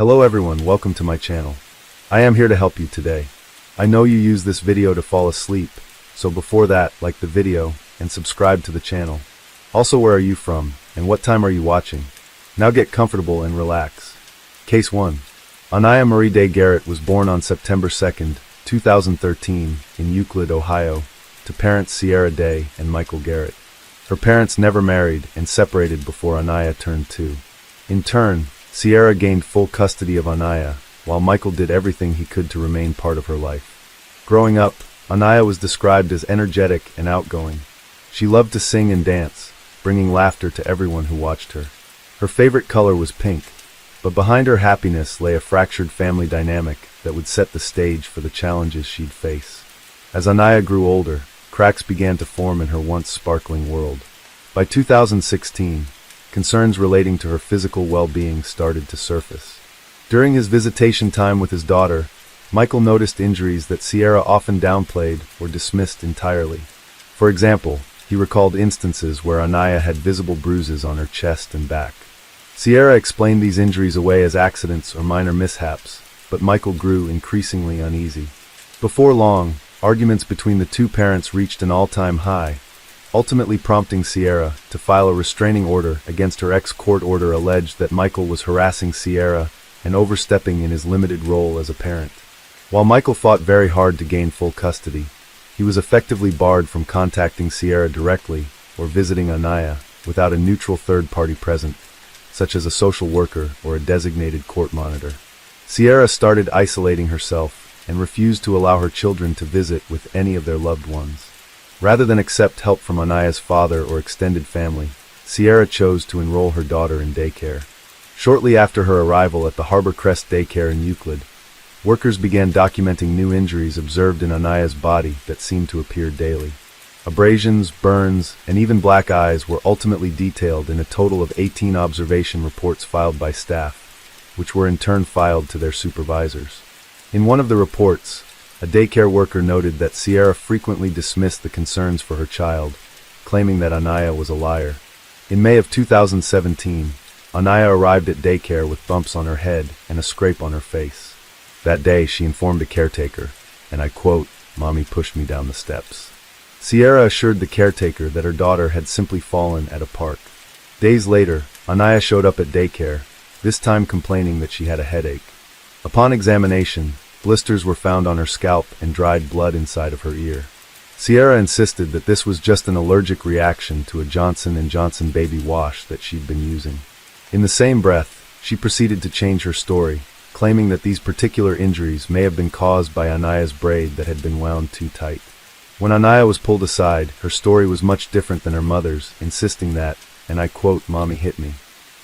Hello everyone, welcome to my channel. I am here to help you today. I know you use this video to fall asleep, so before that, like the video and subscribe to the channel. Also, where are you from and what time are you watching? Now get comfortable and relax. Case 1. Anaya Marie Day Garrett was born on September 2nd, 2013 in Euclid, Ohio, to parents Sierra Day and Michael Garrett. Her parents never married and separated before Anaya turned 2. In turn, Sierra gained full custody of Anaya, while Michael did everything he could to remain part of her life. Growing up, Anaya was described as energetic and outgoing. She loved to sing and dance, bringing laughter to everyone who watched her. Her favorite color was pink, but behind her happiness lay a fractured family dynamic that would set the stage for the challenges she'd face. As Anaya grew older, cracks began to form in her once sparkling world. By 2016, concerns relating to her physical well-being started to surface. During his visitation time with his daughter, Michael noticed injuries that Sierra often downplayed or dismissed entirely. For example, he recalled instances where Anaya had visible bruises on her chest and back. Sierra explained these injuries away as accidents or minor mishaps, but Michael grew increasingly uneasy. Before long, arguments between the two parents reached an all-time high, ultimately prompting Sierra to file a restraining order against her ex. Court order alleged that Michael was harassing Sierra and overstepping in his limited role as a parent. While Michael fought very hard to gain full custody, he was effectively barred from contacting Sierra directly or visiting Anaya without a neutral third party present, such as a social worker or a designated court monitor. Sierra started isolating herself and refused to allow her children to visit with any of their loved ones. Rather than accept help from Anaya's father or extended family, Sierra chose to enroll her daughter in daycare. Shortly after her arrival at the Harbor Crest Daycare in Euclid, workers began documenting new injuries observed in Anaya's body that seemed to appear daily. Abrasions, burns, and even black eyes were ultimately detailed in a total of 18 observation reports filed by staff, which were in turn filed to their supervisors. In one of the reports, a daycare worker noted that Sierra frequently dismissed the concerns for her child, claiming that Anaya was a liar. In May of 2017, Anaya arrived at daycare with bumps on her head and a scrape on her face. That day, she informed a caretaker, and I quote, "Mommy pushed me down the steps." Sierra assured the caretaker that her daughter had simply fallen at a park. Days later, Anaya showed up at daycare, this time complaining that she had a headache. Upon examination, blisters were found on her scalp and dried blood inside of her ear. Sierra insisted that this was just an allergic reaction to a Johnson & Johnson baby wash that she'd been using. In the same breath, she proceeded to change her story, claiming that these particular injuries may have been caused by Anaya's braid that had been wound too tight. When Anaya was pulled aside, her story was much different than her mother's, insisting that, and I quote, "Mommy hit me.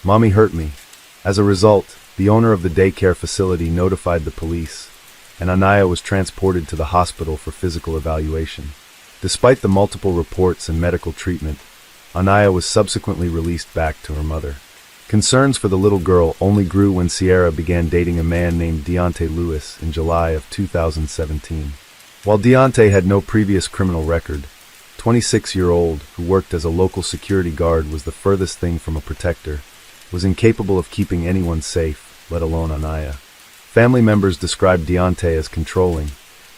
Mommy hurt me." As a result, the owner of the daycare facility notified the police, and Anaya was transported to the hospital for physical evaluation. Despite the multiple reports and medical treatment, Anaya was subsequently released back to her mother. Concerns for the little girl only grew when Sierra began dating a man named Deontay Lewis in July of 2017. While Deontay had no previous criminal record, 26-year-old who worked as a local security guard was the furthest thing from a protector, was incapable of keeping anyone safe, let alone Anaya. Family members described Deontay as controlling,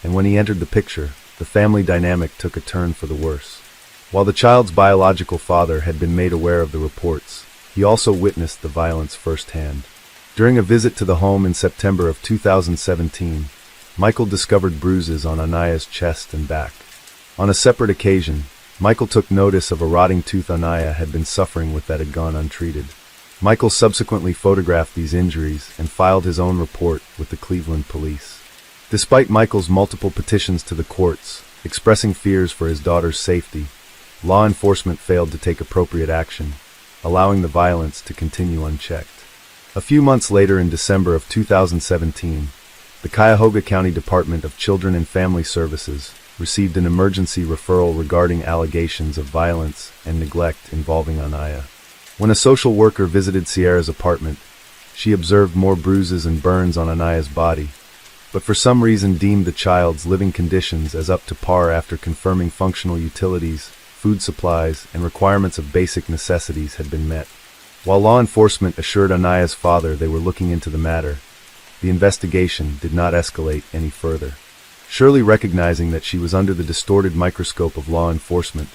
and when he entered the picture, the family dynamic took a turn for the worse. While the child's biological father had been made aware of the reports, he also witnessed the violence firsthand. During a visit to the home in September of 2017, Michael discovered bruises on Anaya's chest and back. On a separate occasion, Michael took notice of a rotting tooth Anaya had been suffering with that had gone untreated. Michael subsequently photographed these injuries and filed his own report with the Cleveland police. Despite Michael's multiple petitions to the courts, expressing fears for his daughter's safety, law enforcement failed to take appropriate action, allowing the violence to continue unchecked. A few months later in December of 2017, the Cuyahoga County Department of Children and Family Services received an emergency referral regarding allegations of violence and neglect involving Anaya. When a social worker visited Sierra's apartment, she observed more bruises and burns on Anaya's body, but for some reason deemed the child's living conditions as up to par after confirming functional utilities, food supplies, and requirements of basic necessities had been met. While law enforcement assured Anaya's father they were looking into the matter, the investigation did not escalate any further. Surely recognizing that she was under the distorted microscope of law enforcement,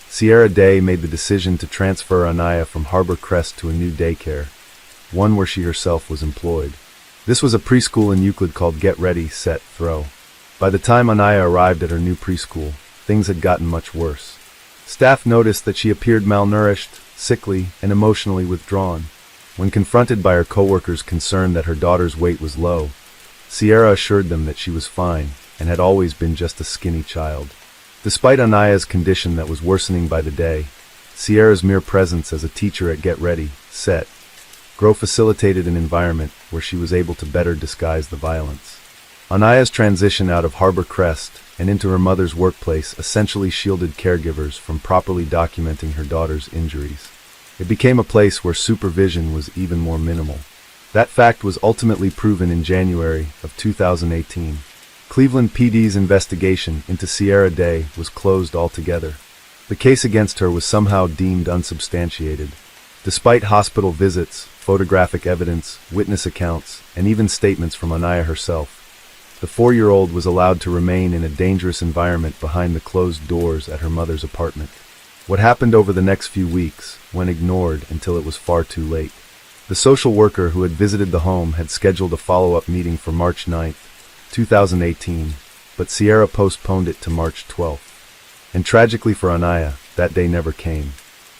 Sierra Day made the decision to transfer Anaya from Harbor Crest to a new daycare, one where she herself was employed. This was a preschool in Euclid called Get Ready, Set, Throw. By the time Anaya arrived at her new preschool, things had gotten much worse. Staff noticed that she appeared malnourished, sickly, and emotionally withdrawn. When confronted by her coworkers concerned that her daughter's weight was low, Sierra assured them that she was fine and had always been just a skinny child. Despite Anaya's condition that was worsening by the day, Sierra's mere presence as a teacher at Get Ready, Set, Grow facilitated an environment where she was able to better disguise the violence. Anaya's transition out of Harbor Crest and into her mother's workplace essentially shielded caregivers from properly documenting her daughter's injuries. It became a place where supervision was even more minimal. That fact was ultimately proven in January of 2018. Cleveland PD's investigation into Sierra Day was closed altogether. The case against her was somehow deemed unsubstantiated. Despite hospital visits, photographic evidence, witness accounts, and even statements from Anaya herself, the 4-year-old was allowed to remain in a dangerous environment behind the closed doors at her mother's apartment. What happened over the next few weeks went ignored until it was far too late. The social worker who had visited the home had scheduled a follow-up meeting for March 9, 2018, but Sierra postponed it to March 12. And tragically for Anaya, that day never came.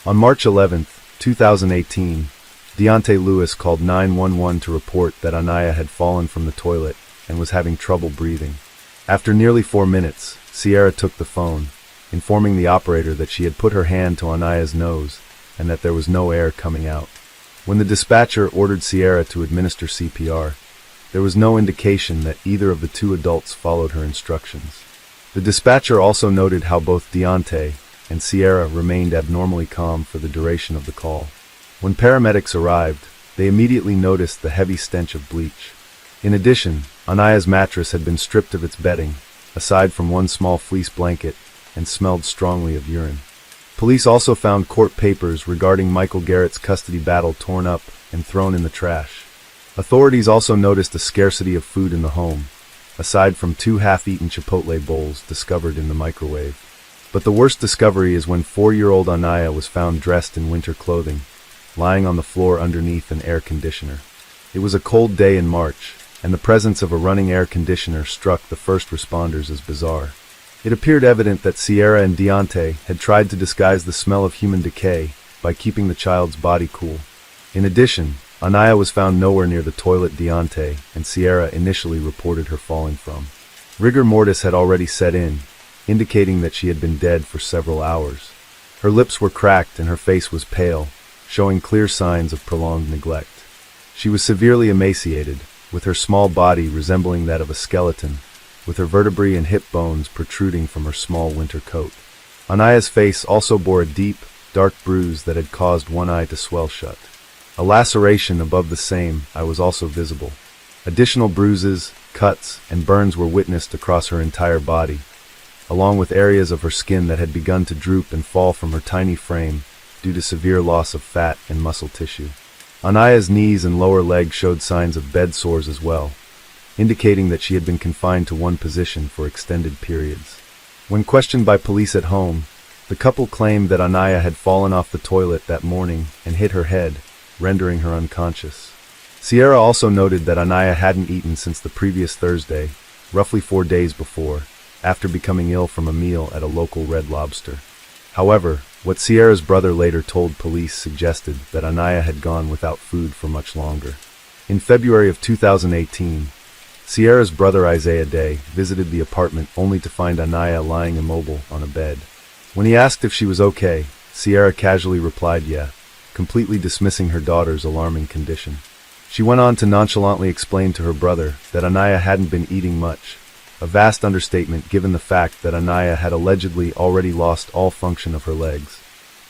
On March 11, 2018, Deontay Lewis called 911 to report that Anaya had fallen from the toilet and was having trouble breathing. After nearly 4 minutes, Sierra took the phone, informing the operator that she had put her hand to Anaya's nose and that there was no air coming out. When the dispatcher ordered Sierra to administer CPR, there was no indication that either of the two adults followed her instructions. The dispatcher also noted how both Deontay and Sierra remained abnormally calm for the duration of the call. When paramedics arrived, they immediately noticed the heavy stench of bleach. In addition, Anaya's mattress had been stripped of its bedding, aside from one small fleece blanket, and smelled strongly of urine. Police also found court papers regarding Michael Garrett's custody battle torn up and thrown in the trash. Authorities also noticed a scarcity of food in the home, aside from 2 half-eaten Chipotle bowls discovered in the microwave. But the worst discovery is when 4-year-old Anaya was found dressed in winter clothing, lying on the floor underneath an air conditioner. It was a cold day in March, and the presence of a running air conditioner struck the first responders as bizarre. It appeared evident that Sierra and Deontay had tried to disguise the smell of human decay by keeping the child's body cool. In addition, Anaya was found nowhere near the toilet Deontay and Sierra initially reported her falling from. Rigor mortis had already set in, indicating that she had been dead for several hours. Her lips were cracked and her face was pale, showing clear signs of prolonged neglect. She was severely emaciated, with her small body resembling that of a skeleton, with her vertebrae and hip bones protruding from her small winter coat. Anaya's face also bore a deep, dark bruise that had caused one eye to swell shut. A laceration above the same eye was also visible. Additional bruises, cuts, and burns were witnessed across her entire body, along with areas of her skin that had begun to droop and fall from her tiny frame due to severe loss of fat and muscle tissue. Anaya's knees and lower leg showed signs of bed sores as well, indicating that she had been confined to one position for extended periods. When questioned by police at home, the couple claimed that Anaya had fallen off the toilet that morning and hit her head, rendering her unconscious. Sierra also noted that Anaya hadn't eaten since the previous Thursday, roughly 4 days before, after becoming ill from a meal at a local Red Lobster. However, what Sierra's brother later told police suggested that Anaya had gone without food for much longer. In February of 2018, Sierra's brother Isaiah Day visited the apartment only to find Anaya lying immobile on a bed. When he asked if she was okay, Sierra casually replied yeah, completely dismissing her daughter's alarming condition. She went on to nonchalantly explain to her brother that Anaya hadn't been eating much, a vast understatement given the fact that Anaya had allegedly already lost all function of her legs.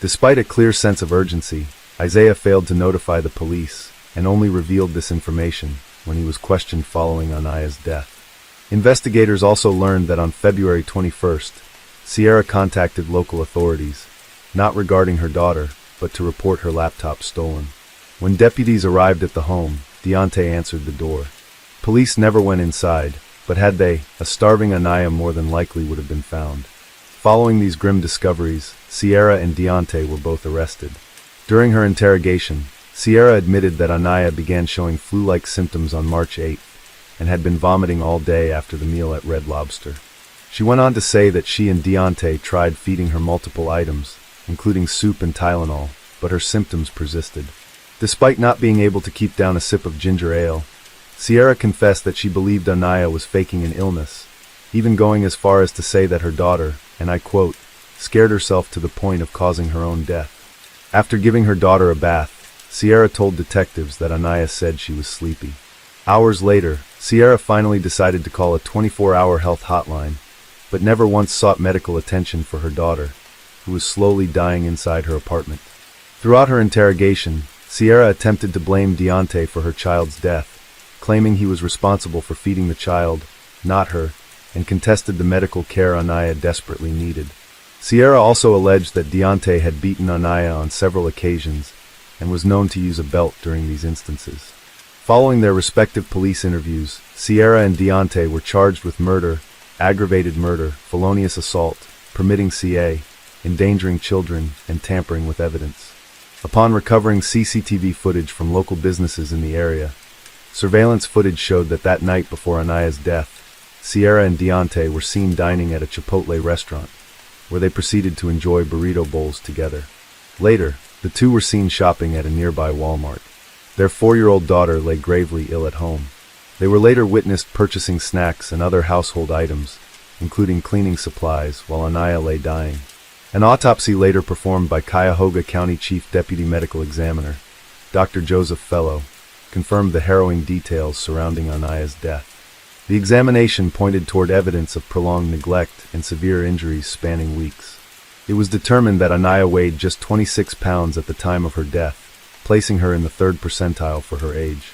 Despite a clear sense of urgency, Isaiah failed to notify the police and only revealed this information when he was questioned following Anaya's death. Investigators also learned that on February 21st, Sierra contacted local authorities, not regarding her daughter, but to report her laptop stolen. When deputies arrived at the home, Deontay answered the door. Police never went inside, but had they, a starving Anaya more than likely would have been found. Following these grim discoveries, Sierra and Deontay were both arrested. During her interrogation, Sierra admitted that Anaya began showing flu-like symptoms on March 8th and had been vomiting all day after the meal at Red Lobster. She went on to say that she and Deontay tried feeding her multiple items, including soup and Tylenol, but her symptoms persisted. Despite not being able to keep down a sip of ginger ale, Sierra confessed that she believed Anaya was faking an illness, even going as far as to say that her daughter, and I quote, scared herself to the point of causing her own death. After giving her daughter a bath, Sierra told detectives that Anaya said she was sleepy. Hours later, Sierra finally decided to call a 24-hour health hotline, but never once sought medical attention for her daughter, who was slowly dying inside her apartment. Throughout her interrogation, Sierra attempted to blame Deontay for her child's death, claiming he was responsible for feeding the child, not her, and contested the medical care Anaya desperately needed. Sierra also alleged that Deontay had beaten Anaya on several occasions and was known to use a belt during these instances. Following their respective police interviews, Sierra and Deontay were charged with murder, aggravated murder, felonious assault, permitting CA, endangering children, and tampering with evidence. Upon recovering CCTV footage from local businesses in the area, surveillance footage showed that night before Anaya's death, Sierra and Deontay were seen dining at a Chipotle restaurant, where they proceeded to enjoy burrito bowls together. Later, the two were seen shopping at a nearby Walmart. Their 4-year-old daughter lay gravely ill at home. They were later witnessed purchasing snacks and other household items, including cleaning supplies, while Anaya lay dying. An autopsy later performed by Cuyahoga County Chief Deputy Medical Examiner, Dr. Joseph Fellow, confirmed the harrowing details surrounding Anaya's death. The examination pointed toward evidence of prolonged neglect and severe injuries spanning weeks. It was determined that Anaya weighed just 26 pounds at the time of her death, placing her in the 3rd percentile for her age.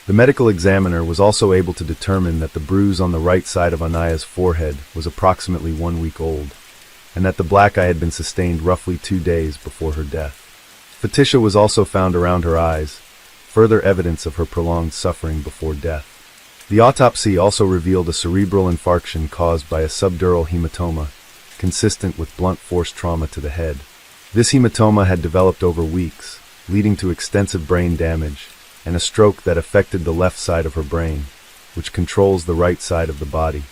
The medical examiner was also able to determine that the bruise on the right side of Anaya's forehead was approximately 1 week old, and that the black eye had been sustained roughly 2 days before her death. Fatisha was also found around her eyes, further evidence of her prolonged suffering before death. The autopsy also revealed a cerebral infarction caused by a subdural hematoma, consistent with blunt force trauma to the head. This hematoma had developed over weeks, leading to extensive brain damage, and a stroke that affected the left side of her brain, which controls the right side of the body.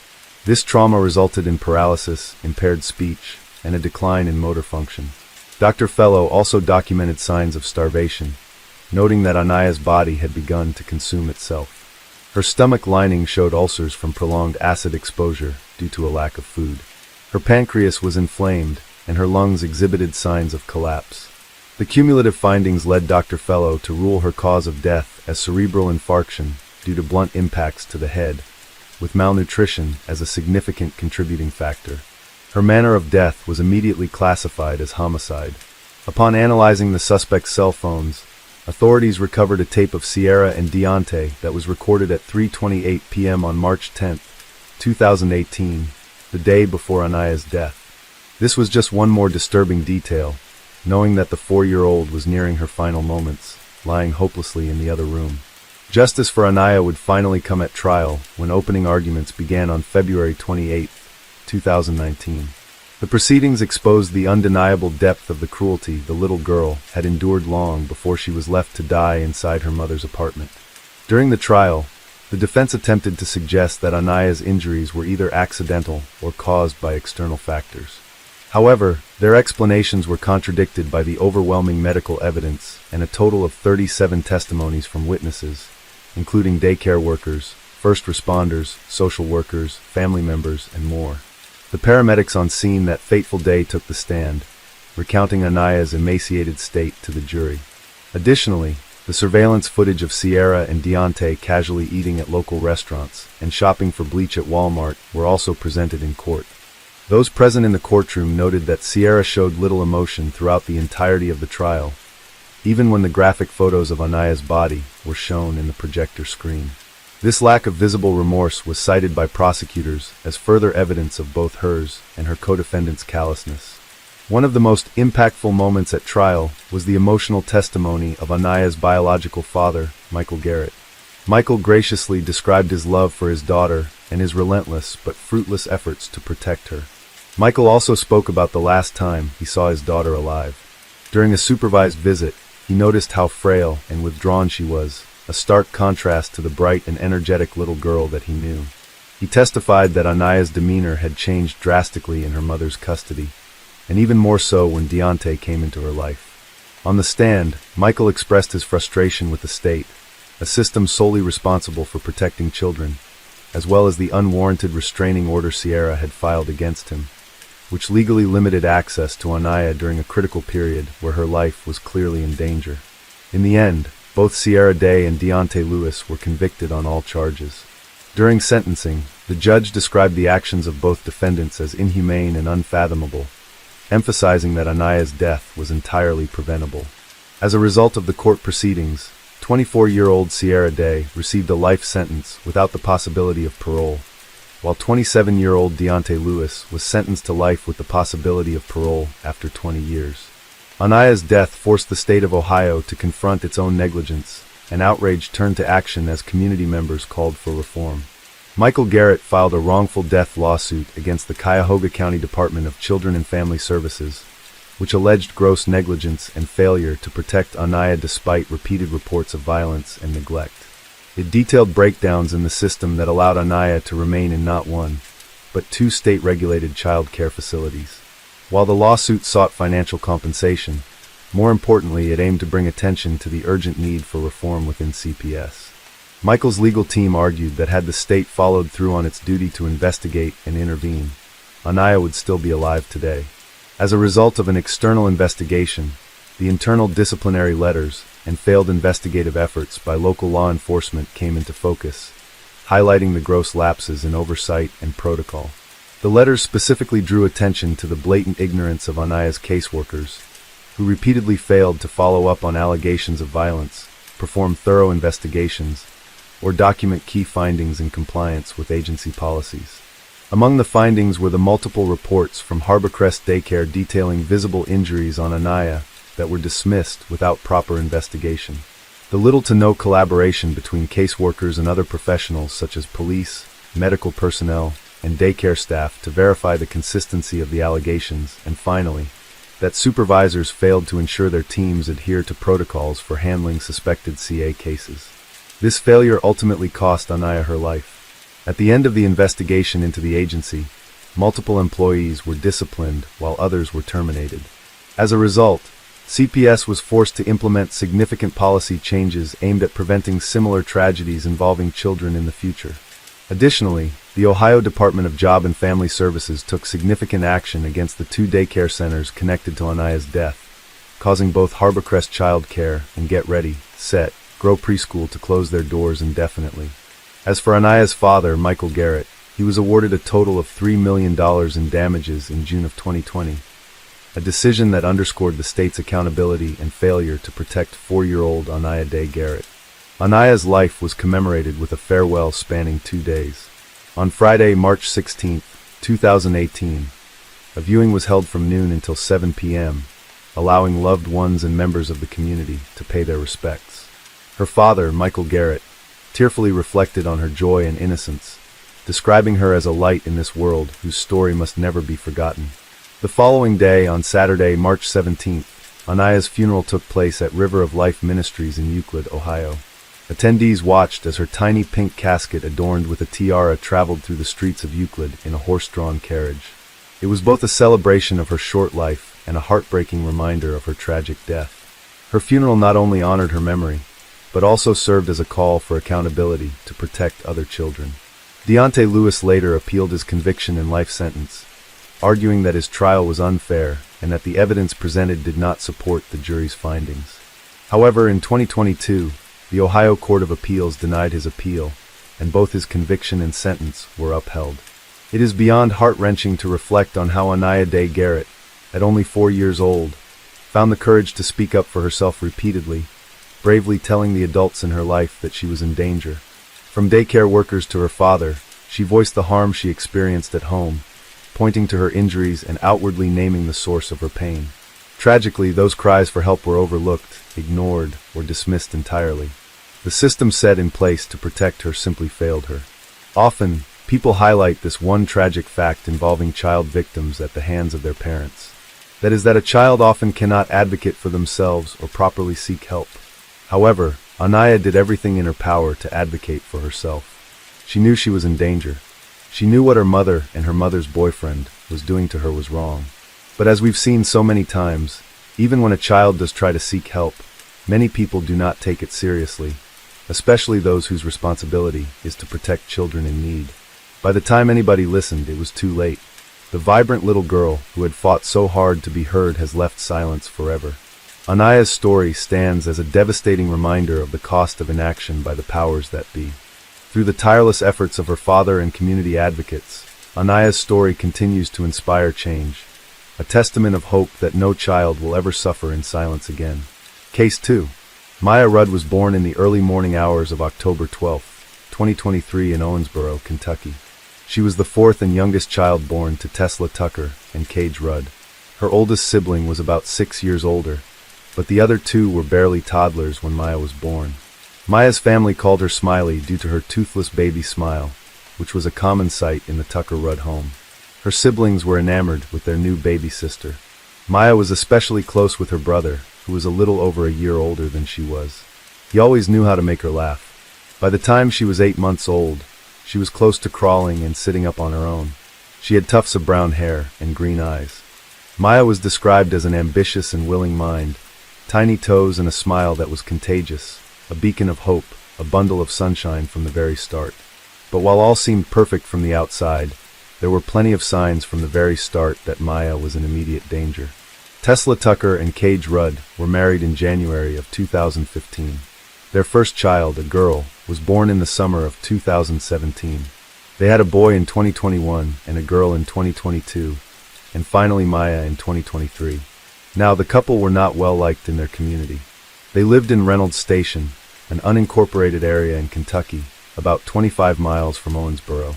This trauma resulted in paralysis, impaired speech, and a decline in motor function. Dr. Fellow also documented signs of starvation, noting that Anaya's body had begun to consume itself. Her stomach lining showed ulcers from prolonged acid exposure due to a lack of food. Her pancreas was inflamed, and her lungs exhibited signs of collapse. The cumulative findings led Dr. Fellow to rule her cause of death as cerebral infarction due to blunt impacts to the head, with malnutrition as a significant contributing factor. Her manner of death was immediately classified as homicide. Upon analyzing the suspect's cell phones, authorities recovered a tape of Sierra and Deontay that was recorded at 3:28 p.m. on March 10, 2018, the day before Anaya's death. This was just one more disturbing detail, knowing that the 4-year-old was nearing her final moments, lying hopelessly in the other room. Justice for Anaya would finally come at trial when opening arguments began on February 28, 2019. The proceedings exposed the undeniable depth of the cruelty the little girl had endured long before she was left to die inside her mother's apartment. During the trial, the defense attempted to suggest that Anaya's injuries were either accidental or caused by external factors. However, their explanations were contradicted by the overwhelming medical evidence and a total of 37 testimonies from witnesses, including daycare workers, first responders, social workers, family members, and more. The paramedics on scene that fateful day took the stand, recounting Anaya's emaciated state to the jury. Additionally, the surveillance footage of Sierra and Deontay casually eating at local restaurants and shopping for bleach at Walmart were also presented in court. Those present in the courtroom noted that Sierra showed little emotion throughout the entirety of the trial, even when the graphic photos of Anaya's body were shown in the projector screen. This lack of visible remorse was cited by prosecutors as further evidence of both hers and her co-defendant's callousness. One of the most impactful moments at trial was the emotional testimony of Anaya's biological father, Michael Garrett. Michael graciously described his love for his daughter and his relentless but fruitless efforts to protect her. Michael also spoke about the last time he saw his daughter alive. During a supervised visit, he noticed how frail and withdrawn she was, a stark contrast to the bright and energetic little girl that he knew. He testified that Anaya's demeanor had changed drastically in her mother's custody, and even more so when Deontay came into her life. On the stand, Michael expressed his frustration with the state, a system solely responsible for protecting children, as well as the unwarranted restraining order Sierra had filed against him, which legally limited access to Anaya during a critical period where her life was clearly in danger. In the end, both Sierra Day and Deontay Lewis were convicted on all charges. During sentencing, the judge described the actions of both defendants as inhumane and unfathomable, emphasizing that Anaya's death was entirely preventable. As a result of the court proceedings, 24-year-old Sierra Day received a life sentence without the possibility of parole, while 27-year-old Deontay Lewis was sentenced to life with the possibility of parole after 20 years. Anaya's death forced the state of Ohio to confront its own negligence, and outrage turned to action as community members called for reform. Michael Garrett filed a wrongful death lawsuit against the Cuyahoga County Department of Children and Family Services, which alleged gross negligence and failure to protect Anaya despite repeated reports of violence and neglect. It detailed breakdowns in the system that allowed Anaya to remain in not one, but two state-regulated child care facilities. While the lawsuit sought financial compensation, more importantly, it aimed to bring attention to the urgent need for reform within CPS. Michael's legal team argued that had the state followed through on its duty to investigate and intervene, Anaya would still be alive today. As a result of an external investigation, the internal disciplinary letters and failed investigative efforts by local law enforcement came into focus, highlighting the gross lapses in oversight and protocol. The letters specifically drew attention to the blatant ignorance of Anaya's caseworkers, who repeatedly failed to follow up on allegations of violence, perform thorough investigations, or document key findings in compliance with agency policies. Among the findings were the multiple reports from Harborcrest Daycare detailing visible injuries on Anaya that were dismissed without proper investigation. The little to no collaboration between caseworkers and other professionals such as police, medical personnel, and daycare staff to verify the consistency of the allegations, and finally, that supervisors failed to ensure their teams adhere to protocols for handling suspected CA cases. This failure ultimately cost Anaya her life. At the end of the investigation into the agency, multiple employees were disciplined while others were terminated. As a result, CPS was forced to implement significant policy changes aimed at preventing similar tragedies involving children in the future. Additionally, the Ohio Department of Job and Family Services took significant action against the two daycare centers connected to Anaya's death, causing both Harborcrest Child Care and Get Ready, Set, Grow Preschool to close their doors indefinitely. As for Anaya's father, Michael Garrett, he was awarded a total of $3 million in damages in June of 2020, a decision that underscored the state's accountability and failure to protect 4-year-old Anaya Day Garrett. Anaya's life was commemorated with a farewell spanning 2 days. On Friday, March 16, 2018, a viewing was held from noon until 7 p.m., allowing loved ones and members of the community to pay their respects. Her father, Michael Garrett, tearfully reflected on her joy and innocence, describing her as a light in this world whose story must never be forgotten. The following day, on Saturday, March 17th, Anaya's funeral took place at River of Life Ministries in Euclid, Ohio. Attendees watched as her tiny pink casket adorned with a tiara traveled through the streets of Euclid in a horse-drawn carriage. It was both a celebration of her short life and a heartbreaking reminder of her tragic death. Her funeral not only honored her memory, but also served as a call for accountability to protect other children. Deontay Lewis later appealed his conviction and life sentence, arguing that his trial was unfair and that the evidence presented did not support the jury's findings. However, in 2022, the Ohio Court of Appeals denied his appeal, and both his conviction and sentence were upheld. It is beyond heart-wrenching to reflect on how Anaya Day Garrett, at only 4 years old, found the courage to speak up for herself repeatedly, bravely telling the adults in her life that she was in danger. From daycare workers to her father, she voiced the harm she experienced at home, pointing to her injuries and outwardly naming the source of her pain. Tragically, those cries for help were overlooked, ignored, or dismissed entirely. The system set in place to protect her simply failed her. Often, people highlight this one tragic fact involving child victims at the hands of their parents. That is that a child often cannot advocate for themselves or properly seek help. However, Anaya did everything in her power to advocate for herself. She knew she was in danger. She knew what her mother and her mother's boyfriend was doing to her was wrong. But as we've seen so many times, even when a child does try to seek help, many people do not take it seriously, especially those whose responsibility is to protect children in need. By the time anybody listened, it was too late. The vibrant little girl who had fought so hard to be heard has left silence forever. Anaya's story stands as a devastating reminder of the cost of inaction by the powers that be. Through the tireless efforts of her father and community advocates, Anaya's story continues to inspire change, a testament of hope that no child will ever suffer in silence again. Case 2. Maya Rudd was born in the early morning hours of October 12, 2023 in Owensboro, Kentucky. She was the fourth and youngest child born to Tesla Tucker and Cage Rudd. Her oldest sibling was about 6 years older, but the other two were barely toddlers when Maya was born. Maya's family called her Smiley due to her toothless baby smile, which was a common sight in the Tucker Rudd home. Her siblings were enamored with their new baby sister. Maya was especially close with her brother, who was a little over a year older than she was. He always knew how to make her laugh. By the time she was 8 months old, she was close to crawling and sitting up on her own. She had tufts of brown hair and green eyes. Maya was described as an ambitious and willing mind, tiny toes and a smile that was contagious, a beacon of hope, a bundle of sunshine from the very start. But while all seemed perfect from the outside, there were plenty of signs from the very start that Maya was in immediate danger. Tesla Tucker and Cage Rudd were married in January of 2015. Their first child, a girl, was born in the summer of 2017. They had a boy in 2021 and a girl in 2022, and finally Maya in 2023. Now, the couple were not well liked in their community. They lived in Reynolds Station, an unincorporated area in Kentucky, about 25 miles from Owensboro.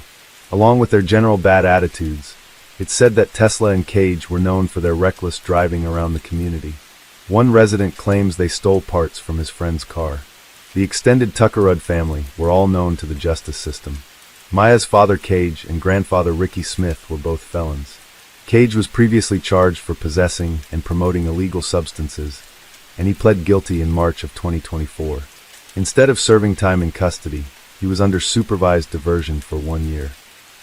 Along with their general bad attitudes, it's said that Tesla and Cage were known for their reckless driving around the community. One resident claims they stole parts from his friend's car. The extended Tucker Rudd family were all known to the justice system. Maya's father Cage and grandfather Ricky Smith were both felons. Cage was previously charged for possessing and promoting illegal substances, and he pled guilty in March of 2024. Instead of serving time in custody, he was under supervised diversion for 1 year.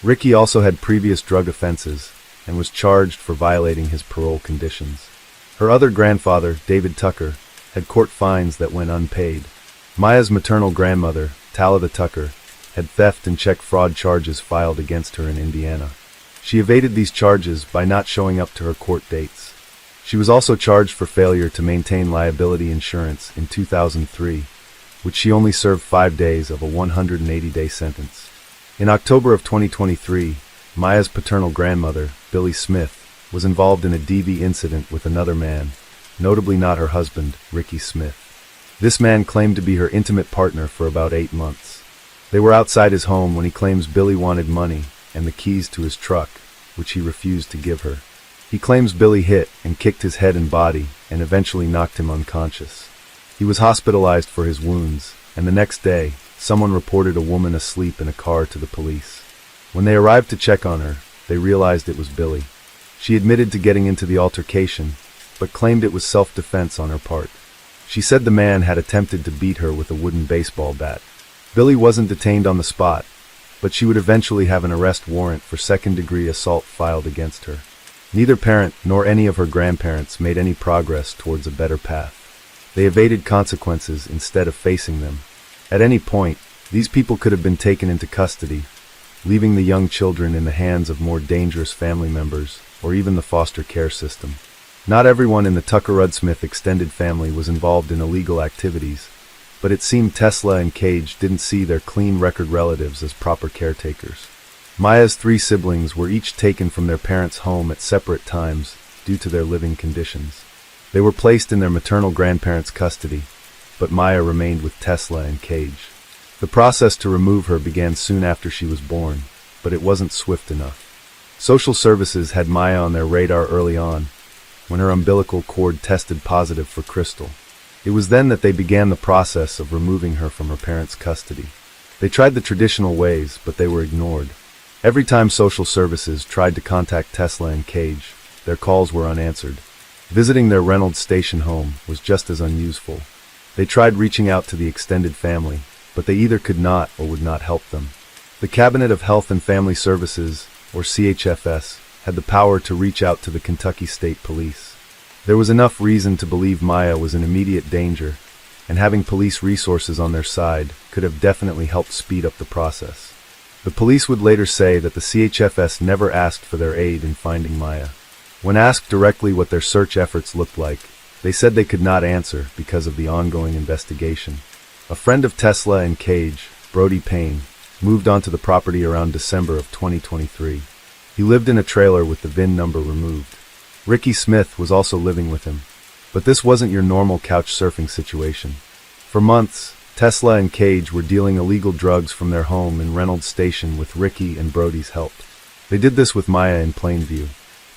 Ricky also had previous drug offenses and was charged for violating his parole conditions. Her other grandfather, David Tucker, had court fines that went unpaid. Maya's maternal grandmother, Talitha Tucker, had theft and check fraud charges filed against her in Indiana. She evaded these charges by not showing up to her court dates. She was also charged for failure to maintain liability insurance in 2003, which she only served 5 days of a 180-day sentence. In October of 2023, Maya's paternal grandmother, Billy Smith, was involved in a DV incident with another man, notably not her husband, Ricky Smith. This man claimed to be her intimate partner for about 8 months. They were outside his home when he claims Billy wanted money and the keys to his truck, which he refused to give her. He claims Billy hit and kicked his head and body and eventually knocked him unconscious. He was hospitalized for his wounds, and the next day, someone reported a woman asleep in a car to the police. When they arrived to check on her, they realized it was Billy. She admitted to getting into the altercation, but claimed it was self-defense on her part. She said the man had attempted to beat her with a wooden baseball bat. Billy wasn't detained on the spot, but she would eventually have an arrest warrant for second-degree assault filed against her. Neither parent nor any of her grandparents made any progress towards a better path. They evaded consequences instead of facing them. At any point, these people could have been taken into custody, leaving the young children in the hands of more dangerous family members or even the foster care system. Not everyone in the Tucker Rudd Smith extended family was involved in illegal activities, but it seemed Tesla and Cage didn't see their clean record relatives as proper caretakers. Maya's 3 siblings were each taken from their parents' home at separate times due to their living conditions. They were placed in their maternal grandparents' custody, but Maya remained with Tesla and Cage. The process to remove her began soon after she was born, but it wasn't swift enough. Social services had Maya on their radar early on, when her umbilical cord tested positive for crystal. It was then that they began the process of removing her from her parents' custody. They tried the traditional ways, but they were ignored. Every time social services tried to contact Tesla and Cage, their calls were unanswered. Visiting their Reynolds Station home was just as unuseful. They tried reaching out to the extended family, but they either could not or would not help them. The Cabinet of Health and Family Services, or CHFS, had the power to reach out to the Kentucky State Police. There was enough reason to believe Maya was in immediate danger, and having police resources on their side could have definitely helped speed up the process. The police would later say that the CHFS never asked for their aid in finding Maya. When asked directly what their search efforts looked like, they said they could not answer because of the ongoing investigation. A friend of Tesla and Cage, Brody Payne, moved onto the property around December of 2023. He lived in a trailer with the VIN number removed. Ricky Smith was also living with him. But this wasn't your normal couch surfing situation. For months, Tesla and Cage were dealing illegal drugs from their home in Reynolds Station with Ricky and Brody's help. They did this with Maya in plain view.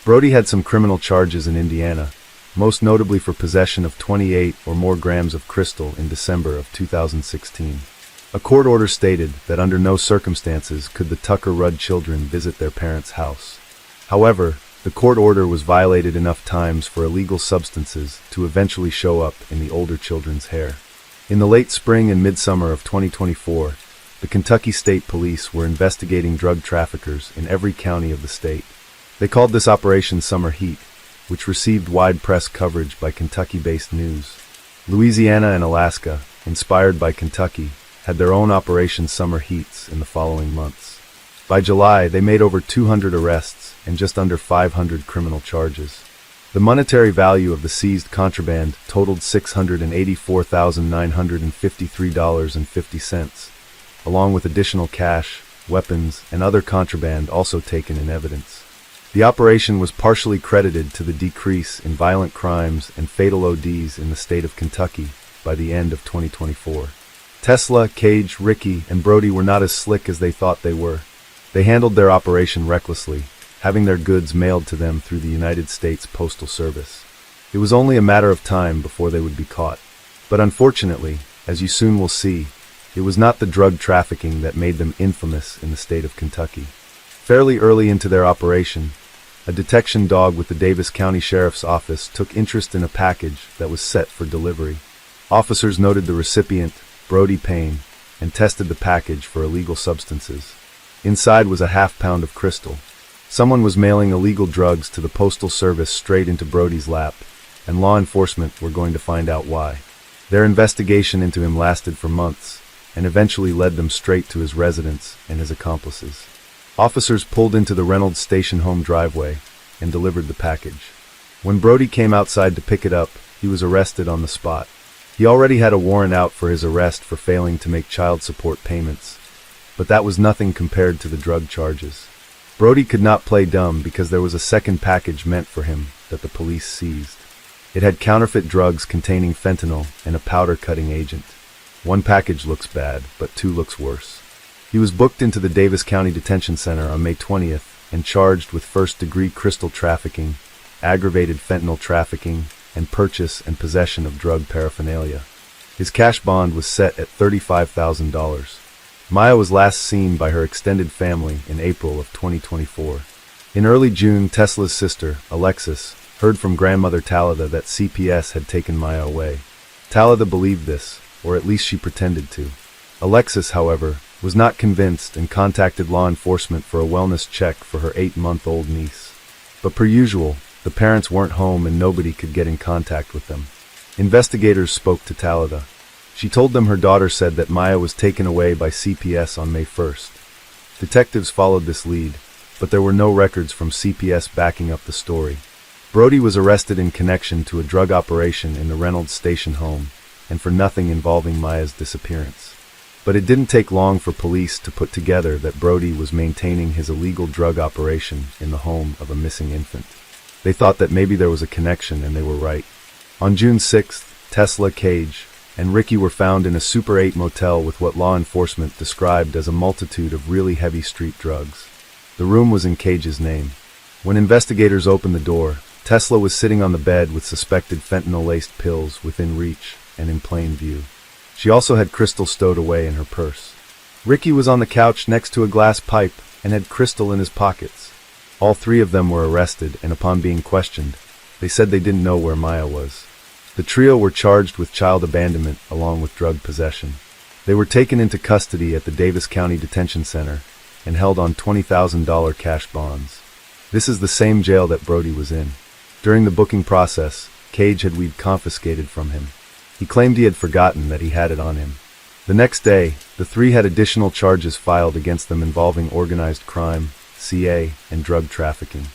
Brody had some criminal charges in Indiana, most notably for possession of 28 or more grams of crystal in December of 2016. A court order stated that under no circumstances could the Tucker Rudd children visit their parents' house. However, the court order was violated enough times for illegal substances to eventually show up in the older children's hair. In the late spring and midsummer of 2024, the Kentucky State Police were investigating drug traffickers in every county of the state. They called this Operation Summer Heat, which received wide press coverage by Kentucky-based news. Louisiana and Alaska, inspired by Kentucky, had their own Operation Summer Heats in the following months. By July, they made over 200 arrests and just under 500 criminal charges. The monetary value of the seized contraband totaled $684,953.50, along with additional cash, weapons, and other contraband also taken in evidence. The operation was partially credited to the decrease in violent crimes and fatal ODs in the state of Kentucky by the end of 2024. Tesla, Cage, Ricky, and Brody were not as slick as they thought they were. They handled their operation recklessly, having their goods mailed to them through the United States Postal Service. It was only a matter of time before they would be caught. But unfortunately, as you soon will see, it was not the drug trafficking that made them infamous in the state of Kentucky. Fairly early into their operation, a detection dog with the Davis County Sheriff's Office took interest in a package that was set for delivery. Officers noted the recipient, Brody Payne, and tested the package for illegal substances. Inside was a half-pound of crystal. Someone was mailing illegal drugs to the Postal Service straight into Brody's lap, and law enforcement were going to find out why. Their investigation into him lasted for months, and eventually led them straight to his residence and his accomplices. Officers pulled into the Reynolds Station home driveway and delivered the package. When Brody came outside to pick it up, he was arrested on the spot. He already had a warrant out for his arrest for failing to make child support payments, but that was nothing compared to the drug charges. Brody could not play dumb because there was a second package meant for him that the police seized. It had counterfeit drugs containing fentanyl and a powder-cutting agent. One package looks bad, but two looks worse. He was booked into the Davis County Detention Center on May 20th and charged with first-degree crystal trafficking, aggravated fentanyl trafficking, and purchase and possession of drug paraphernalia. His cash bond was set at $35,000. Maya was last seen by her extended family in April of 2024. In early June, Tesla's sister, Alexis, heard from grandmother Talida that CPS had taken Maya away. Talida believed this, or at least she pretended to. Alexis, however, was not convinced and contacted law enforcement for a wellness check for her 8-month-old niece. But per usual, the parents weren't home and nobody could get in contact with them. Investigators spoke to Talida. She told them her daughter said that Maya was taken away by CPS on May 1st. Detectives followed this lead, but there were no records from CPS backing up the story. Brody was arrested in connection to a drug operation in the Reynolds Station home, and for nothing involving Maya's disappearance. But it didn't take long for police to put together that Brody was maintaining his illegal drug operation in the home of a missing infant. They thought that maybe there was a connection, and they were right. On June 6th, Tesla, Cage, and Ricky were found in a Super 8 motel with what law enforcement described as a multitude of really heavy street drugs. The room was in Cage's name. When investigators opened the door, Tesla was sitting on the bed with suspected fentanyl-laced pills within reach and in plain view. She also had Crystal stowed away in her purse. Ricky was on the couch next to a glass pipe and had Crystal in his pockets. All three of them were arrested, and upon being questioned, they said they didn't know where Maya was. The trio were charged with child abandonment along with drug possession. They were taken into custody at the Davis County Detention Center and held on $20,000 cash bonds. This is the same jail that Brody was in. During the booking process, Cage had weed confiscated from him. He claimed he had forgotten that he had it on him. The next day, the three had additional charges filed against them involving organized crime, CA, and drug trafficking.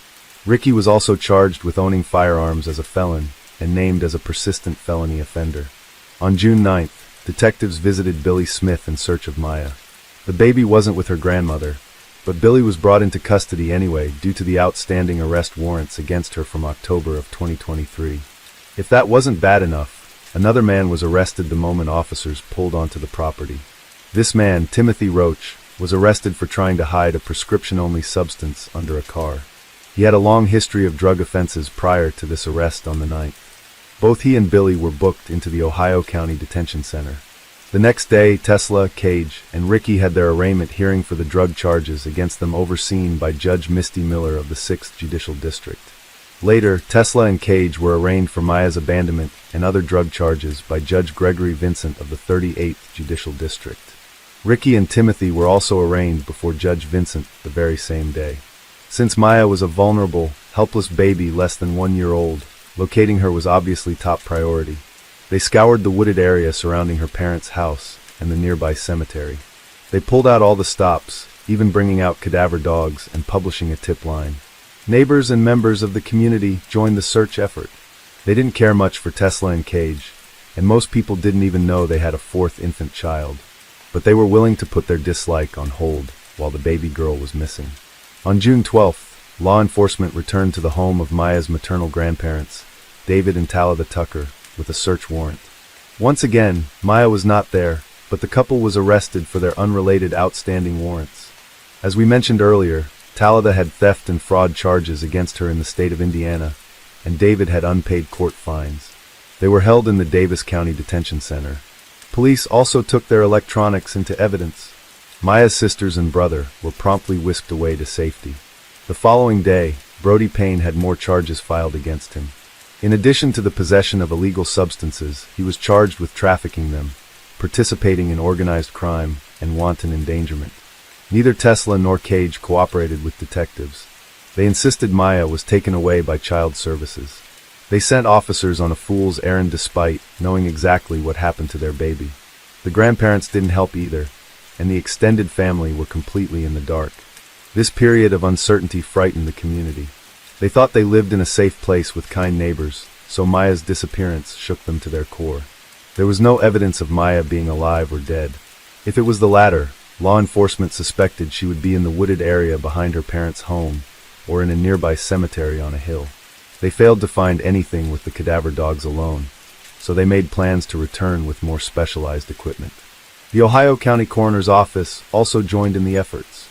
Ricky was also charged with owning firearms as a felon and named as a persistent felony offender. On June 9th, detectives visited Billy Smith in search of Maya. The baby wasn't with her grandmother, but Billy was brought into custody anyway due to the outstanding arrest warrants against her from October of 2023. If that wasn't bad enough, another man was arrested the moment officers pulled onto the property. This man, Timothy Roach, was arrested for trying to hide a prescription-only substance under a car. He had a long history of drug offenses prior to this arrest on the 9th. Both he and Billy were booked into the Ohio County Detention Center. The next day, Tesla, Cage, and Ricky had their arraignment hearing for the drug charges against them overseen by Judge Misty Miller of the 6th Judicial District. Later, Tesla and Cage were arraigned for Maya's abandonment and other drug charges by Judge Gregory Vincent of the 38th Judicial District. Ricky and Timothy were also arraigned before Judge Vincent the very same day. Since Maya was a vulnerable, helpless baby less than 1 year old, locating her was obviously top priority. They scoured the wooded area surrounding her parents' house and the nearby cemetery. They pulled out all the stops, even bringing out cadaver dogs and publishing a tip line. Neighbors and members of the community joined the search effort. They didn't care much for Tesla and Cage, and most people didn't even know they had a fourth infant child. But they were willing to put their dislike on hold while the baby girl was missing. On June 12th, law enforcement returned to the home of Maya's maternal grandparents, David and Talitha Tucker, with a search warrant. Once again, Maya was not there, but the couple was arrested for their unrelated outstanding warrants. As we mentioned earlier, Talitha had theft and fraud charges against her in the state of Indiana, and David had unpaid court fines. They were held in the Davis County Detention Center. Police also took their electronics into evidence. Maya's sisters and brother were promptly whisked away to safety. The following day, Brody Payne had more charges filed against him. In addition to the possession of illegal substances, he was charged with trafficking them, participating in organized crime, and wanton endangerment. Neither Tesla nor Cage cooperated with detectives. They insisted Maya was taken away by child services. They sent officers on a fool's errand despite knowing exactly what happened to their baby. The grandparents didn't help either, and the extended family were completely in the dark. This period of uncertainty frightened the community. They thought they lived in a safe place with kind neighbors, so Maya's disappearance shook them to their core. There was no evidence of Maya being alive or dead. If it was the latter, law enforcement suspected she would be in the wooded area behind her parents' home, or in a nearby cemetery on a hill. They failed to find anything with the cadaver dogs alone, so they made plans to return with more specialized equipment. The Ohio County Coroner's Office also joined in the efforts.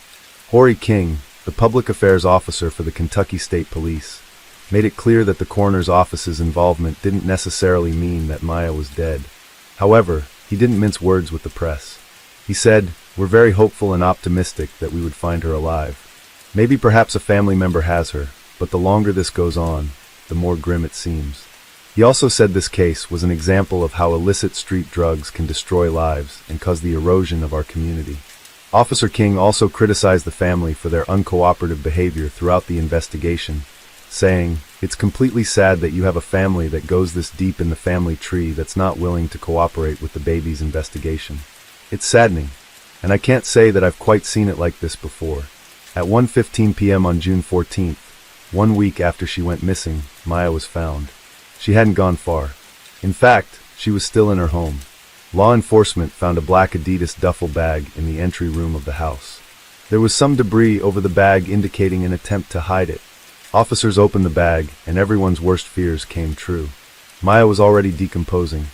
Horry King, the public affairs officer for the Kentucky State Police, made it clear that the coroner's office's involvement didn't necessarily mean that Maya was dead. However, he didn't mince words with the press. He said, "We're very hopeful and optimistic that we would find her alive. Maybe perhaps a family member has her, but the longer this goes on, the more grim it seems." He also said this case was an example of how illicit street drugs can destroy lives and cause the erosion of our community. Officer King also criticized the family for their uncooperative behavior throughout the investigation, saying, "It's completely sad that you have a family that goes this deep in the family tree that's not willing to cooperate with the baby's investigation. It's saddening, and I can't say that I've quite seen it like this before." At 1:15 p.m. on June 14th, 1 week after she went missing, Maya was found. She hadn't gone far. In fact, she was still in her home. Law enforcement found a black Adidas duffel bag in the entry room of the house. There was some debris over the bag indicating an attempt to hide it. Officers opened the bag, and everyone's worst fears came true. Maya was already decomposing.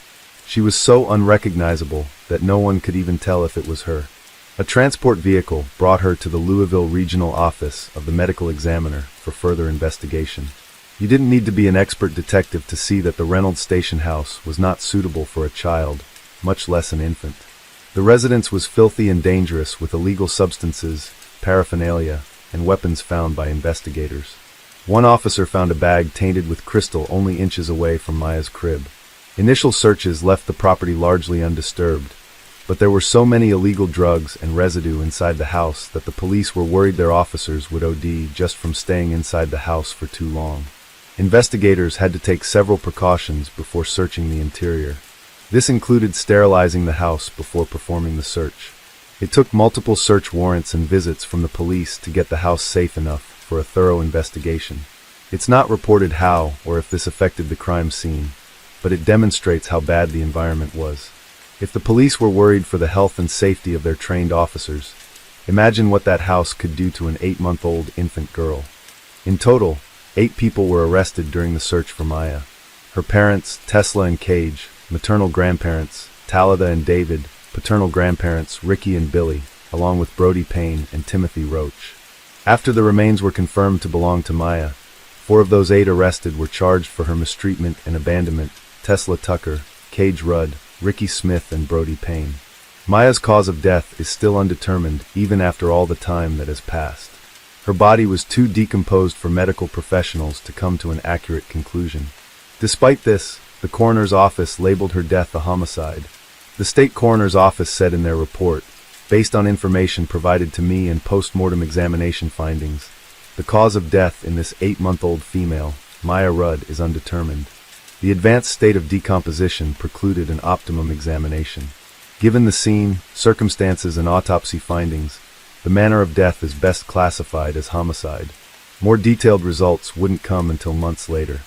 She was so unrecognizable that no one could even tell if it was her. A transport vehicle brought her to the Louisville Regional Office of the Medical Examiner for further investigation. You didn't need to be an expert detective to see that the Reynolds Station house was not suitable for a child, much less an infant. The residence was filthy and dangerous with illegal substances, paraphernalia, and weapons found by investigators. One officer found a bag tainted with crystal only inches away from Maya's crib. Initial searches left the property largely undisturbed, but there were so many illegal drugs and residue inside the house that the police were worried their officers would OD just from staying inside the house for too long. Investigators had to take several precautions before searching the interior. This included sterilizing the house before performing the search. It took multiple search warrants and visits from the police to get the house safe enough for a thorough investigation. It's not reported how or if this affected the crime scene, but it demonstrates how bad the environment was. If the police were worried for the health and safety of their trained officers, imagine what that house could do to an 8-month-old infant girl. In total, 8 people were arrested during the search for Maya. Her parents, Tesla and Cage, maternal grandparents, Talitha and David, paternal grandparents, Ricky and Billy, along with Brody Payne and Timothy Roach. After the remains were confirmed to belong to Maya, 4 of those 8 arrested were charged for her mistreatment and abandonment: Tesla Tucker, Cage Rudd, Ricky Smith and Brody Payne. Maya's cause of death is still undetermined even after all the time that has passed. Her body was too decomposed for medical professionals to come to an accurate conclusion. Despite this, the coroner's office labeled her death a homicide. The state coroner's office said in their report, based on information provided to me and post-mortem examination findings, the cause of death in this 8-month-old female, Maya Rudd, is undetermined. The advanced state of decomposition precluded an optimum examination. Given the scene, circumstances, and autopsy findings, the manner of death is best classified as homicide. More detailed results wouldn't come until months later.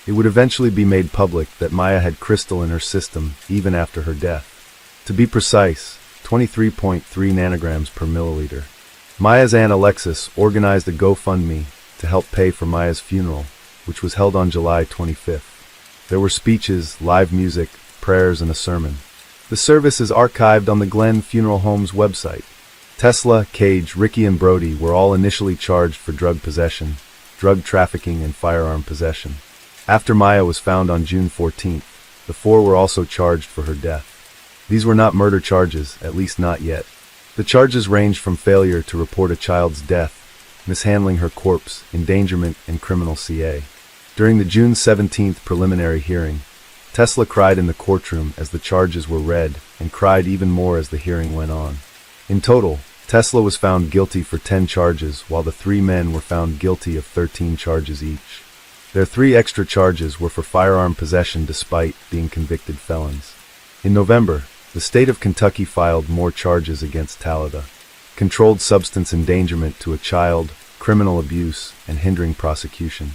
It would eventually be made public that Maya had crystal in her system even after her death. To be precise, 23.3 nanograms per milliliter. Maya's aunt Alexis organized a GoFundMe to help pay for Maya's funeral, which was held on July 25th. There were speeches, live music, prayers, and a sermon. The service is archived on the Glen Funeral Home's website. Tesla, Cage, Ricky, and Brody were all initially charged for drug possession, drug trafficking, and firearm possession. After Maya was found on June 14th, the 4 were also charged for her death. These were not murder charges, at least not yet. The charges ranged from failure to report a child's death, mishandling her corpse, endangerment, and criminal CA. During the June 17th preliminary hearing, Tesla cried in the courtroom as the charges were read and cried even more as the hearing went on. In total, Tesla was found guilty for 10 charges, while the 3 men were found guilty of 13 charges each. Their 3 extra charges were for firearm possession despite being convicted felons. In November, the state of Kentucky filed more charges against Talitha: controlled substance endangerment to a child, criminal abuse, and hindering prosecution.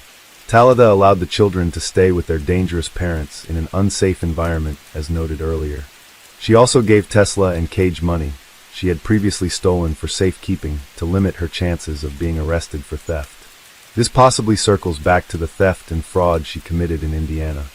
Talitha allowed the children to stay with their dangerous parents in an unsafe environment, as noted earlier. She also gave Tesla and Cage money she had previously stolen for safekeeping to limit her chances of being arrested for theft. This possibly circles back to the theft and fraud she committed in Indiana.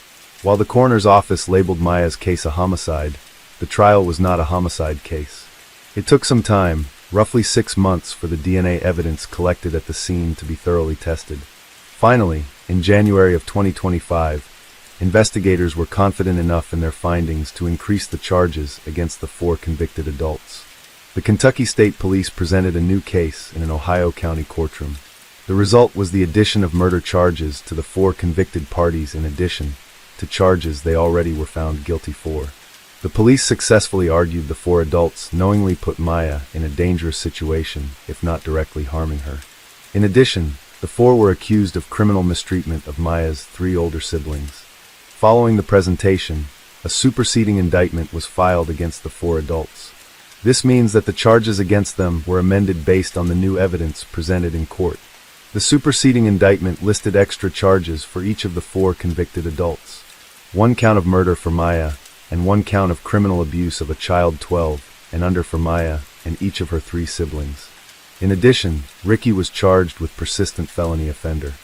While the coroner's office labeled Maya's case a homicide, the trial was not a homicide case. It took some time, roughly 6 months, for the DNA evidence collected at the scene to be thoroughly tested. Finally, in January of 2025, investigators were confident enough in their findings to increase the charges against the 4 convicted adults. The Kentucky State Police presented a new case in an Ohio County courtroom. The result was the addition of murder charges to the 4 convicted parties in addition to charges they already were found guilty for. The police successfully argued the 4 adults knowingly put Maya in a dangerous situation, if not directly harming her. In addition, the 4 were accused of criminal mistreatment of Maya's 3 older siblings. Following the presentation, a superseding indictment was filed against the 4 adults. This means that the charges against them were amended based on the new evidence presented in court. The superseding indictment listed extra charges for each of the 4 convicted adults: 1 count of murder for Maya, and 1 count of criminal abuse of a child 12 and under for Maya and each of her 3 siblings. In addition, Ricky was charged with persistent felony offender.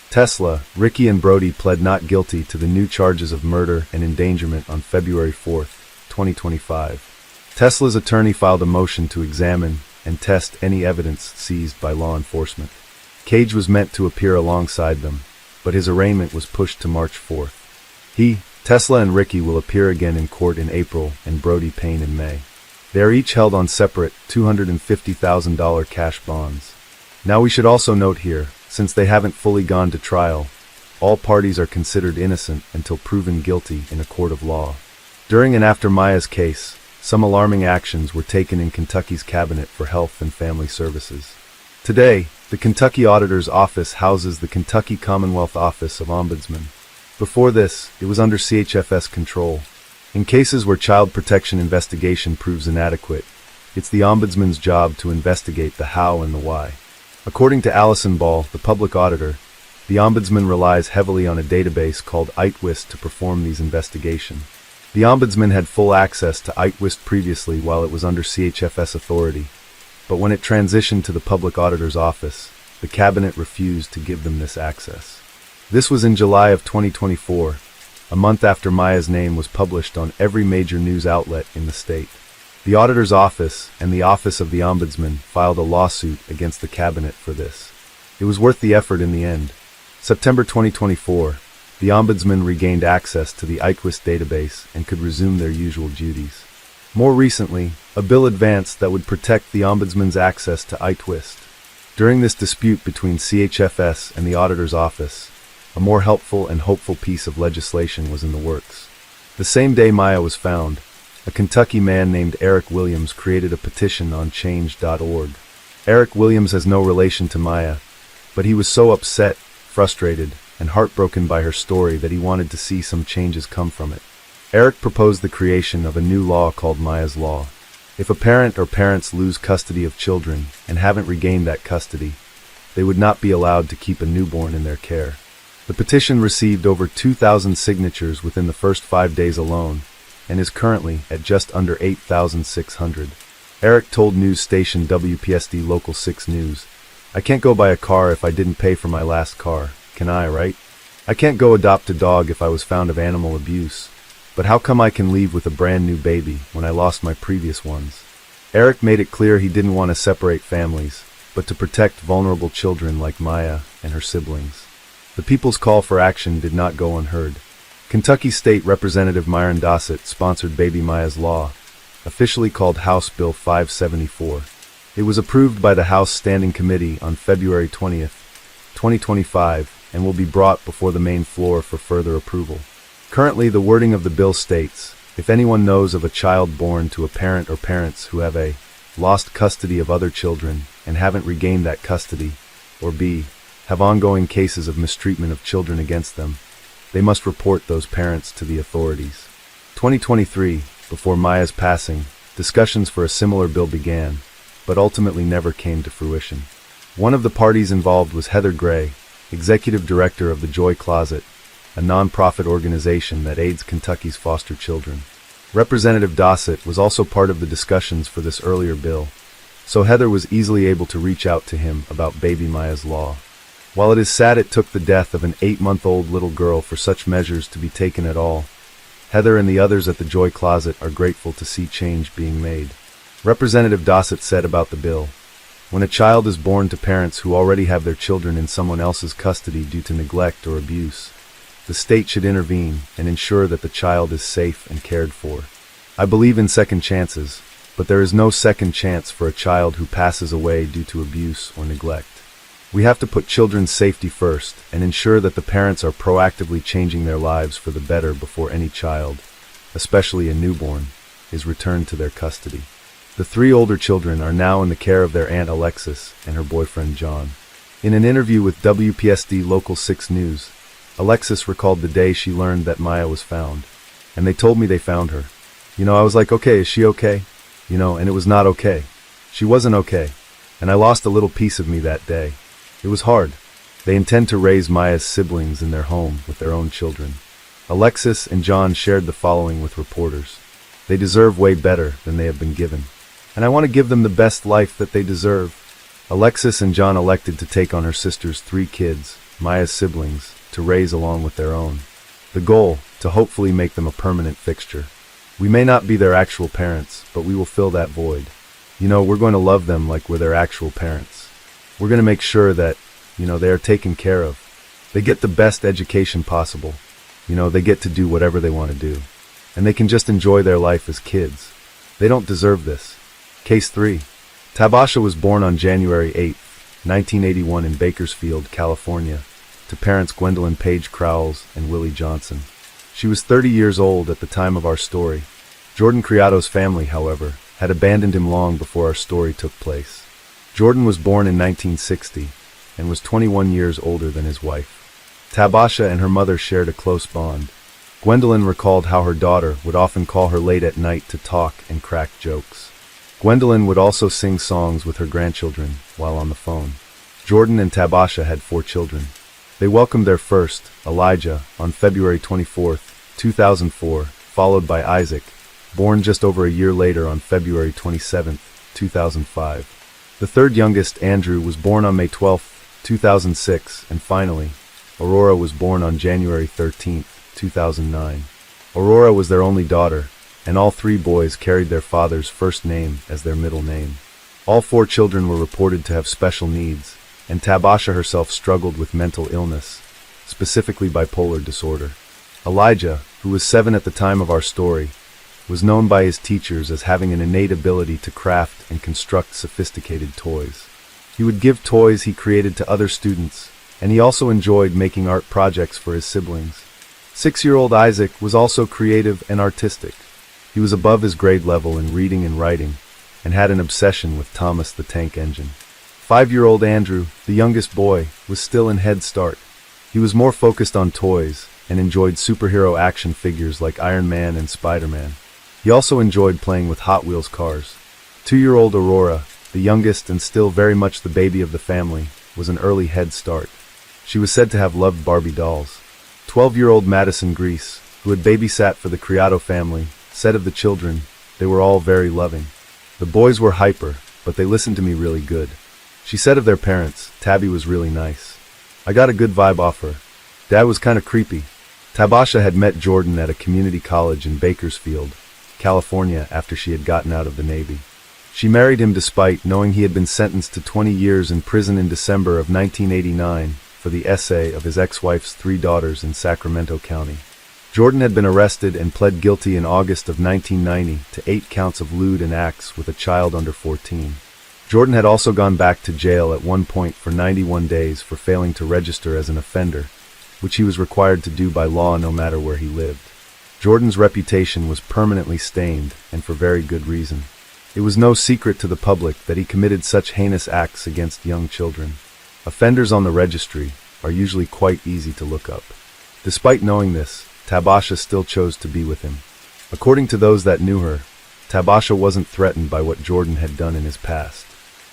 Tesla, Ricky, and Brody pled not guilty to the new charges of murder and endangerment on February 4, 2025. Tesla's attorney filed a motion to examine and test any evidence seized by law enforcement. Cage was meant to appear alongside them, but his arraignment was pushed to March 4th. Tesla and Ricky will appear again in court in April and Brody Payne in May. They are each held on separate $250,000 cash bonds. Now we should also note here, since they haven't fully gone to trial, all parties are considered innocent until proven guilty in a court of law. During and after Maya's case, some alarming actions were taken in Kentucky's Cabinet for Health and Family Services. Today, the Kentucky Auditor's Office houses the Kentucky Commonwealth Office of Ombudsman. Before this, it was under CHFS control. In cases where child protection investigation proves inadequate, it's the Ombudsman's job to investigate the how and the why. According to Allison Ball, the public auditor, the Ombudsman relies heavily on a database called ITWIST to perform these investigations. The Ombudsman had full access to ITWIST previously while it was under CHFS authority, but when it transitioned to the Public Auditor's Office, the Cabinet refused to give them this access. This was in July of 2024, a month after Maya's name was published on every major news outlet in the state. The Auditor's Office and the Office of the Ombudsman filed a lawsuit against the Cabinet for this. It was worth the effort in the end. September 2024, the Ombudsman regained access to the ITWIST database and could resume their usual duties. More recently, a bill advanced that would protect the Ombudsman's access to ITWIST. During this dispute between CHFS and the Auditor's Office, a more helpful and hopeful piece of legislation was in the works. The same day Maya was found, a Kentucky man named Eric Williams created a petition on change.org. Eric Williams has no relation to Maya, but he was so upset, frustrated, and heartbroken by her story that he wanted to see some changes come from it. Eric proposed the creation of a new law called Maya's Law. If a parent or parents lose custody of children and haven't regained that custody, they would not be allowed to keep a newborn in their care. The petition received over 2,000 signatures within the first 5 days alone, and is currently at just under 8,600. Eric told news station WPSD Local 6 News, "I can't go buy a car if I didn't pay for my last car, can I, right? I can't go adopt a dog if I was found of animal abuse, but how come I can leave with a brand new baby when I lost my previous ones?" Eric made it clear he didn't want to separate families, but to protect vulnerable children like Maya and her siblings. The people's call for action did not go unheard. Kentucky State Representative Myron Dossett sponsored Baby Maya's Law, officially called House Bill 574. It was approved by the House Standing Committee on February 20th, 2025, and will be brought before the main floor for further approval. Currently, the wording of the bill states, if anyone knows of a child born to a parent or parents who have a lost custody of other children and haven't regained that custody, or b. have ongoing cases of mistreatment of children against them, they must report those parents to the authorities. 2023, before Maya's passing, discussions for a similar bill began, but ultimately never came to fruition. One of the parties involved was Heather Gray, executive director of the Joy Closet, a non-profit organization that aids Kentucky's foster children. Representative Dossett was also part of the discussions for this earlier bill, so Heather was easily able to reach out to him about Baby Maya's Law. While it is sad it took the death of an 8-month-old little girl for such measures to be taken at all, Heather and the others at the Joy Closet are grateful to see change being made. Representative Dossett said about the bill, "When a child is born to parents who already have their children in someone else's custody due to neglect or abuse, the state should intervene and ensure that the child is safe and cared for. I believe in second chances, but there is no second chance for a child who passes away due to abuse or neglect. We have to put children's safety first and ensure that the parents are proactively changing their lives for the better before any child, especially a newborn, is returned to their custody." The 3 older children are now in the care of their aunt Alexis and her boyfriend John. In an interview with WPSD Local 6 News, Alexis recalled the day she learned that Maya was found. "And they told me they found her. I was like, okay, is she okay? And it was not okay. She wasn't okay. And I lost a little piece of me that day. It was hard. They intend to raise Maya's siblings in their home with their own children." Alexis and John shared the following with reporters. "They deserve way better than they have been given. And I want to give them the best life that they deserve." Alexis and John elected to take on her sister's 3 kids, Maya's siblings, to raise along with their own. The goal, to hopefully make them a permanent fixture. We may not be their actual parents, but we will fill that void. We're going to love them like we're their actual parents. We're going to make sure that, they are taken care of. They get the best education possible. They get to do whatever they want to do. And they can just enjoy their life as kids. They don't deserve this. Case 3. Tabasha was born on January 8, 1981 in Bakersfield, California, to parents Gwendolyn Page Crowles and Willie Johnson. She was 30 years old at the time of our story. Jordan Criado's family, however, had abandoned him long before our story took place. Jordan was born in 1960 and was 21 years older than his wife. Tabasha and her mother shared a close bond. Gwendolyn recalled how her daughter would often call her late at night to talk and crack jokes. Gwendolyn would also sing songs with her grandchildren while on the phone. Jordan and Tabasha had 4 children. They welcomed their first, Elijah, on February 24, 2004, followed by Isaac, born just over a year later on February 27, 2005. The third youngest, Andrew, was born on May 12, 2006, and finally, Aurora was born on January 13, 2009. Aurora was their only daughter, and all 3 boys carried their father's first name as their middle name. All 4 children were reported to have special needs, and Tabasha herself struggled with mental illness, specifically bipolar disorder. Elijah, who was 7 at the time of our story, was known by his teachers as having an innate ability to craft and construct sophisticated toys. He would give toys he created to other students, and he also enjoyed making art projects for his siblings. 6-year-old Isaac was also creative and artistic. He was above his grade level in reading and writing, and had an obsession with Thomas the Tank Engine. 5-year-old Andrew, the youngest boy, was still in Head Start. He was more focused on toys, and enjoyed superhero action figures like Iron Man and Spider-Man. He also enjoyed playing with Hot Wheels cars. 2-year-old Aurora, the youngest and still very much the baby of the family, was an early Head Start. She was said to have loved Barbie dolls. 12-year-old Madison Grease, who had babysat for the Criado family, said of the children, they were all very loving. The boys were hyper, but they listened to me really good. She said of their parents, Tabby was really nice. I got a good vibe off her. Dad was kinda creepy. Tabasha had met Jordan at a community college in Bakersfield, California, after she had gotten out of the Navy. She married him despite knowing he had been sentenced to 20 years in prison in December of 1989 for the essay of his ex-wife's 3 daughters in Sacramento County. Jordan had been arrested and pled guilty in August of 1990 to 8 counts of lewd and acts with a child under 14. Jordan had also gone back to jail at one point for 91 days for failing to register as an offender, which he was required to do by law no matter where he lived. Jordan's reputation was permanently stained, and for very good reason. It was no secret to the public that he committed such heinous acts against young children. Offenders on the registry are usually quite easy to look up. Despite knowing this, Tabasha still chose to be with him. According to those that knew her, Tabasha wasn't threatened by what Jordan had done in his past.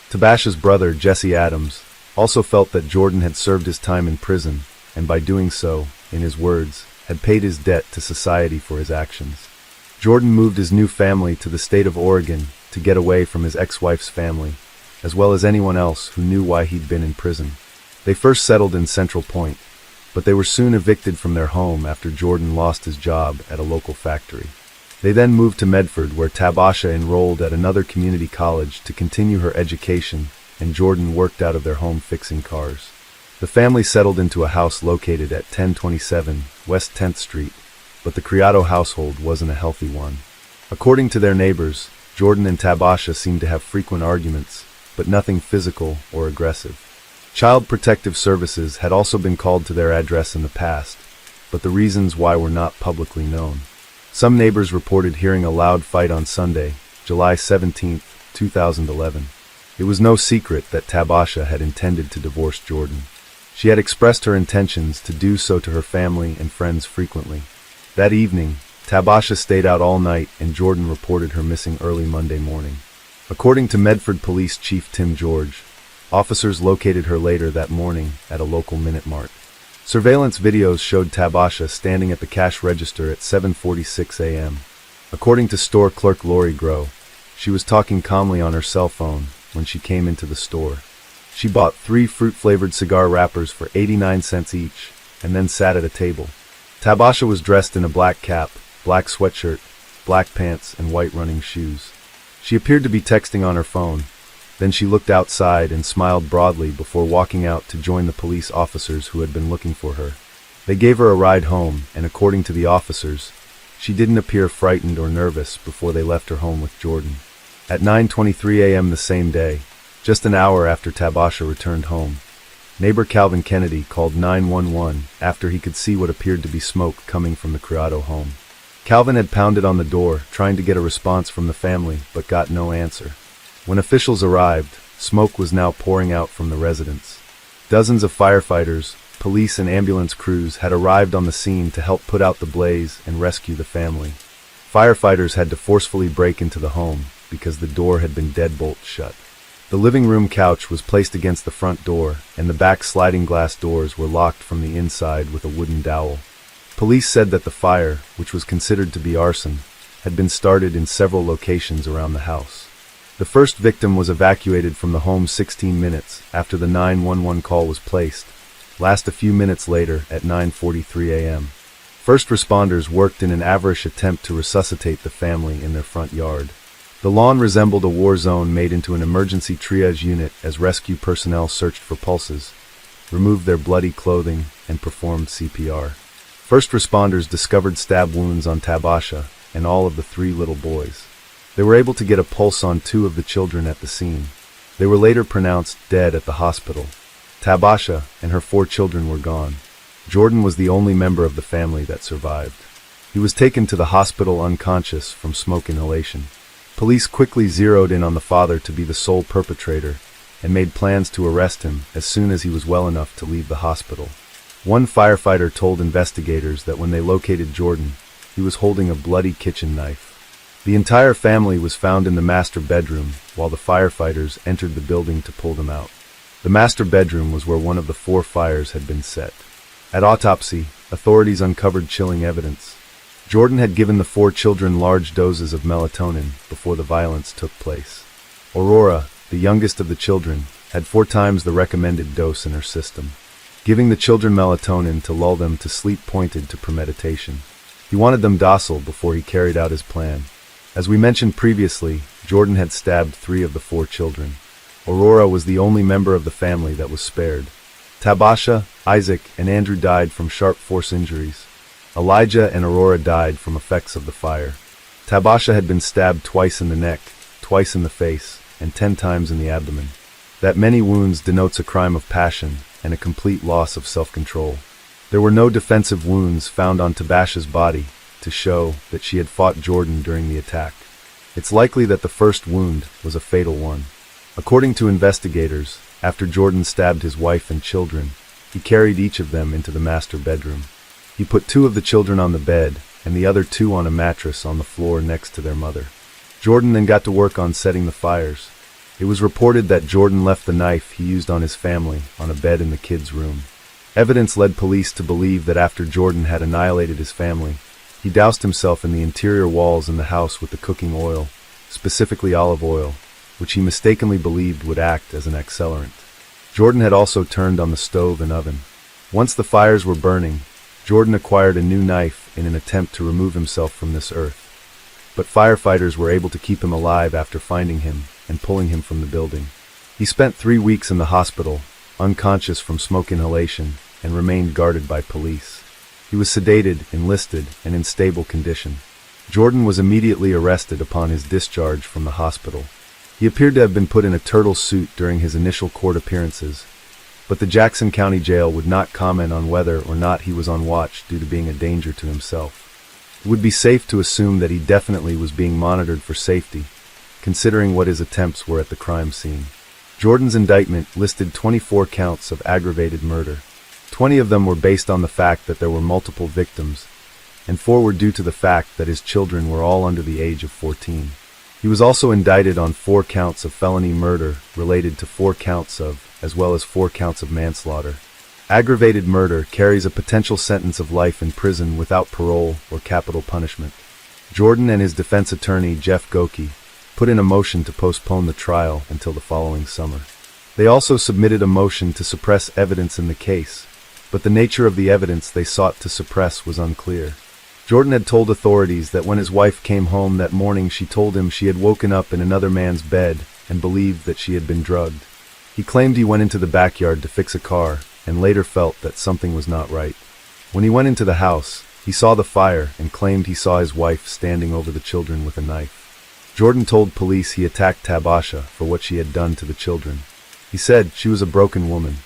Tabasha's brother, Jesse Adams, also felt that Jordan had served his time in prison, and by doing so, in his words, had paid his debt to society for his actions. Jordan moved his new family to the state of Oregon to get away from his ex-wife's family, as well as anyone else who knew why he'd been in prison. They first settled in Central Point, but they were soon evicted from their home after Jordan lost his job at a local factory. They then moved to Medford, where Tabasha enrolled at another community college to continue her education, and Jordan worked out of their home fixing cars. The family settled into a house located at 1027 West 10th Street, but the Criado household wasn't a healthy one. According to their neighbors, Jordan and Tabasha seemed to have frequent arguments, but nothing physical or aggressive. Child Protective Services had also been called to their address in the past, but the reasons why were not publicly known. Some neighbors reported hearing a loud fight on Sunday, July 17, 2011. It was no secret that Tabasha had intended to divorce Jordan. She had expressed her intentions to do so to her family and friends frequently. That evening, Tabasha stayed out all night and Jordan reported her missing early Monday morning. According to Medford Police Chief Tim George, officers located her later that morning at a local Minute Mart. Surveillance videos showed Tabasha standing at the cash register at 7:46 a.m. According to store clerk Lori Groh, she was talking calmly on her cell phone when she came into the store. She bought 3 fruit-flavored cigar wrappers for 89 cents each, and then sat at a table. Tabasha was dressed in a black cap, black sweatshirt, black pants, and white running shoes. She appeared to be texting on her phone. Then she looked outside and smiled broadly before walking out to join the police officers who had been looking for her. They gave her a ride home, and according to the officers, she didn't appear frightened or nervous before they left her home with Jordan. At 9:23 a.m. the same day, just an hour after Tabasha returned home, neighbor Calvin Kennedy called 911 after he could see what appeared to be smoke coming from the Criado home. Calvin had pounded on the door, trying to get a response from the family, but got no answer. When officials arrived, smoke was now pouring out from the residence. Dozens of firefighters, police and ambulance crews had arrived on the scene to help put out the blaze and rescue the family. Firefighters had to forcefully break into the home because the door had been deadbolt shut. The living room couch was placed against the front door, and the back sliding glass doors were locked from the inside with a wooden dowel. Police said that the fire, which was considered to be arson, had been started in several locations around the house. The first victim was evacuated from the home 16 minutes after the 911 call was placed, last a few minutes later at 9:43 a.m. First responders worked in an average attempt to resuscitate the family in their front yard. The lawn resembled a war zone made into an emergency triage unit as rescue personnel searched for pulses, removed their bloody clothing, and performed CPR. First responders discovered stab wounds on Tabasha and all of the 3 little boys. They were able to get a pulse on 2 of the children at the scene. They were later pronounced dead at the hospital. Tabasha and her 4 children were gone. Jordan was the only member of the family that survived. He was taken to the hospital unconscious from smoke inhalation. Police quickly zeroed in on the father to be the sole perpetrator and made plans to arrest him as soon as he was well enough to leave the hospital. One firefighter told investigators that when they located Jordan, he was holding a bloody kitchen knife. The entire family was found in the master bedroom while the firefighters entered the building to pull them out. The master bedroom was where one of the 4 fires had been set. At autopsy, authorities uncovered chilling evidence. Jordan had given the 4 children large doses of melatonin before the violence took place. Aurora, the youngest of the children, had 4 times the recommended dose in her system. Giving the children melatonin to lull them to sleep pointed to premeditation. He wanted them docile before he carried out his plan. As we mentioned previously, Jordan had stabbed 3 of the 4 children. Aurora was the only member of the family that was spared. Tabasha, Isaac, and Andrew died from sharp force injuries. Elijah and Aurora died from effects of the fire. Tabasha had been stabbed twice in the neck, twice in the face, and 10 times in the abdomen. That many wounds denotes a crime of passion and a complete loss of self-control. There were no defensive wounds found on Tabasha's body to show that she had fought Jordan during the attack. It's likely that the first wound was a fatal one. According to investigators, after Jordan stabbed his wife and children, he carried each of them into the master bedroom. He put 2 of the children on the bed and the other 2 on a mattress on the floor next to their mother. Jordan then got to work on setting the fires. It was reported that Jordan left the knife he used on his family on a bed in the kids' room. Evidence led police to believe that after Jordan had annihilated his family, he doused himself in the interior walls in the house with the cooking oil, specifically olive oil, which he mistakenly believed would act as an accelerant. Jordan had also turned on the stove and oven. Once the fires were burning, Jordan acquired a new knife in an attempt to remove himself from this earth. But firefighters were able to keep him alive after finding him and pulling him from the building. He spent 3 weeks in the hospital, unconscious from smoke inhalation, and remained guarded by police. He was sedated, enlisted, and in stable condition. Jordan was immediately arrested upon his discharge from the hospital. He appeared to have been put in a turtle suit during his initial court appearances, but the Jackson County Jail would not comment on whether or not he was on watch due to being a danger to himself. It would be safe to assume that he definitely was being monitored for safety, considering what his attempts were at the crime scene. Jordan's indictment listed 24 counts of aggravated murder. 20 of them were based on the fact that there were multiple victims, and 4 were due to the fact that his children were all under the age of 14. He was also indicted on 4 counts of felony murder related to 4 counts of, as well as 4 counts of manslaughter. Aggravated murder carries a potential sentence of life in prison without parole or capital punishment. Jordan and his defense attorney, Jeff Goki, put in a motion to postpone the trial until the following summer. They also submitted a motion to suppress evidence in the case, but the nature of the evidence they sought to suppress was unclear. Jordan had told authorities that when his wife came home that morning, she told him she had woken up in another man's bed and believed that she had been drugged. He claimed he went into the backyard to fix a car and later felt that something was not right. When he went into the house, he saw the fire and claimed he saw his wife standing over the children with a knife. Jordan told police he attacked Tabasha for what she had done to the children. He said she was a broken woman.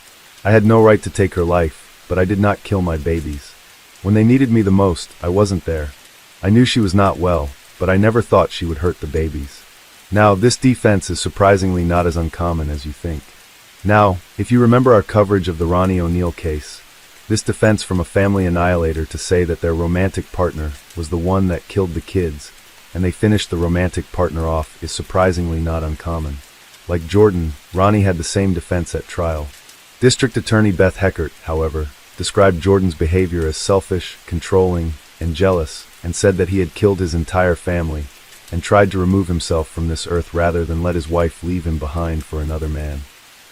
I had no right to take her life, but I did not kill my babies. When they needed me the most, I wasn't there. I knew she was not well, but I never thought she would hurt the babies. Now, this defense is surprisingly not as uncommon as you think. Now, if you remember our coverage of the Ronnie O'Neill case, this defense from a family annihilator to say that their romantic partner was the one that killed the kids, and they finished the romantic partner off, is surprisingly not uncommon. Like Jordan, Ronnie had the same defense at trial. District Attorney Beth Heckert, however, described Jordan's behavior as selfish, controlling, and jealous, and said that he had killed his entire family and tried to remove himself from this earth rather than let his wife leave him behind for another man.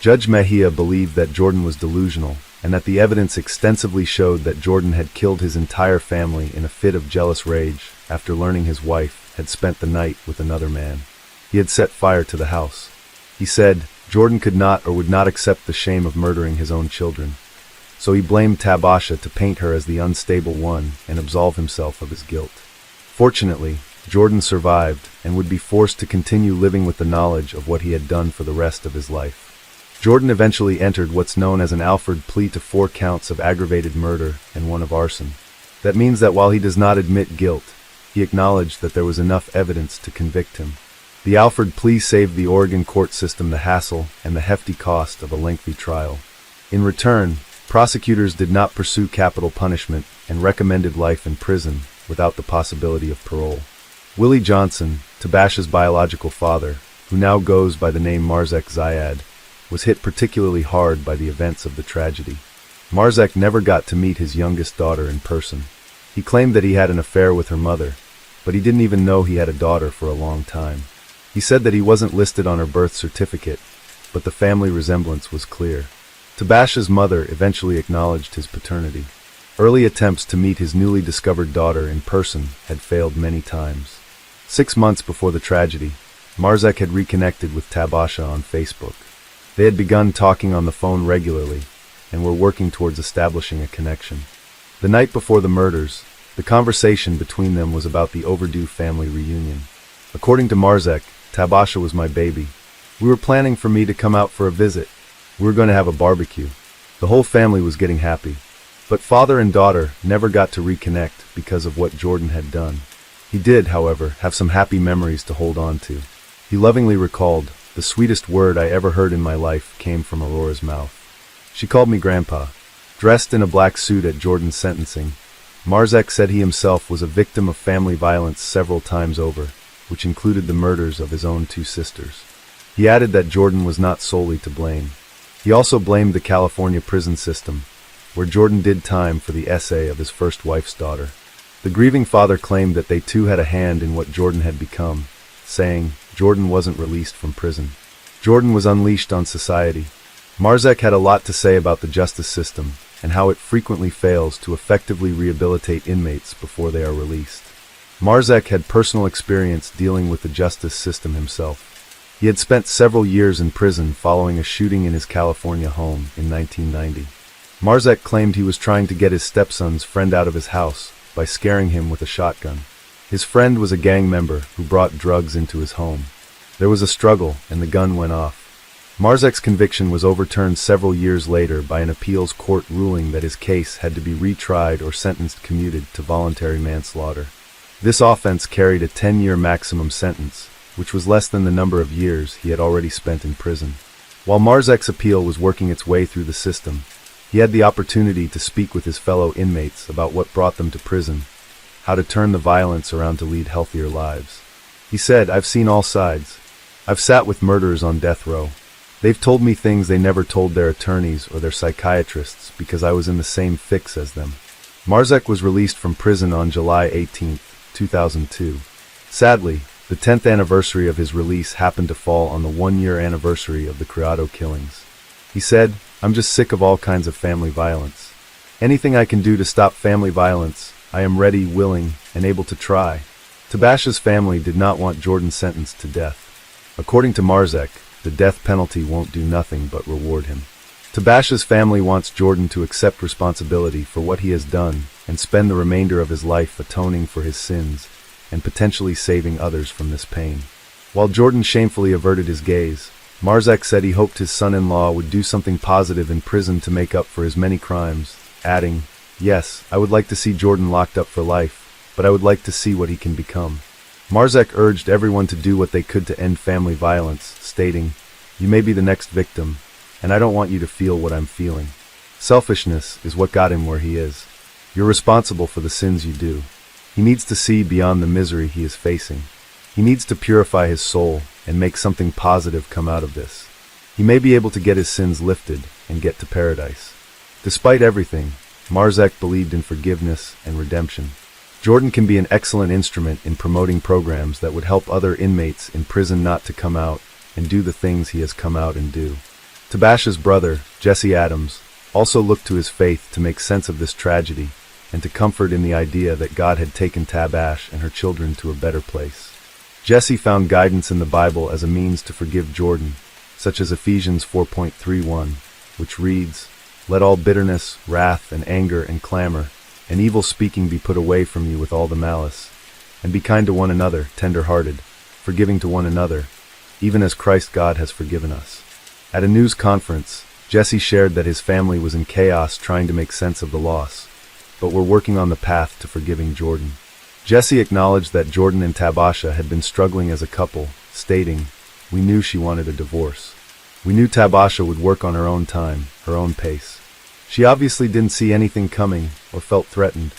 Judge Mejia believed that Jordan was delusional, and that the evidence extensively showed that Jordan had killed his entire family in a fit of jealous rage after learning his wife had spent the night with another man. He had set fire to the house. He said Jordan could not or would not accept the shame of murdering his own children, so he blamed Tabasha to paint her as the unstable one and absolve himself of his guilt. Fortunately, Jordan survived and would be forced to continue living with the knowledge of what he had done for the rest of his life. Jordan eventually entered what's known as an Alford plea to 4 counts of aggravated murder and 1 of arson. That means that while he does not admit guilt, he acknowledged that there was enough evidence to convict him. The Alford plea saved the Oregon court system the hassle and the hefty cost of a lengthy trial. In return, prosecutors did not pursue capital punishment and recommended life in prison without the possibility of parole. Willie Johnson, Tabasha's biological father, who now goes by the name Marzek Zayad, was hit particularly hard by the events of the tragedy. Marzek never got to meet his youngest daughter in person. He claimed that he had an affair with her mother, but he didn't even know he had a daughter for a long time. He said that he wasn't listed on her birth certificate, but the family resemblance was clear. Tabasha's mother eventually acknowledged his paternity. Early attempts to meet his newly discovered daughter in person had failed many times. 6 months before the tragedy, Marzek had reconnected with Tabasha on Facebook. They had begun talking on the phone regularly and were working towards establishing a connection. The night before the murders, the conversation between them was about the overdue family reunion. According to Marzek, Tabasha was my baby. We were planning for me to come out for a visit. We were going to have a barbecue. The whole family was getting happy. But father and daughter never got to reconnect because of what Jordan had done. He did, however, have some happy memories to hold on to. He lovingly recalled, "The sweetest word I ever heard in my life came from Aurora's mouth. She called me Grandpa." Dressed in a black suit at Jordan's sentencing, Marzek said he himself was a victim of family violence several times over, which included the murders of his own 2 sisters. He added that Jordan was not solely to blame. He also blamed the California prison system, where Jordan did time for the essay of his first wife's daughter. The grieving father claimed that they too had a hand in what Jordan had become, saying Jordan wasn't released from prison. Jordan was unleashed on society. Marzek had a lot to say about the justice system and how it frequently fails to effectively rehabilitate inmates before they are released. Marzek had personal experience dealing with the justice system himself. He had spent several years in prison following a shooting in his California home in 1990. Marzek claimed he was trying to get his stepson's friend out of his house by scaring him with a shotgun. His friend was a gang member who brought drugs into his home. There was a struggle, and the gun went off. Marzek's conviction was overturned several years later by an appeals court ruling that his case had to be retried or sentenced commuted to voluntary manslaughter. This offense carried a 10-year maximum sentence, which was less than the number of years he had already spent in prison. While Marzek's appeal was working its way through the system, he had the opportunity to speak with his fellow inmates about what brought them to prison, how to turn the violence around to lead healthier lives. He said, "I've seen all sides. I've sat with murderers on death row. They've told me things they never told their attorneys or their psychiatrists because I was in the same fix as them." Marzek was released from prison on July 18, 2002. Sadly, the 10th anniversary of his release happened to fall on the 1-year anniversary of the Criado killings. He said, "I'm just sick of all kinds of family violence. Anything I can do to stop family violence, I am ready, willing, and able to try. Tabasha's family did not want Jordan sentenced to death. According to Marzek, the death penalty won't do nothing but reward him. Tabasha's family wants Jordan to accept responsibility for what he has done and spend the remainder of his life atoning for his sins and potentially saving others from this pain. While Jordan shamefully averted his gaze, Marzek said he hoped his son-in-law would do something positive in prison to make up for his many crimes, adding, "Yes, I would like to see Jordan locked up for life, but I would like to see what he can become." Marzek urged everyone to do what they could to end family violence, stating, "You may be the next victim, and I don't want you to feel what I'm feeling. Selfishness is what got him where he is. You're responsible for the sins you do. He needs to see beyond the misery he is facing. He needs to purify his soul and make something positive come out of this. He may be able to get his sins lifted and get to paradise." Despite everything, Marzek believed in forgiveness and redemption. Jordan can be an excellent instrument in promoting programs that would help other inmates in prison not to come out and do the things he has come out and do. Tabasha's brother, Jesse Adams, also looked to his faith to make sense of this tragedy and to comfort in the idea that God had taken Tabash and her children to a better place. Jesse found guidance in the Bible as a means to forgive Jordan, such as Ephesians 4.31, which reads, "Let all bitterness, wrath, and anger, and clamor, and evil speaking be put away from you with all the malice, and be kind to one another, tender-hearted, forgiving to one another, even as Christ God has forgiven us." At a news conference, Jesse shared that his family was in chaos trying to make sense of the loss, but were working on the path to forgiving Jordan. Jesse acknowledged that Jordan and Tabasha had been struggling as a couple, stating, "We knew she wanted a divorce. We knew Tabasha would work on her own time, her own pace. She obviously didn't see anything coming or felt threatened.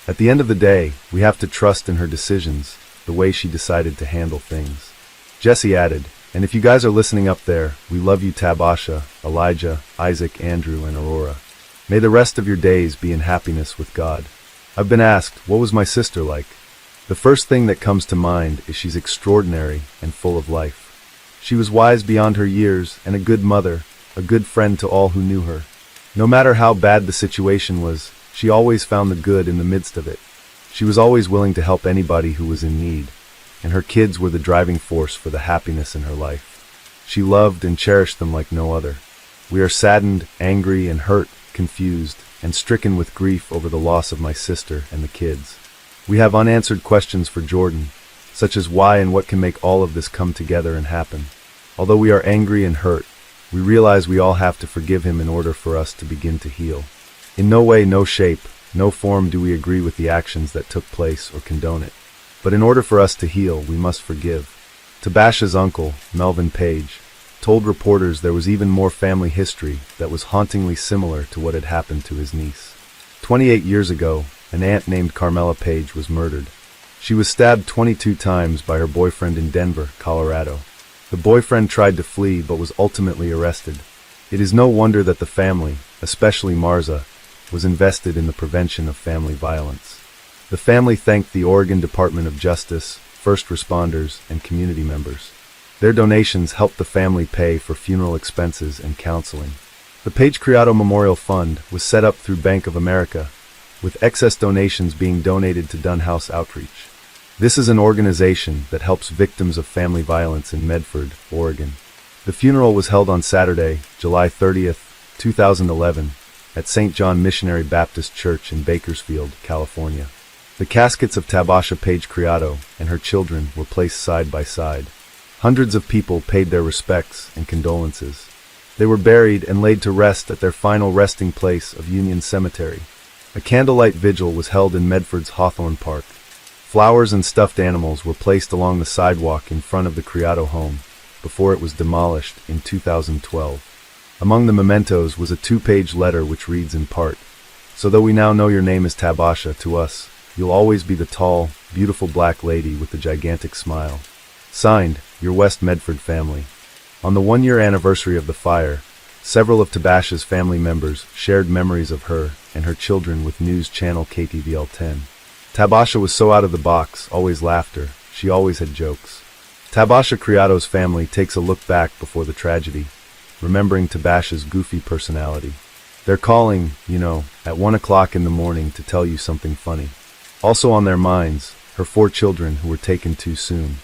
At the end of the day, we have to trust in her decisions, the way she decided to handle things." Jesse added, "And if you guys are listening up there, we love you, Tabasha, Elijah, Isaac, Andrew, and Aurora. May the rest of your days be in happiness with God." I've been asked, what was my sister like? The first thing that comes to mind is she's extraordinary and full of life. She was wise beyond her years and a good mother, a good friend to all who knew her. No matter how bad the situation was, she always found the good in the midst of it. She was always willing to help anybody who was in need, and her kids were the driving force for the happiness in her life. She loved and cherished them like no other. We are saddened, angry, and hurt, confused, and stricken with grief over the loss of my sister and the kids. We have unanswered questions for Jordan, such as why and what can make all of this come together and happen. Although we are angry and hurt, we realize we all have to forgive him in order for us to begin to heal. In no way, no shape, no form do we agree with the actions that took place or condone it. But in order for us to heal, we must forgive. Tabasha's uncle, Melvin Page, told reporters there was even more family history that was hauntingly similar to what had happened to his niece. 28 years ago, an aunt named Carmela Page was murdered. She was stabbed 22 times by her boyfriend in Denver, Colorado. The boyfriend tried to flee but was ultimately arrested. It is no wonder that the family, especially Marza, was invested in the prevention of family violence. The family thanked the Oregon Department of Justice, first responders, and community members. Their donations helped the family pay for funeral expenses and counseling. The Page Criado Memorial Fund was set up through Bank of America, with excess donations being donated to Dunn House Outreach. This is an organization that helps victims of family violence in Medford, Oregon. The funeral was held on Saturday, July 30th, 2011, at St. John Missionary Baptist Church in Bakersfield, California. The caskets of Tabasha Page Criado and her children were placed side by side. Hundreds of people paid their respects and condolences. They were buried and laid to rest at their final resting place of Union Cemetery. A candlelight vigil was held in Medford's Hawthorne Park. Flowers and stuffed animals were placed along the sidewalk in front of the Criado home before it was demolished in 2012. Among the mementos was a 2-page letter which reads in part, "So though we now know your name is Tabasha, to us, you'll always be the tall, beautiful black lady with the gigantic smile. Signed, your West Medford family." On the 1-year anniversary of the fire, several of Tabasha's family members shared memories of her and her children with news channel KTVL 10. Tabasha was so out of the box, always laughter, she always had jokes. Tabasha Criado's family takes a look back before the tragedy, remembering Tabasha's goofy personality. They're calling, at 1 o'clock in the morning to tell you something funny. Also on their minds, her 4 children who were taken too soon.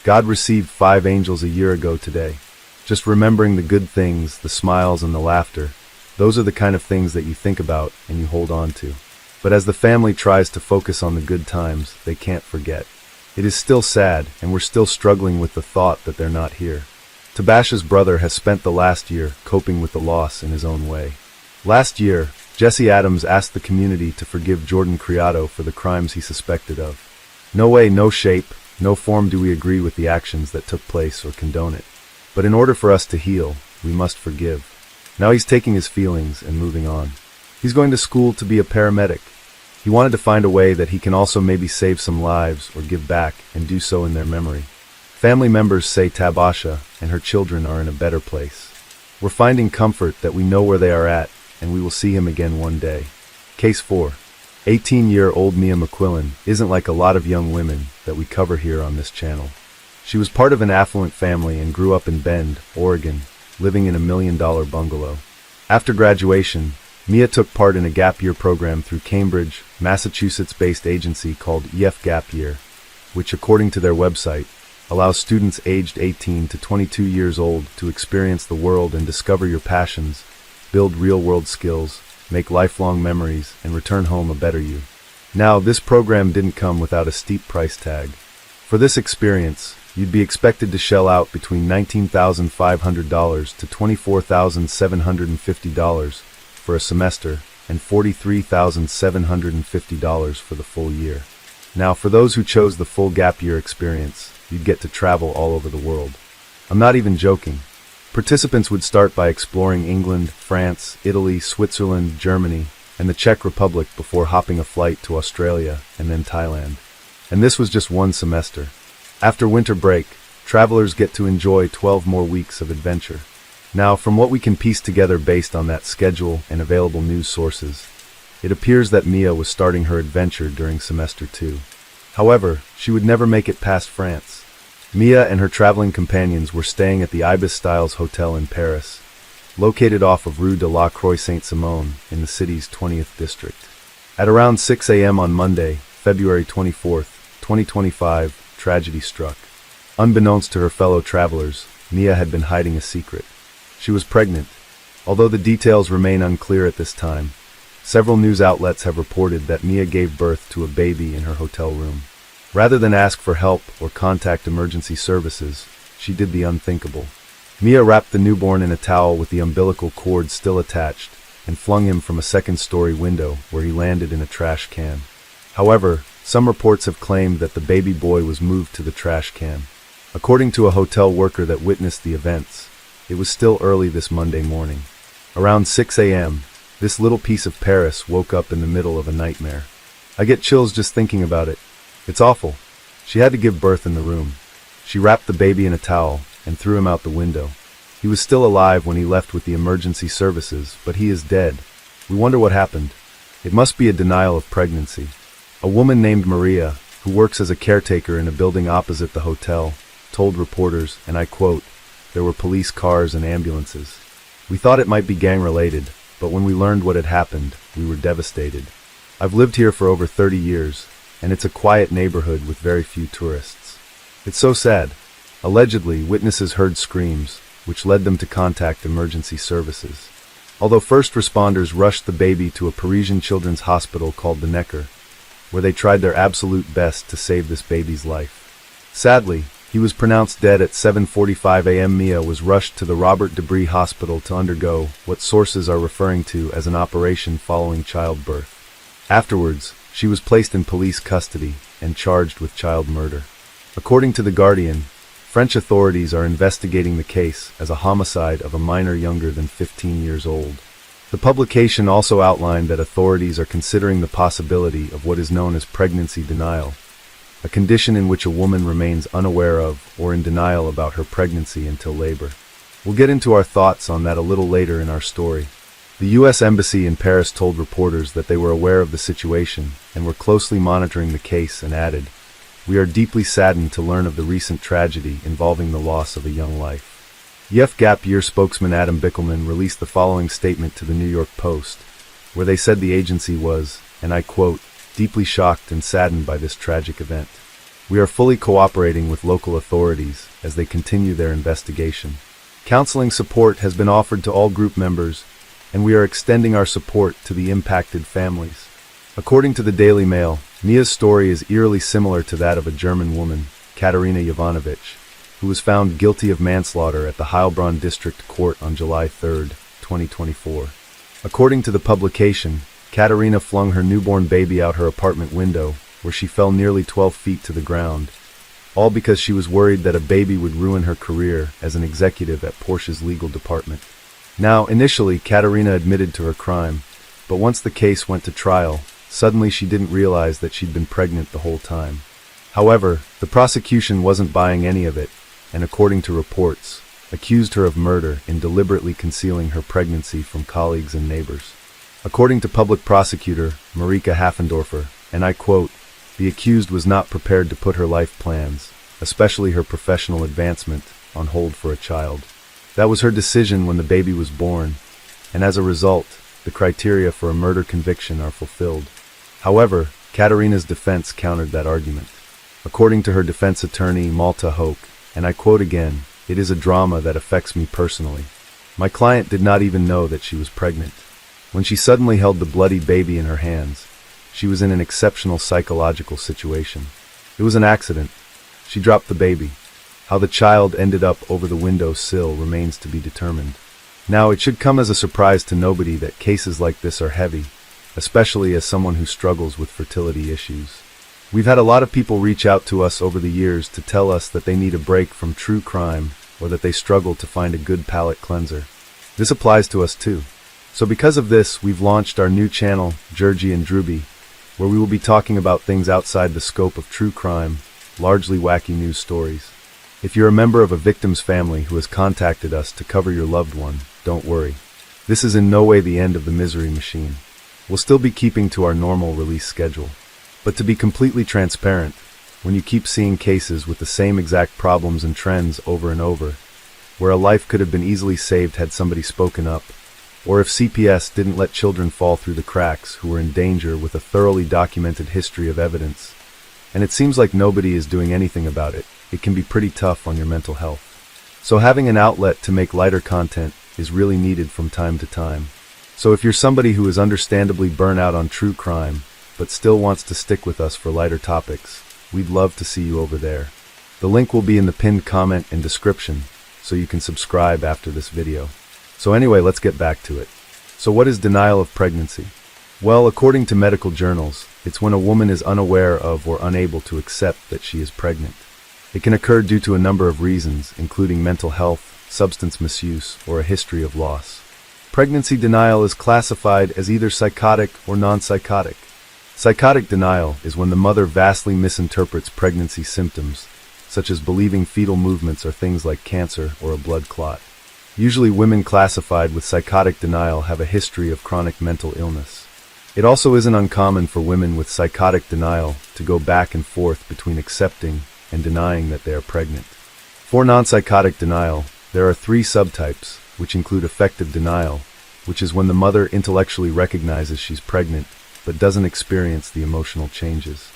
God received 5 angels a year ago today. Just remembering the good things, the smiles and the laughter, those are the kind of things that you think about and you hold on to. But as the family tries to focus on the good times, they can't forget. It is still sad, and we're still struggling with the thought that they're not here. Tabasha's brother has spent the last year coping with the loss in his own way. Last year, Jesse Adams asked the community to forgive Jordan Criado for the crimes he suspected of. No way, no shape, no form do we agree with the actions that took place or condone it. But in order for us to heal, we must forgive. Now he's taking his feelings and moving on. He's going to school to be a paramedic. He wanted to find a way that he can also maybe save some lives or give back and do so in their memory. Family members say Tabasha and her children are in a better place. We're finding comfort that we know where they are at, and we will see him again one day. Case 4. 18-year-old Mia McQuillan isn't like a lot of young women that we cover here on this channel. She was part of an affluent family and grew up in Bend, Oregon, living in a $1 million bungalow. After graduation, Mia took part in a gap year program through Cambridge, Massachusetts-based agency called EF Gap Year, which according to their website, allows students aged 18 to 22 years old to experience the world and discover your passions, build real-world skills, make lifelong memories, and return home a better you. Now, this program didn't come without a steep price tag. For this experience, you'd be expected to shell out between $19,500 to $24,750 for a semester and $43,750 for the full year. Now, for those who chose the full gap year experience, you'd get to travel all over the world. I'm not even joking. Participants would start by exploring England, France, Italy, Switzerland, Germany, and the Czech Republic before hopping a flight to Australia and then Thailand. And this was just one semester. After winter break, travelers get to enjoy 12 more weeks of adventure. Now, from what we can piece together based on that schedule and available news sources, it appears that Mia was starting her adventure during semester 2. However, she would never make it past France. Mia and her traveling companions were staying at the Ibis Styles Hotel in Paris, located off of Rue de la Croix Saint-Simon in the city's 20th district. At around 6 a.m. on Monday, February 24th, 2025, tragedy struck. Unbeknownst to her fellow travelers, Mia had been hiding a secret. She was pregnant. Although the details remain unclear at this time, several news outlets have reported that Mia gave birth to a baby in her hotel room. Rather than ask for help or contact emergency services, she did the unthinkable. Mia wrapped the newborn in a towel with the umbilical cord still attached and flung him from a second-story window where he landed in a trash can. However, some reports have claimed that the baby boy was moved to the trash can. According to a hotel worker that witnessed the events, it was still early this Monday morning. Around 6 a.m., this little piece of Paris woke up in the middle of a nightmare. I get chills just thinking about it. It's awful. She had to give birth in the room. She wrapped the baby in a towel and threw him out the window. He was still alive when he left with the emergency services, but he is dead. We wonder what happened. It must be a denial of pregnancy. A woman named Maria, who works as a caretaker in a building opposite the hotel, told reporters, and I quote, "There were police cars and ambulances. We thought it might be gang-related, but when we learned what had happened, we were devastated. I've lived here for over 30 years, and it's a quiet neighborhood with very few tourists. It's so sad." Allegedly, witnesses heard screams, which led them to contact emergency services. Although first responders rushed the baby to a Parisian children's hospital called the Necker, where they tried their absolute best to save this baby's life. Sadly, he was pronounced dead at 7:45 a.m. Mia was rushed to the Robert Debris Hospital to undergo what sources are referring to as an operation following childbirth. Afterwards, she was placed in police custody and charged with child murder. According to The Guardian, French authorities are investigating the case as a homicide of a minor younger than 15 years old. The publication also outlined that authorities are considering the possibility of what is known as pregnancy denial, a condition in which a woman remains unaware of or in denial about her pregnancy until labor. We'll get into our thoughts on that a little later in our story. The U.S. Embassy in Paris told reporters that they were aware of the situation and were closely monitoring the case and added, "We are deeply saddened to learn of the recent tragedy involving the loss of a young life." EF Gap Year spokesman Adam Bickelman released the following statement to the New York Post, where they said the agency was, and I quote, deeply shocked and saddened by this tragic event. We are fully cooperating with local authorities as they continue their investigation. Counseling support has been offered to all group members, and we are extending our support to the impacted families. According to the Daily Mail, Mia's story is eerily similar to that of a German woman, Katarina Jovanovic, who was found guilty of manslaughter at the Heilbronn District Court on July 3, 2024. According to the publication, Katarina flung her newborn baby out her apartment window, where she fell nearly 12 feet to the ground, all because she was worried that a baby would ruin her career as an executive at Porsche's legal department. Now, initially, Katarina admitted to her crime, but once the case went to trial, suddenly she didn't realize that she'd been pregnant the whole time. However, the prosecution wasn't buying any of it, and according to reports, accused her of murder in deliberately concealing her pregnancy from colleagues and neighbors. According to public prosecutor Marika Haffendorfer, and I quote, "The accused was not prepared to put her life plans, especially her professional advancement, on hold for a child. That was her decision when the baby was born, and as a result, the criteria for a murder conviction are fulfilled." However, Katarina's defense countered that argument. According to her defense attorney Malta Hoke, and I quote again, "It is a drama that affects me personally. My client did not even know that she was pregnant. When she suddenly held the bloody baby in her hands, she was in an exceptional psychological situation. It was an accident. She dropped the baby. How the child ended up over the window sill remains to be determined. Now, it should come as a surprise to nobody that cases like this are heavy, especially as someone who struggles with fertility issues. We've had a lot of people reach out to us over the years to tell us that they need a break from true crime or that they struggle to find a good palate cleanser. This applies to us too. So because of this, we've launched our new channel, Georgie and Druby, where we will be talking about things outside the scope of true crime, largely wacky news stories. If you're a member of a victim's family who has contacted us to cover your loved one, don't worry. This is in no way the end of the misery machine. We'll still be keeping to our normal release schedule. But to be completely transparent, when you keep seeing cases with the same exact problems and trends over and over, where a life could have been easily saved had somebody spoken up, or if CPS didn't let children fall through the cracks who were in danger with a thoroughly documented history of evidence, and it seems like nobody is doing anything about it, it can be pretty tough on your mental health. So having an outlet to make lighter content is really needed from time to time. So if you're somebody who is understandably burnt out on true crime, but still wants to stick with us for lighter topics, we'd love to see you over there. The link will be in the pinned comment and description, so you can subscribe after this video. So anyway, let's get back to it. So what is denial of pregnancy? Well, according to medical journals, it's when a woman is unaware of or unable to accept that she is pregnant. It can occur due to a number of reasons, including mental health, substance misuse, or a history of loss. Pregnancy denial is classified as either psychotic or non-psychotic. Psychotic denial is when the mother vastly misinterprets pregnancy symptoms, such as believing fetal movements are things like cancer or a blood clot. Usually women classified with psychotic denial have a history of chronic mental illness. It also isn't uncommon for women with psychotic denial to go back and forth between accepting and denying that they are pregnant. For non-psychotic denial, there are 3 subtypes, which include affective denial, which is when the mother intellectually recognizes she's pregnant, but doesn't experience the emotional changes.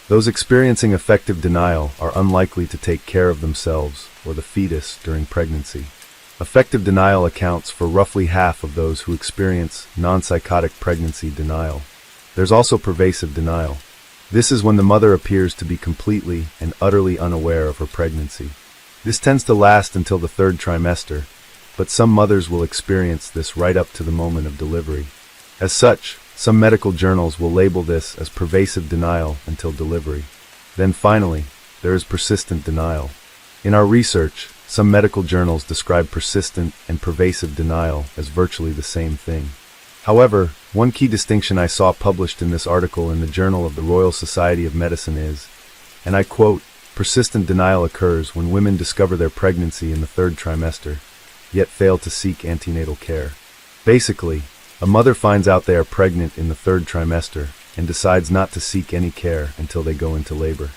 Those experiencing affective denial are unlikely to take care of themselves or the fetus during pregnancy. Affective denial accounts for roughly half of those who experience non-psychotic pregnancy denial. There's also pervasive denial. This is when the mother appears to be completely and utterly unaware of her pregnancy. This tends to last until the 3rd trimester, but some mothers will experience this right up to the moment of delivery. As such, some medical journals will label this as pervasive denial until delivery. Then finally, there is persistent denial. In our research, some medical journals describe persistent and pervasive denial as virtually the same thing. However, one key distinction I saw published in this article in the Journal of the Royal Society of Medicine is, and I quote, "Persistent denial occurs when women discover their pregnancy in the 3rd trimester, yet fail to seek antenatal care." Basically, a mother finds out they are pregnant in the 3rd trimester and decides not to seek any care until they go into labor.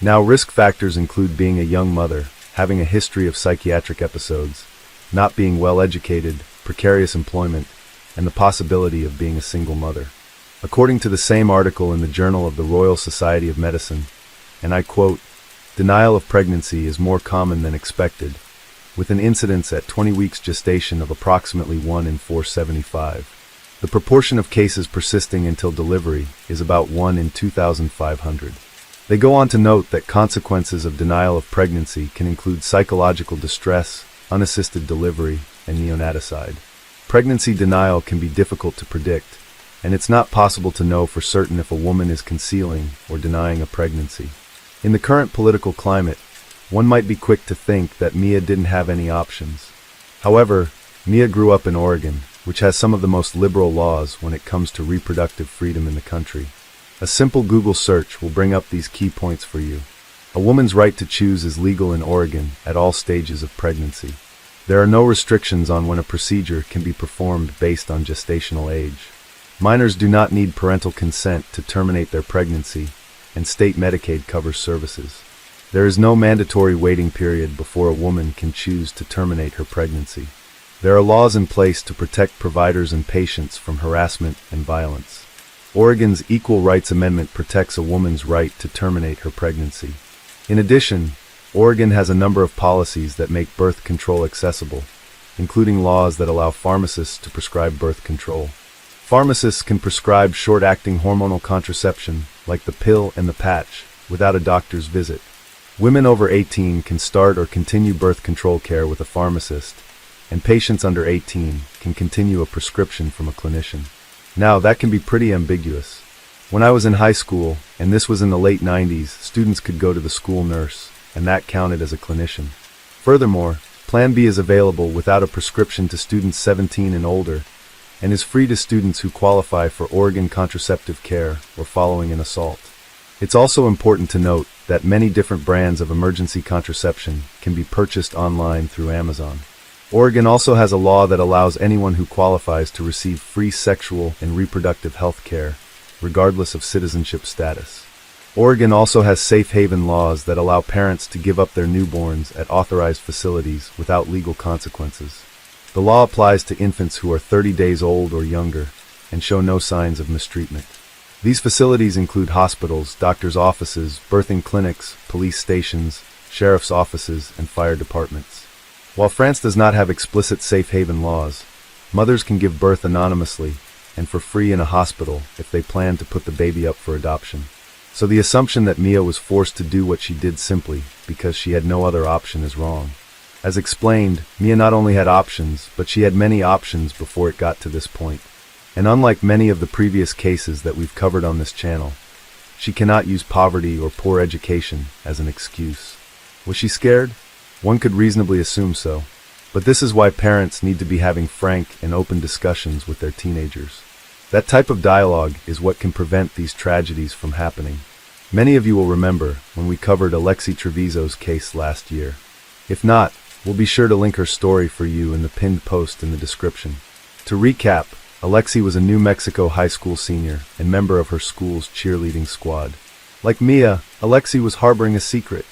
Now, risk factors include being a young mother, having a history of psychiatric episodes, not being well educated, precarious employment, and the possibility of being a single mother. According to the same article in the Journal of the Royal Society of Medicine, and I quote, "Denial of pregnancy is more common than expected, with an incidence at 20 weeks gestation of approximately 1 in 475. The proportion of cases persisting until delivery is about 1 in 2,500. They go on to note that consequences of denial of pregnancy can include psychological distress, unassisted delivery, and neonaticide. Pregnancy denial can be difficult to predict, and it's not possible to know for certain if a woman is concealing or denying a pregnancy. In the current political climate, one might be quick to think that Mia didn't have any options. However, Mia grew up in Oregon, which has some of the most liberal laws when it comes to reproductive freedom in the country. A simple Google search will bring up these key points for you. A woman's right to choose is legal in Oregon at all stages of pregnancy. There are no restrictions on when a procedure can be performed based on gestational age. Minors do not need parental consent to terminate their pregnancy, and state Medicaid covers services. There is no mandatory waiting period before a woman can choose to terminate her pregnancy. There are laws in place to protect providers and patients from harassment and violence. Oregon's Equal Rights Amendment protects a woman's right to terminate her pregnancy. In addition, Oregon has a number of policies that make birth control accessible, including laws that allow pharmacists to prescribe birth control. Pharmacists can prescribe short-acting hormonal contraception, like the pill and the patch, without a doctor's visit. Women over 18 can start or continue birth control care with a pharmacist, and patients under 18 can continue a prescription from a clinician. Now, that can be pretty ambiguous. When I was in high school, and this was in the late 90s, students could go to the school nurse, and that counted as a clinician. Furthermore, Plan B is available without a prescription to students 17 and older, and is free to students who qualify for Oregon contraceptive care or following an assault. It's also important to note that many different brands of emergency contraception can be purchased online through Amazon. Oregon also has a law that allows anyone who qualifies to receive free sexual and reproductive health care, regardless of citizenship status. Oregon also has safe haven laws that allow parents to give up their newborns at authorized facilities without legal consequences. The law applies to infants who are 30 days old or younger and show no signs of mistreatment. These facilities include hospitals, doctors' offices, birthing clinics, police stations, sheriff's offices, and fire departments. While France does not have explicit safe haven laws, mothers can give birth anonymously and for free in a hospital if they plan to put the baby up for adoption. So the assumption that Mia was forced to do what she did simply because she had no other option is wrong. As explained, Mia not only had options, but she had many options before it got to this point. And unlike many of the previous cases that we've covered on this channel, she cannot use poverty or poor education as an excuse. Was she scared? One could reasonably assume so. But this is why parents need to be having frank and open discussions with their teenagers. That type of dialogue is what can prevent these tragedies from happening. Many of you will remember when we covered Alexi Treviso's case last year. If not, we'll be sure to link her story for you in the pinned post in the description. To recap, Alexi was a New Mexico high school senior and member of her school's cheerleading squad. Like Mia, Alexi was harboring a secret.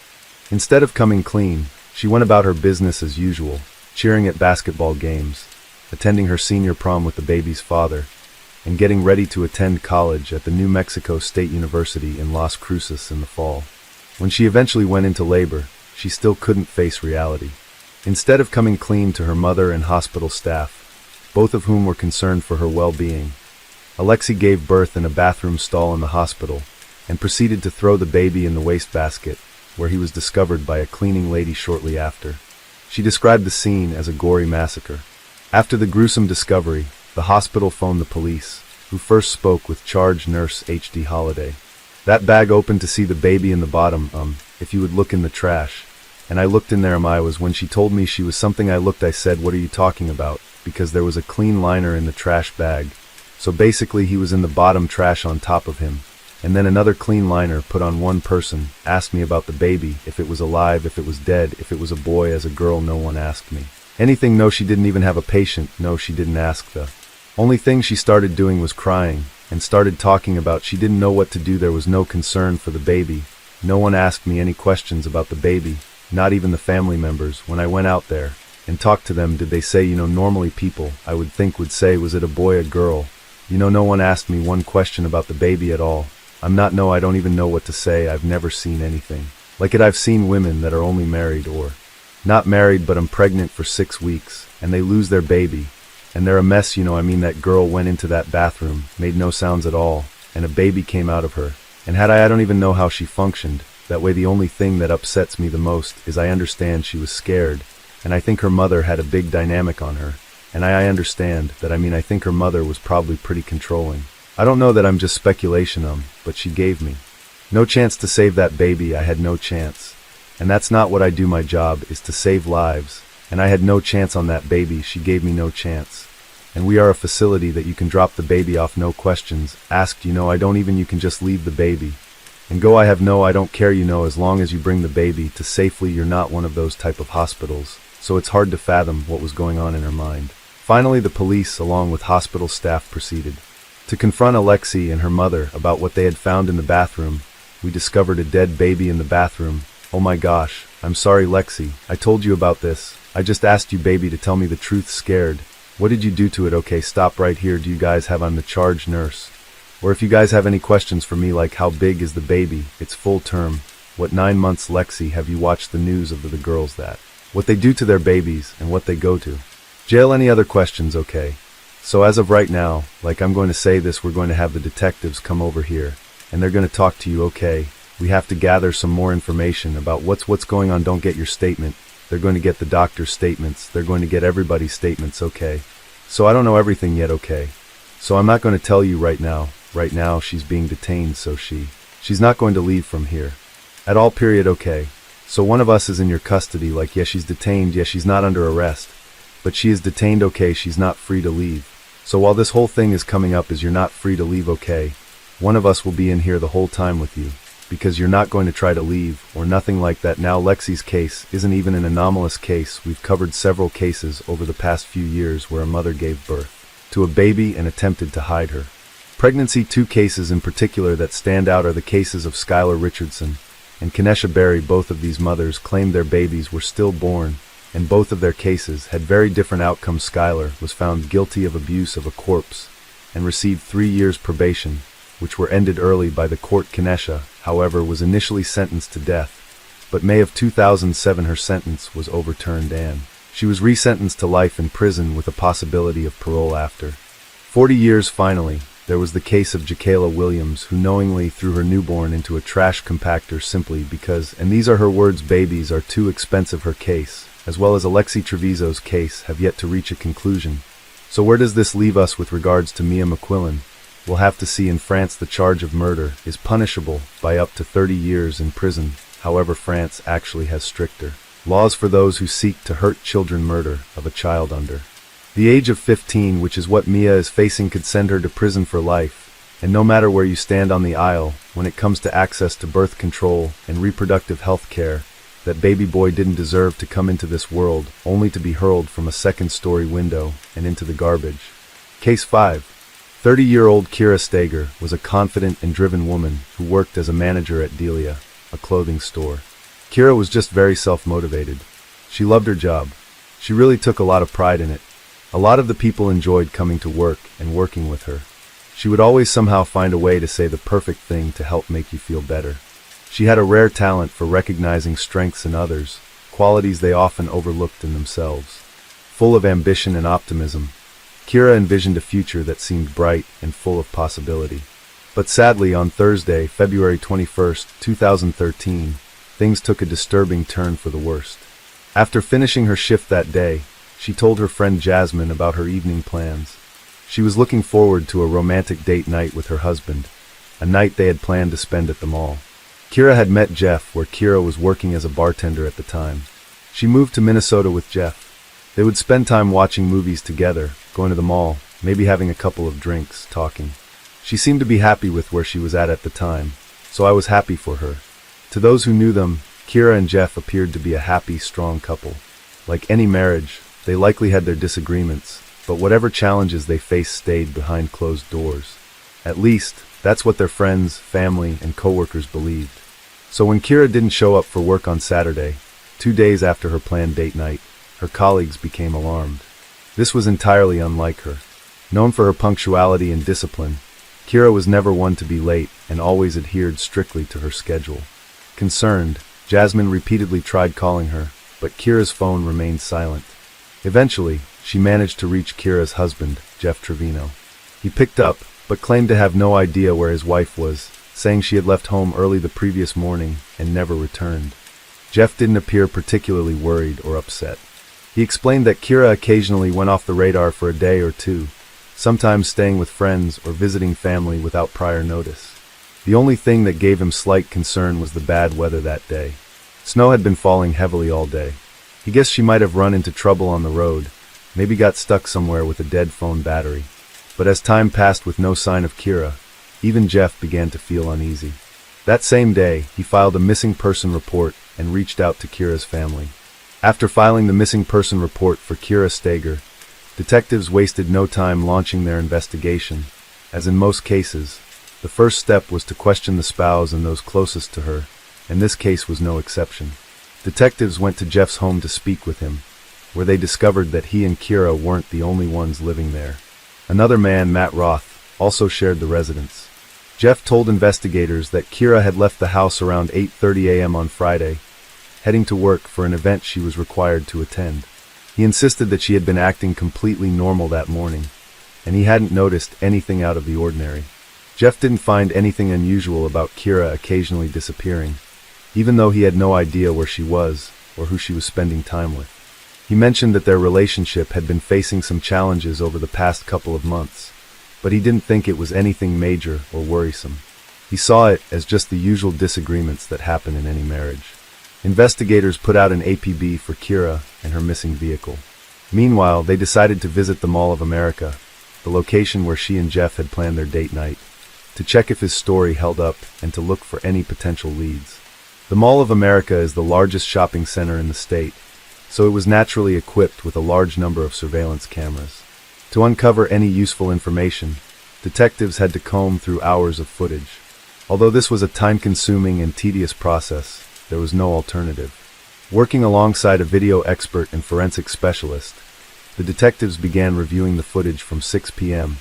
Instead of coming clean, she went about her business as usual, cheering at basketball games, attending her senior prom with the baby's father, and getting ready to attend college at the New Mexico State University in Las Cruces in the fall. When she eventually went into labor, she still couldn't face reality. Instead of coming clean to her mother and hospital staff, both of whom were concerned for her well-being, Alexi gave birth in a bathroom stall in the hospital and proceeded to throw the baby in the wastebasket, where he was discovered by a cleaning lady shortly after. She described the scene as a gory massacre. After the gruesome discovery, the hospital phoned the police, who first spoke with charge nurse H.D. Holliday. That bag opened to see the baby in the bottom, if you would look in the trash. And I looked in there, was when she told me she was something I said, what are you talking about? Because there was a clean liner in the trash bag. So basically he was in the bottom trash on top of him. And then another clean liner put on one person, asked me about the baby, if it was alive, if it was dead, if it was a boy. As a girl, no one asked me anything. No, she didn't even have a patient. No, she didn't ask. The only thing she started doing was crying, and started talking about she didn't know what to do. There was no concern for the baby. No one asked me any questions about the baby, not even the family members. When I went out there and talked to them, did they say, normally people, I would think, would say, was it a boy, a girl? No one asked me one question about the baby at all. I don't even know what to say. I've never seen anything like it. I've seen women that are only married or not married, but I'm pregnant for 6 weeks, and they lose their baby, and they're a mess. That girl went into that bathroom, made no sounds at all, and a baby came out of her. And I don't even know how she functioned. That way, the only thing that upsets me the most is I understand she was scared, and I think her mother had a big dynamic on her. And I understand that. I think her mother was probably pretty controlling. I don't know that. I'm just speculation, but she gave me no chance to save that baby. I had no chance. And that's not what I do. My job is to save lives. And I had no chance on that baby. She gave me no chance. And we are a facility that you can drop the baby off, no questions asked. I don't even, you can just leave the baby and go. I don't care, as long as you bring the baby to safely. You're not one of those type of hospitals. So it's hard to fathom what was going on in her mind. Finally, the police, along with hospital staff, proceeded to confront Alexei and her mother about what they had found in the bathroom. We discovered a dead baby in the bathroom. Oh my gosh, I'm sorry, Lexi. I told you about this. I just asked you, baby, to tell me the truth. Scared. What did you do to it? Okay, stop right here. Do you guys have, I'm the charge nurse. Or if you guys have any questions for me, like how big is the baby? It's full term. What, 9 months, Lexi? Have you watched the news of the girls that what they do to their babies and what they go to jail? Any other questions? Okay. So as of right now, I'm going to say this, we're going to have the detectives come over here and they're going to talk to you. Okay. We have to gather some more information about what's going on. Don't get your statement. They're going to get the doctor's statements. They're going to get everybody's statements. Okay. So I don't know everything yet. Okay. So I'm not going to tell you right now. Right now she's being detained, so she's not going to leave from here at all, period. Okay. So one of us is in your custody. Yeah, she's detained. Yeah, she's not under arrest, but she is detained. Okay. She's not free to leave. So while this whole thing is coming up, you're not free to leave. Okay. One of us will be in here the whole time with you, because you're not going to try to leave or nothing like that. Now, Lexi's case isn't even an anomalous case. We've covered several cases over the past few years where a mother gave birth to a baby and attempted to hide her pregnancy. 2 cases in particular that stand out are the cases of Skylar Richardson and Kenesha Berry. Both of these mothers claimed their babies were stillborn, and both of their cases had very different outcomes. Skylar was found guilty of abuse of a corpse and received 3 years probation, which were ended early by the court. Kenesha, however, was initially sentenced to death, but May of 2007 her sentence was overturned and she was resentenced to life in prison with a possibility of parole after 40 years. Finally, there was the case of Jakayla Williams, who knowingly threw her newborn into a trash compactor simply because, and these are her words, babies are too expensive. Her case, as well as Alexei Treviso's case, have yet to reach a conclusion. So where does this leave us with regards to Mia McQuillan? We'll have to see. In France, the charge of murder is punishable by up to 30 years in prison. However, France actually has stricter laws for those who seek to hurt children. Murder of a child under the age of 15, which is what Mia is facing, could send her to prison for life. And no matter where you stand on the aisle, when it comes to access to birth control and reproductive health care, that baby boy didn't deserve to come into this world only to be hurled from a second-story window and into the garbage. Case 5. 30-year-old Kira Steger was a confident and driven woman who worked as a manager at Delia, a clothing store. Kira was just very self-motivated. She loved her job. She really took a lot of pride in it. A lot of the people enjoyed coming to work and working with her. She would always somehow find a way to say the perfect thing to help make you feel better. She had a rare talent for recognizing strengths in others, qualities they often overlooked in themselves. Full of ambition and optimism, Kira envisioned a future that seemed bright and full of possibility. But sadly, on Thursday, February 21st, 2013, things took a disturbing turn for the worst. After finishing her shift that day, she told her friend Jasmine about her evening plans. She was looking forward to a romantic date night with her husband, a night they had planned to spend at the mall. Kira had met Jeff, where Kira was working as a bartender at the time. She moved to Minnesota with Jeff. They would spend time watching movies together, going to the mall, maybe having a couple of drinks, talking. She seemed to be happy with where she was at the time, so I was happy for her. To those who knew them, Kira and Jeff appeared to be a happy, strong couple. Like any marriage, they likely had their disagreements, but whatever challenges they faced stayed behind closed doors. At least, that's what their friends, family, and coworkers believed. So when Kira didn't show up for work on Saturday, 2 days after her planned date night, her colleagues became alarmed. This was entirely unlike her. Known for her punctuality and discipline, Kira was never one to be late and always adhered strictly to her schedule. Concerned, Jasmine repeatedly tried calling her, but Kira's phone remained silent. Eventually, she managed to reach Kira's husband, Jeff Trevino. He picked up, but claimed to have no idea where his wife was, saying she had left home early the previous morning and never returned. Jeff didn't appear particularly worried or upset. He explained that Kira occasionally went off the radar for a day or two, sometimes staying with friends or visiting family without prior notice. The only thing that gave him slight concern was the bad weather that day. Snow had been falling heavily all day. He guessed she might have run into trouble on the road, maybe got stuck somewhere with a dead phone battery. But as time passed with no sign of Kira, even Jeff began to feel uneasy. That same day, he filed a missing person report and reached out to Kira's family. After filing the missing person report for Kira Steger, detectives wasted no time launching their investigation. As in most cases, the first step was to question the spouse and those closest to her, and this case was no exception. Detectives went to Jeff's home to speak with him, where they discovered that he and Kira weren't the only ones living there. Another man, Matt Roth, also shared the residence. Jeff told investigators that Kira had left the house around 8:30 a.m. on Friday, heading to work for an event she was required to attend. He insisted that she had been acting completely normal that morning, and he hadn't noticed anything out of the ordinary. Jeff didn't find anything unusual about Kira occasionally disappearing, even though he had no idea where she was or who she was spending time with. He mentioned that their relationship had been facing some challenges over the past couple of months, but he didn't think it was anything major or worrisome. He saw it as just the usual disagreements that happen in any marriage. Investigators put out an APB for Kira and her missing vehicle. Meanwhile, they decided to visit the Mall of America, the location where she and Jeff had planned their date night, to check if his story held up and to look for any potential leads. The Mall of America is the largest shopping center in the state, so it was naturally equipped with a large number of surveillance cameras. To uncover any useful information, detectives had to comb through hours of footage. Although this was a time-consuming and tedious process, there was no alternative. Working alongside a video expert and forensic specialist, the detectives began reviewing the footage from 6 p.m.,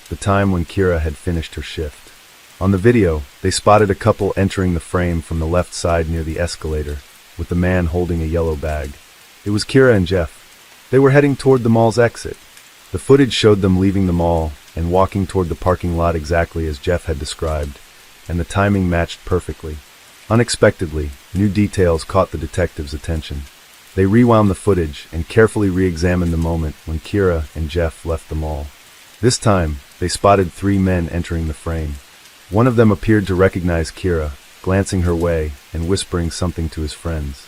the time when Kira had finished her shift. On the video, they spotted a couple entering the frame from the left side near the escalator, with the man holding a yellow bag. It was Kira and Jeff. They were heading toward the mall's exit. The footage showed them leaving the mall and walking toward the parking lot exactly as Jeff had described, and the timing matched perfectly. Unexpectedly, new details caught the detectives' attention. They rewound the footage and carefully re-examined the moment when Kira and Jeff left the mall. This time, they spotted 3 men entering the frame. One of them appeared to recognize Kira, glancing her way and whispering something to his friends.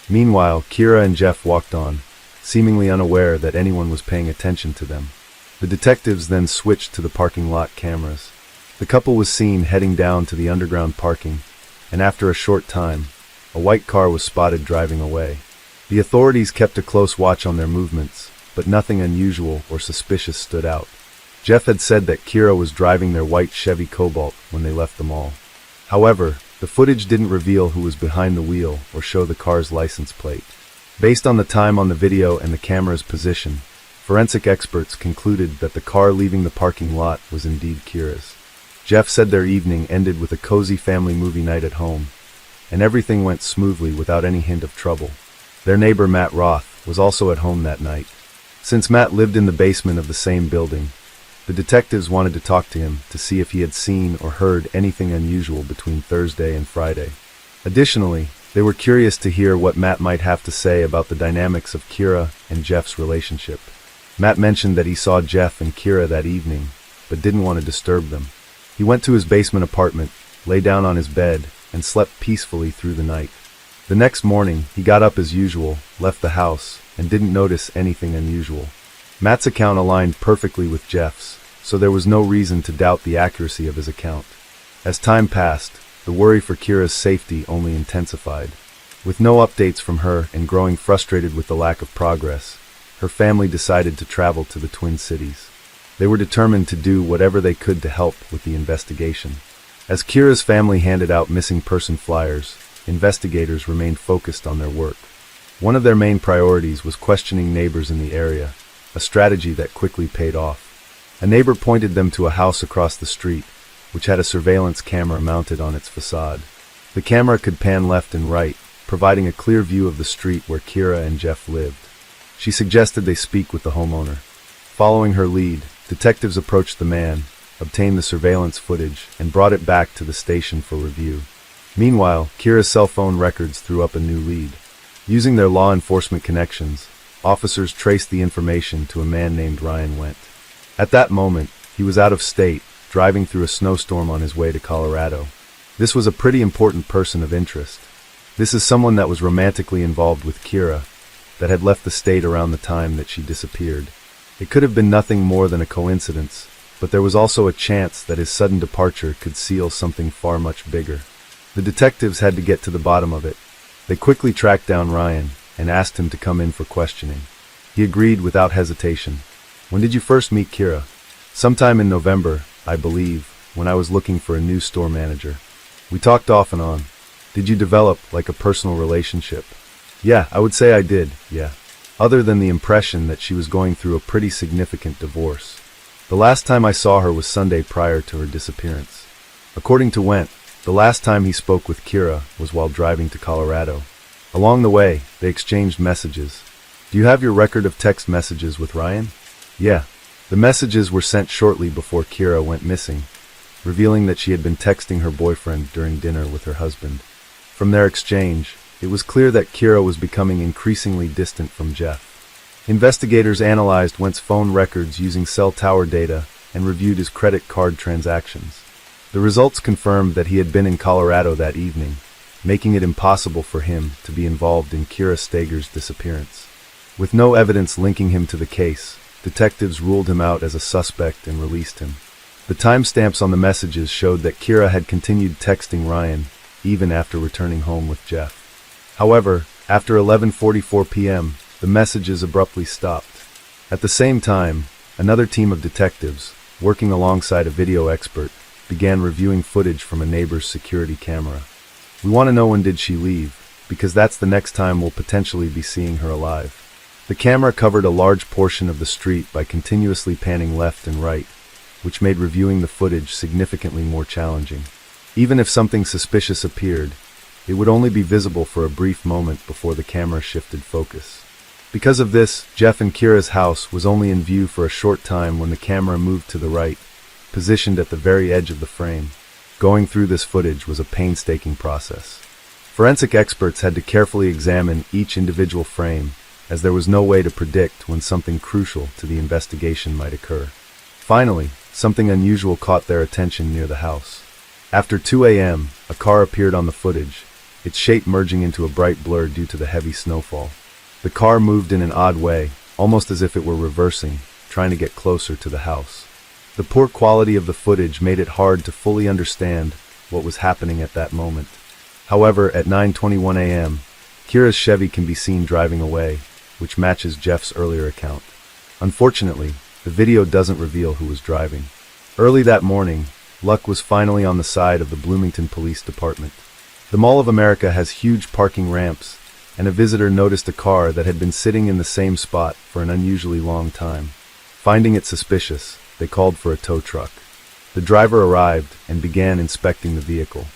Meanwhile, Kira and Jeff walked on, seemingly unaware that anyone was paying attention to them. The detectives then switched to the parking lot cameras. The couple was seen heading down to the underground parking, and after a short time, a white car was spotted driving away. The authorities kept a close watch on their movements, but nothing unusual or suspicious stood out. Jeff had said that Kira was driving their white Chevy Cobalt when they left the mall. However, the footage didn't reveal who was behind the wheel or show the car's license plate. Based on the time on the video and the camera's position, forensic experts concluded that the car leaving the parking lot was indeed Kira's. Jeff said their evening ended with a cozy family movie night at home, and everything went smoothly without any hint of trouble. Their neighbor Matt Roth was also at home that night. Since Matt lived in the basement of the same building, the detectives wanted to talk to him to see if he had seen or heard anything unusual between Thursday and Friday. Additionally, they were curious to hear what Matt might have to say about the dynamics of Kira and Jeff's relationship. Matt mentioned that he saw Jeff and Kira that evening, but didn't want to disturb them. He went to his basement apartment, lay down on his bed, and slept peacefully through the night. The next morning, he got up as usual, left the house, and didn't notice anything unusual. Matt's account aligned perfectly with Jeff's, so there was no reason to doubt the accuracy of his account. As time passed, the worry for Kira's safety only intensified. With no updates from her and growing frustrated with the lack of progress, her family decided to travel to the Twin Cities. They were determined to do whatever they could to help with the investigation. As Kira's family handed out missing person flyers, investigators remained focused on their work. One of their main priorities was questioning neighbors in the area, a strategy that quickly paid off. A neighbor pointed them to a house across the street, which had a surveillance camera mounted on its facade. The camera could pan left and right, providing a clear view of the street where Kira and Jeff lived. She suggested they speak with the homeowner. Following her lead, detectives approached the man, obtained the surveillance footage, and brought it back to the station for review. Meanwhile, Kira's cell phone records threw up a new lead. Using their law enforcement connections, officers traced the information to a man named Ryan Wendt. At that moment, he was out of state, driving through a snowstorm on his way to Colorado. This was a pretty important person of interest. This is someone that was romantically involved with Kira, that had left the state around the time that she disappeared. It could have been nothing more than a coincidence, but there was also a chance that his sudden departure could seal something far much bigger. The detectives had to get to the bottom of it. They quickly tracked down Ryan and asked him to come in for questioning. He agreed without hesitation. "When did you first meet Kira?" "Sometime in November, I believe, when I was looking for a new store manager. We talked off and on." "Did you develop, like, a personal relationship?" "Yeah, I would say I did, yeah. Other than the impression that she was going through a pretty significant divorce. The last time I saw her was Sunday prior to her disappearance." According to Wendt, the last time he spoke with Kira was while driving to Colorado. Along the way, they exchanged messages. "Do you have your record of text messages with Ryan?" "Yeah." The messages were sent shortly before Kira went missing, revealing that she had been texting her boyfriend during dinner with her husband. From their exchange, it was clear that Kira was becoming increasingly distant from Jeff. Investigators analyzed Wendt's phone records using cell tower data and reviewed his credit card transactions. The results confirmed that he had been in Colorado that evening, making it impossible for him to be involved in Kira Steger's disappearance. With no evidence linking him to the case, detectives ruled him out as a suspect and released him. The timestamps on the messages showed that Kira had continued texting Ryan even after returning home with Jeff. However, after 11:44 p.m., the messages abruptly stopped. At the same time, another team of detectives, working alongside a video expert, began reviewing footage from a neighbor's security camera. "We want to know when did she leave, because that's the next time we'll potentially be seeing her alive." The camera covered a large portion of the street by continuously panning left and right, which made reviewing the footage significantly more challenging. Even if something suspicious appeared, it would only be visible for a brief moment before the camera shifted focus. Because of this, Jeff and Kira's house was only in view for a short time when the camera moved to the right, positioned at the very edge of the frame. Going through this footage was a painstaking process. Forensic experts had to carefully examine each individual frame, as there was no way to predict when something crucial to the investigation might occur. Finally, something unusual caught their attention near the house. After 2 a.m., a car appeared on the footage, its shape merging into a bright blur due to the heavy snowfall. The car moved in an odd way, almost as if it were reversing, trying to get closer to the house. The poor quality of the footage made it hard to fully understand what was happening at that moment. However, at 9:21 a.m., Kira's Chevy can be seen driving away, which matches Jeff's earlier account. Unfortunately, the video doesn't reveal who was driving. Early that morning, luck was finally on the side of the Bloomington Police Department. The Mall of America has huge parking ramps, and a visitor noticed a car that had been sitting in the same spot for an unusually long time. Finding it suspicious, they called for a tow truck. The driver arrived and began inspecting the vehicle.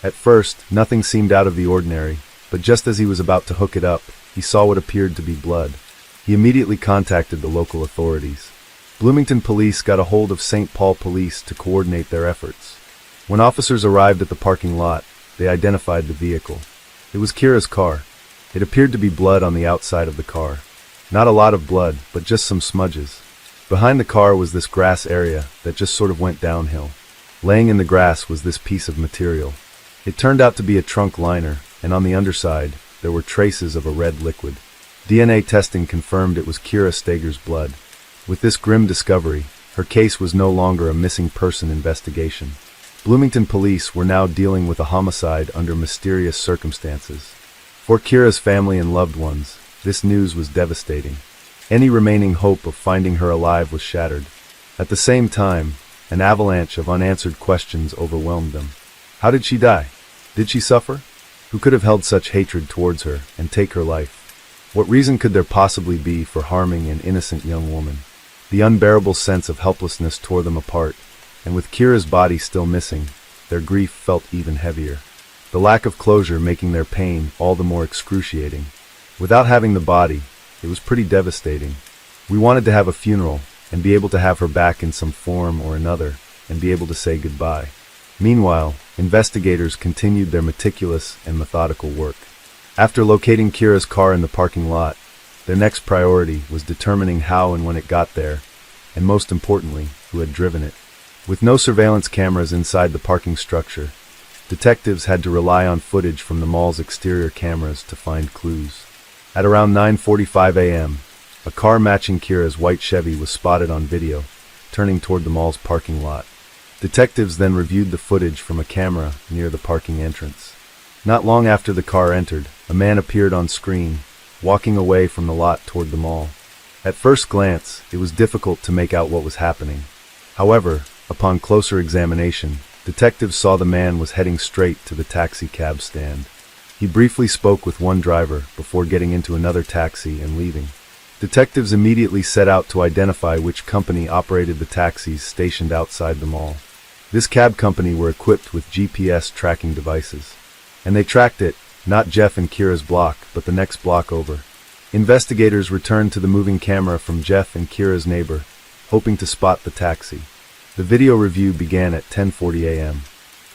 At first, nothing seemed out of the ordinary, but just as he was about to hook it up, he saw what appeared to be blood. He immediately contacted the local authorities. Bloomington police got a hold of St. Paul police to coordinate their efforts. When officers arrived at the parking lot, they identified the vehicle. It was Kira's car. It appeared to be blood on the outside of the car. Not a lot of blood, but just some smudges. Behind the car was this grass area that just sort of went downhill. Laying in the grass was this piece of material. It turned out to be a trunk liner, and on the underside, there were traces of a red liquid. DNA testing confirmed it was Kira Steger's blood. With this grim discovery, her case was no longer a missing person investigation. Bloomington police were now dealing with a homicide under mysterious circumstances. For Kira's family and loved ones, this news was devastating. Any remaining hope of finding her alive was shattered. At the same time, an avalanche of unanswered questions overwhelmed them. How did she die? Did she suffer? Who could have held such hatred towards her and take her life? What reason could there possibly be for harming an innocent young woman? The unbearable sense of helplessness tore them apart, and with Kira's body still missing, their grief felt even heavier. The lack of closure making their pain all the more excruciating. Without having the body, it was pretty devastating. We wanted to have a funeral, and be able to have her back in some form or another, and be able to say goodbye. Meanwhile, investigators continued their meticulous and methodical work. After locating Kira's car in the parking lot, their next priority was determining how and when it got there, and most importantly, who had driven it. With no surveillance cameras inside the parking structure, detectives had to rely on footage from the mall's exterior cameras to find clues. At around 9:45 a.m., a car matching Kira's white Chevy was spotted on video, turning toward the mall's parking lot. Detectives then reviewed the footage from a camera near the parking entrance. Not long after the car entered, a man appeared on screen, walking away from the lot toward the mall. At first glance, it was difficult to make out what was happening. However, upon closer examination, detectives saw the man was heading straight to the taxi cab stand. He briefly spoke with one driver before getting into another taxi and leaving. Detectives immediately set out to identify which company operated the taxis stationed outside the mall. This cab company were equipped with GPS tracking devices, and they tracked it, not Jeff and Kira's block, but the next block over. Investigators returned to the moving camera from Jeff and Kira's neighbor, hoping to spot the taxi. The video review began at 10:40 a.m.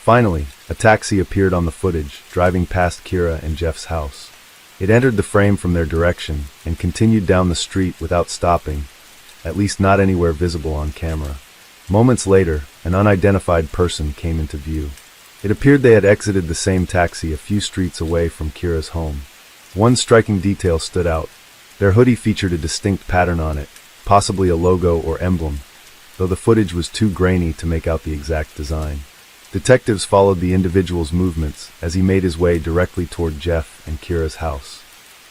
Finally, a taxi appeared on the footage, driving past Kira and Jeff's house. It entered the frame from their direction and continued down the street without stopping, at least not anywhere visible on camera. Moments later, an unidentified person came into view. It appeared they had exited the same taxi a few streets away from Kira's home. One striking detail stood out. Their hoodie featured a distinct pattern on it, possibly a logo or emblem, though the footage was too grainy to make out the exact design. Detectives followed the individual's movements as he made his way directly toward Jeff and Kira's house.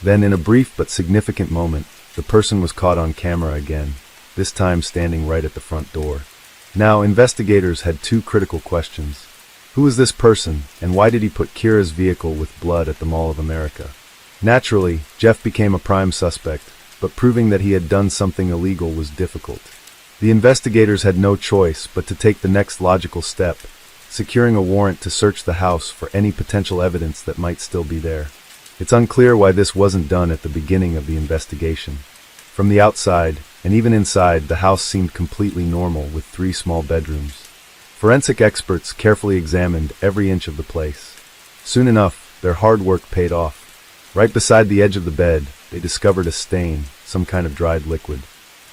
Then, in a brief but significant moment, the person was caught on camera again, this time standing right at the front door. Now, investigators had two critical questions. Who was this person, and why did he put Kira's vehicle with blood at the Mall of America? Naturally, Jeff became a prime suspect, but proving that he had done something illegal was difficult. The investigators had no choice but to take the next logical step, securing a warrant to search the house for any potential evidence that might still be there. It's unclear why this wasn't done at the beginning of the investigation. From the outside, and even inside, the house seemed completely normal with 3 small bedrooms. Forensic experts carefully examined every inch of the place. Soon enough, their hard work paid off. Right beside the edge of the bed, they discovered a stain, some kind of dried liquid.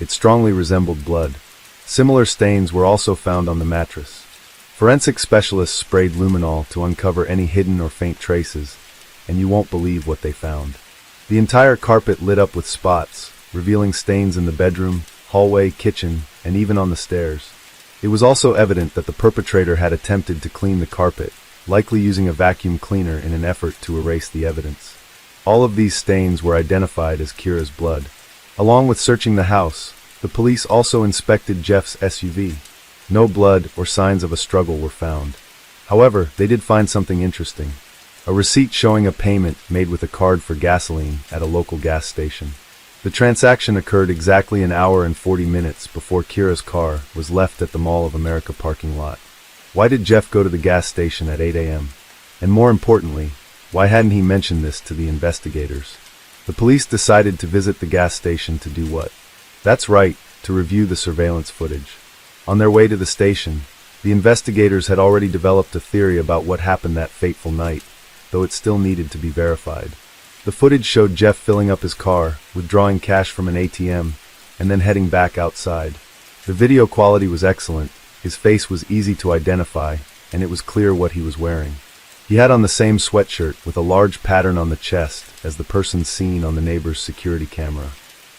It strongly resembled blood. Similar stains were also found on the mattress. Forensic specialists sprayed luminol to uncover any hidden or faint traces, and you won't believe what they found. The entire carpet lit up with spots, revealing stains in the bedroom, hallway, kitchen, and even on the stairs. It was also evident that the perpetrator had attempted to clean the carpet, likely using a vacuum cleaner in an effort to erase the evidence. All of these stains were identified as Kira's blood. Along with searching the house, the police also inspected Jeff's SUV. No blood or signs of a struggle were found. However, they did find something interesting. A receipt showing a payment made with a card for gasoline at a local gas station. The transaction occurred exactly an hour and 40 minutes before Kira's car was left at the Mall of America parking lot. Why did Jeff go to the gas station at 8 a.m.? And more importantly, why hadn't he mentioned this to the investigators? The police decided to visit the gas station to do what? That's right, to review the surveillance footage. On their way to the station, the investigators had already developed a theory about what happened that fateful night, though it still needed to be verified. The footage showed Jeff filling up his car, withdrawing cash from an ATM, and then heading back outside. The video quality was excellent, his face was easy to identify, and it was clear what he was wearing. He had on the same sweatshirt with a large pattern on the chest as the person seen on the neighbor's security camera.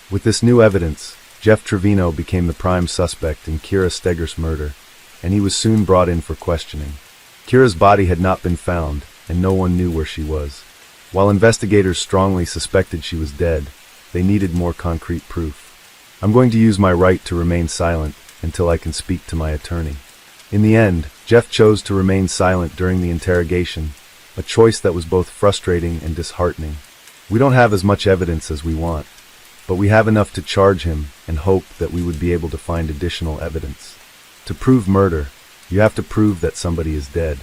With this new evidence, Jeff Trevino became the prime suspect in Kira Stegger's murder, and he was soon brought in for questioning. Kira's body had not been found, and no one knew where she was. While investigators strongly suspected she was dead, they needed more concrete proof. I'm going to use my right to remain silent until I can speak to my attorney. In the end, Jeff chose to remain silent during the interrogation, a choice that was both frustrating and disheartening. We don't have as much evidence as we want, but we have enough to charge him and hope that we would be able to find additional evidence. To prove murder, you have to prove that somebody is dead.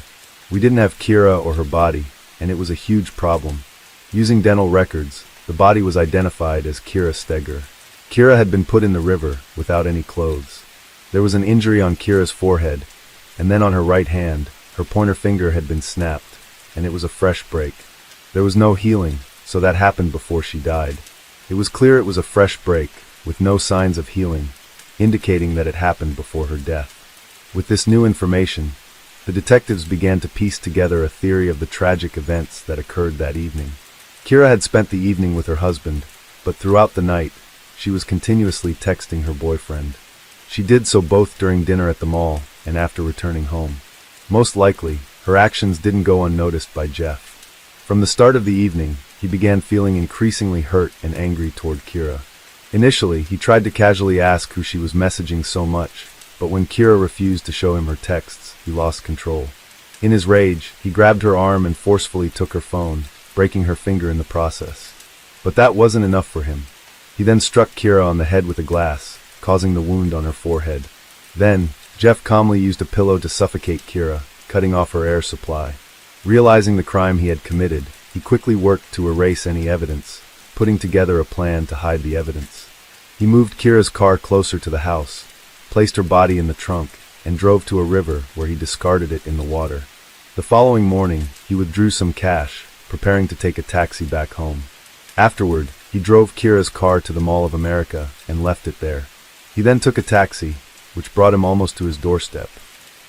We didn't have Kira or her body, and it was a huge problem. Using dental records, the body was identified as Kira Steger. Kira had been put in the river without any clothes. There was an injury on Kira's forehead, and then on her right hand, her pointer finger had been snapped, and it was a fresh break. There was no healing, so that happened before she died. It was clear it was a fresh break, with no signs of healing, indicating that it happened before her death. With this new information, the detectives began to piece together a theory of the tragic events that occurred that evening. Kira had spent the evening with her husband, but throughout the night, she was continuously texting her boyfriend. She did so both during dinner at the mall and after returning home. Most likely, her actions didn't go unnoticed by Jeff. From the start of the evening, he began feeling increasingly hurt and angry toward Kira. Initially, he tried to casually ask who she was messaging so much, but when Kira refused to show him her texts, he lost control. In his rage, he grabbed her arm and forcefully took her phone, breaking her finger in the process. But that wasn't enough for him. He then struck Kira on the head with a glass, causing the wound on her forehead. Then, Jeff calmly used a pillow to suffocate Kira, cutting off her air supply. Realizing the crime he had committed, he quickly worked to erase any evidence, putting together a plan to hide the evidence. He moved Kira's car closer to the house, placed her body in the trunk, and drove to a river where he discarded it in the water. The following morning, he withdrew some cash, preparing to take a taxi back home. Afterward, he drove Kira's car to the Mall of America and left it there. He then took a taxi, which brought him almost to his doorstep.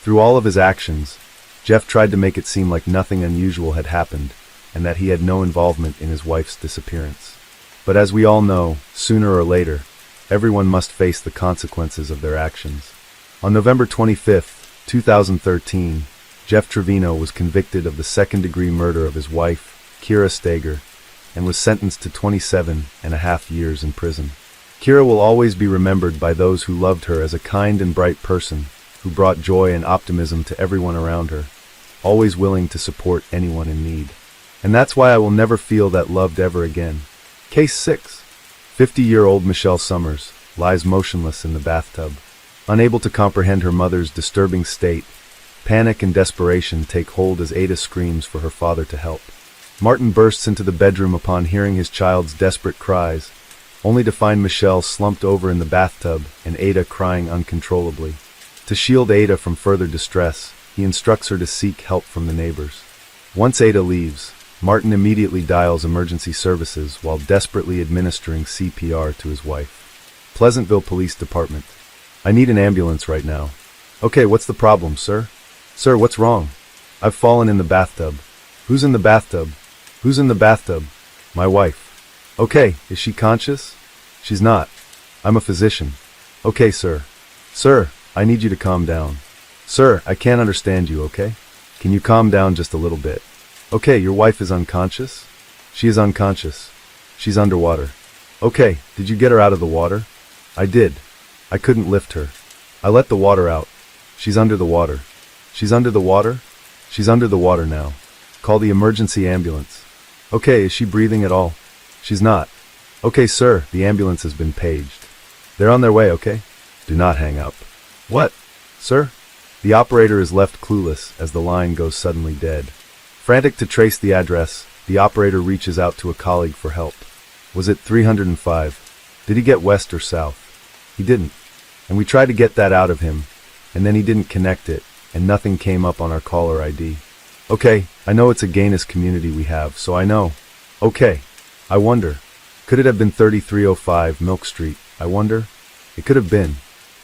Through all of his actions, Jeff tried to make it seem like nothing unusual had happened, and that he had no involvement in his wife's disappearance. But as we all know, sooner or later, everyone must face the consequences of their actions. On November 25, 2013, Jeff Trevino was convicted of the second-degree murder of his wife, Kira Steger, and was sentenced to 27.5 years in prison. Kira will always be remembered by those who loved her as a kind and bright person who brought joy and optimism to everyone around her, always willing to support anyone in need. And that's why I will never feel that loved ever again. Case 6. 50-year-old Michelle Summers lies motionless in the bathtub. Unable to comprehend her mother's disturbing state, panic and desperation take hold as Ada screams for her father to help. Martin bursts into the bedroom upon hearing his child's desperate cries, only to find Michelle slumped over in the bathtub and Ada crying uncontrollably. To shield Ada from further distress, he instructs her to seek help from the neighbors. Once Ada leaves, Martin immediately dials emergency services while desperately administering CPR to his wife. Pleasantville Police Department. I need an ambulance right now. Okay, what's the problem, sir? Sir, what's wrong? I've fallen in the bathtub. Who's in the bathtub? Who's in the bathtub? My wife. Okay, is she conscious? She's not. I'm a physician. Okay, sir. Sir, I need you to calm down. Sir, I can't understand you, okay? Can you calm down just a little bit? Okay, your wife is unconscious? She is unconscious. She's underwater. Okay, did you get her out of the water? I did. I couldn't lift her. I let the water out. She's under the water. She's under the water? She's under the water now. Call the emergency ambulance. Okay, is she breathing at all? She's not. Okay, sir, the ambulance has been paged. They're on their way, okay? Do not hang up. What? Sir? The operator is left clueless as the line goes suddenly dead. Frantic to trace the address, the operator reaches out to a colleague for help. Was it 305? Did he get west or south? He didn't. And we tried to get that out of him, and then he didn't connect it, and nothing came up on our caller ID. Okay, I know it's a gayness community we have, so I know. Okay. I wonder. Could it have been 3305 Milk Street? I wonder. It could have been.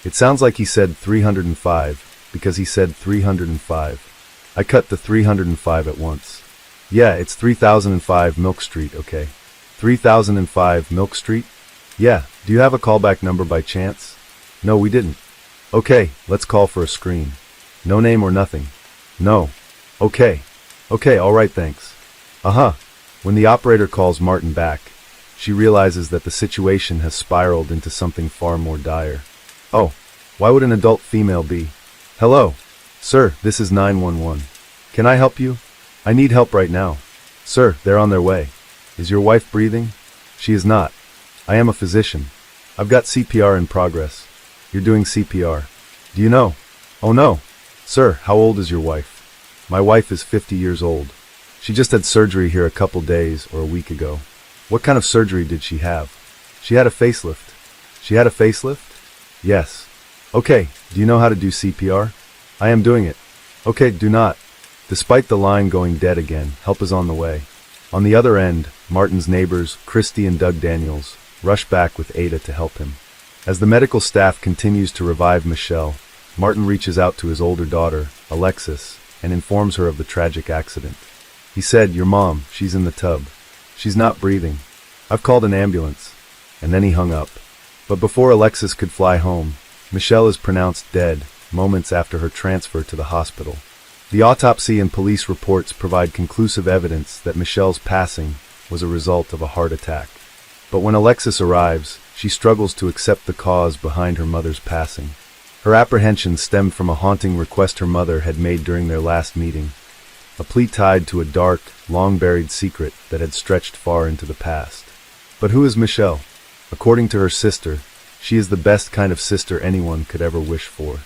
It sounds like he said 305, because he said 305. I cut the 305 at once. Yeah, it's 3005 Milk Street, okay. 3005 Milk Street? Yeah, do you have a callback number by chance? No, we didn't. Okay, let's call for a screen. No name or nothing. No. Okay. Okay, alright, thanks. Uh-huh. When the operator calls Martin back, she realizes that the situation has spiraled into something far more dire. Oh, why would an adult female be? Hello. Sir, this is 911. Can I help you? I need help right now. Sir, they're on their way. Is your wife breathing? She is not. I am a physician. I've got CPR in progress. You're doing CPR. Do you know? Oh no. Sir, how old is your wife? My wife is 50 years old. She just had surgery here a couple days or a week ago. What kind of surgery did she have? She had a facelift. She had a facelift? Yes. Okay, do you know how to do CPR? I am doing it. Okay, do not. Despite the line going dead again, help is on the way. On the other end, Martin's neighbors, Christy and Doug Daniels, rush back with Ada to help him. As the medical staff continues to revive Michelle, Martin reaches out to his older daughter, Alexis, and informs her of the tragic accident. He said, "Your mom, she's in the tub. She's not breathing. I've called an ambulance." And then he hung up. But before Alexis could fly home, Michelle is pronounced dead moments after her transfer to the hospital. The autopsy and police reports provide conclusive evidence that Michelle's passing was a result of a heart attack. But when Alexis arrives, she struggles to accept the cause behind her mother's passing. Her apprehensions stemmed from a haunting request her mother had made during their last meeting, a plea tied to a dark, long-buried secret that had stretched far into the past. But who is Michelle? According to her sister, she is the best kind of sister anyone could ever wish for.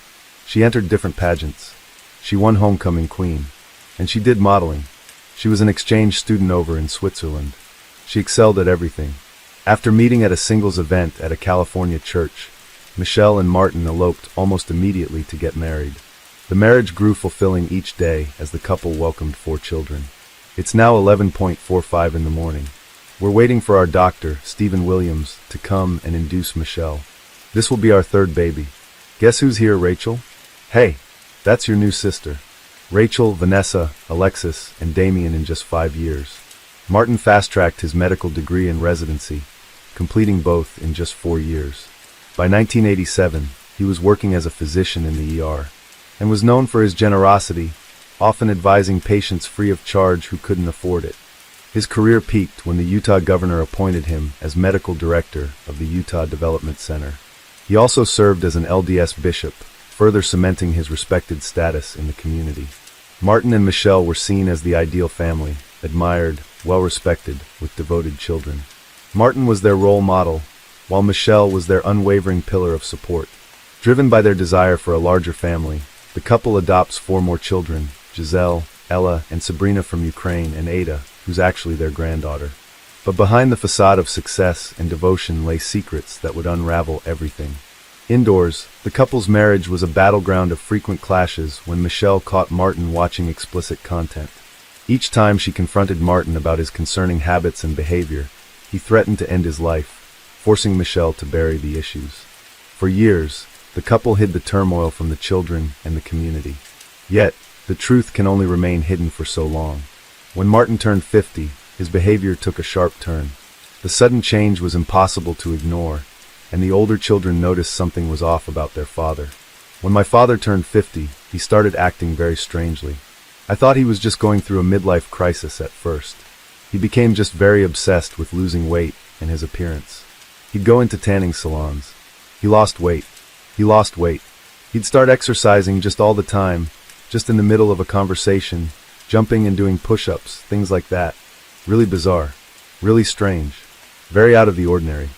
She entered different pageants. She won Homecoming Queen. And she did modeling. She was an exchange student over in Switzerland. She excelled at everything. After meeting at a singles event at a California church, Michelle and Martin eloped almost immediately to get married. The marriage grew fulfilling each day as the couple welcomed 4 children. It's now 11:45 in the morning. We're waiting for our doctor, Stephen Williams, to come and induce Michelle. This will be our 3rd baby. Guess who's here, Rachel? Hey, that's your new sister. Rachel, Vanessa, Alexis, and Damien in just 5 years. Martin fast-tracked his medical degree and residency, completing both in just 4 years. By 1987, he was working as a physician in the ER, and was known for his generosity, often advising patients free of charge who couldn't afford it. His career peaked when the Utah governor appointed him as medical director of the Utah Development Center. He also served as an LDS bishop, further cementing his respected status in the community. Martin and Michelle were seen as the ideal family, admired, well-respected, with devoted children. Martin was their role model, while Michelle was their unwavering pillar of support. Driven by their desire for a larger family, the couple adopts 4 more children, Giselle, Ella, and Sabrina from Ukraine, and Ada, who's actually their granddaughter. But behind the facade of success and devotion lay secrets that would unravel everything. Indoors, the couple's marriage was a battleground of frequent clashes when Michelle caught Martin watching explicit content. Each time she confronted Martin about his concerning habits and behavior, he threatened to end his life, forcing Michelle to bury the issues. For years, the couple hid the turmoil from the children and the community. Yet, the truth can only remain hidden for so long. When Martin turned 50, his behavior took a sharp turn. The sudden change was impossible to ignore, and the older children noticed something was off about their father. When my father turned 50, he started acting very strangely. I thought he was just going through a midlife crisis at first. He became just very obsessed with losing weight and his appearance. He'd go into tanning salons. He lost weight. He lost weight. He'd start exercising just all the time, just in the middle of a conversation, jumping and doing push-ups, things like that. Really bizarre. Really strange. Very out of the ordinary.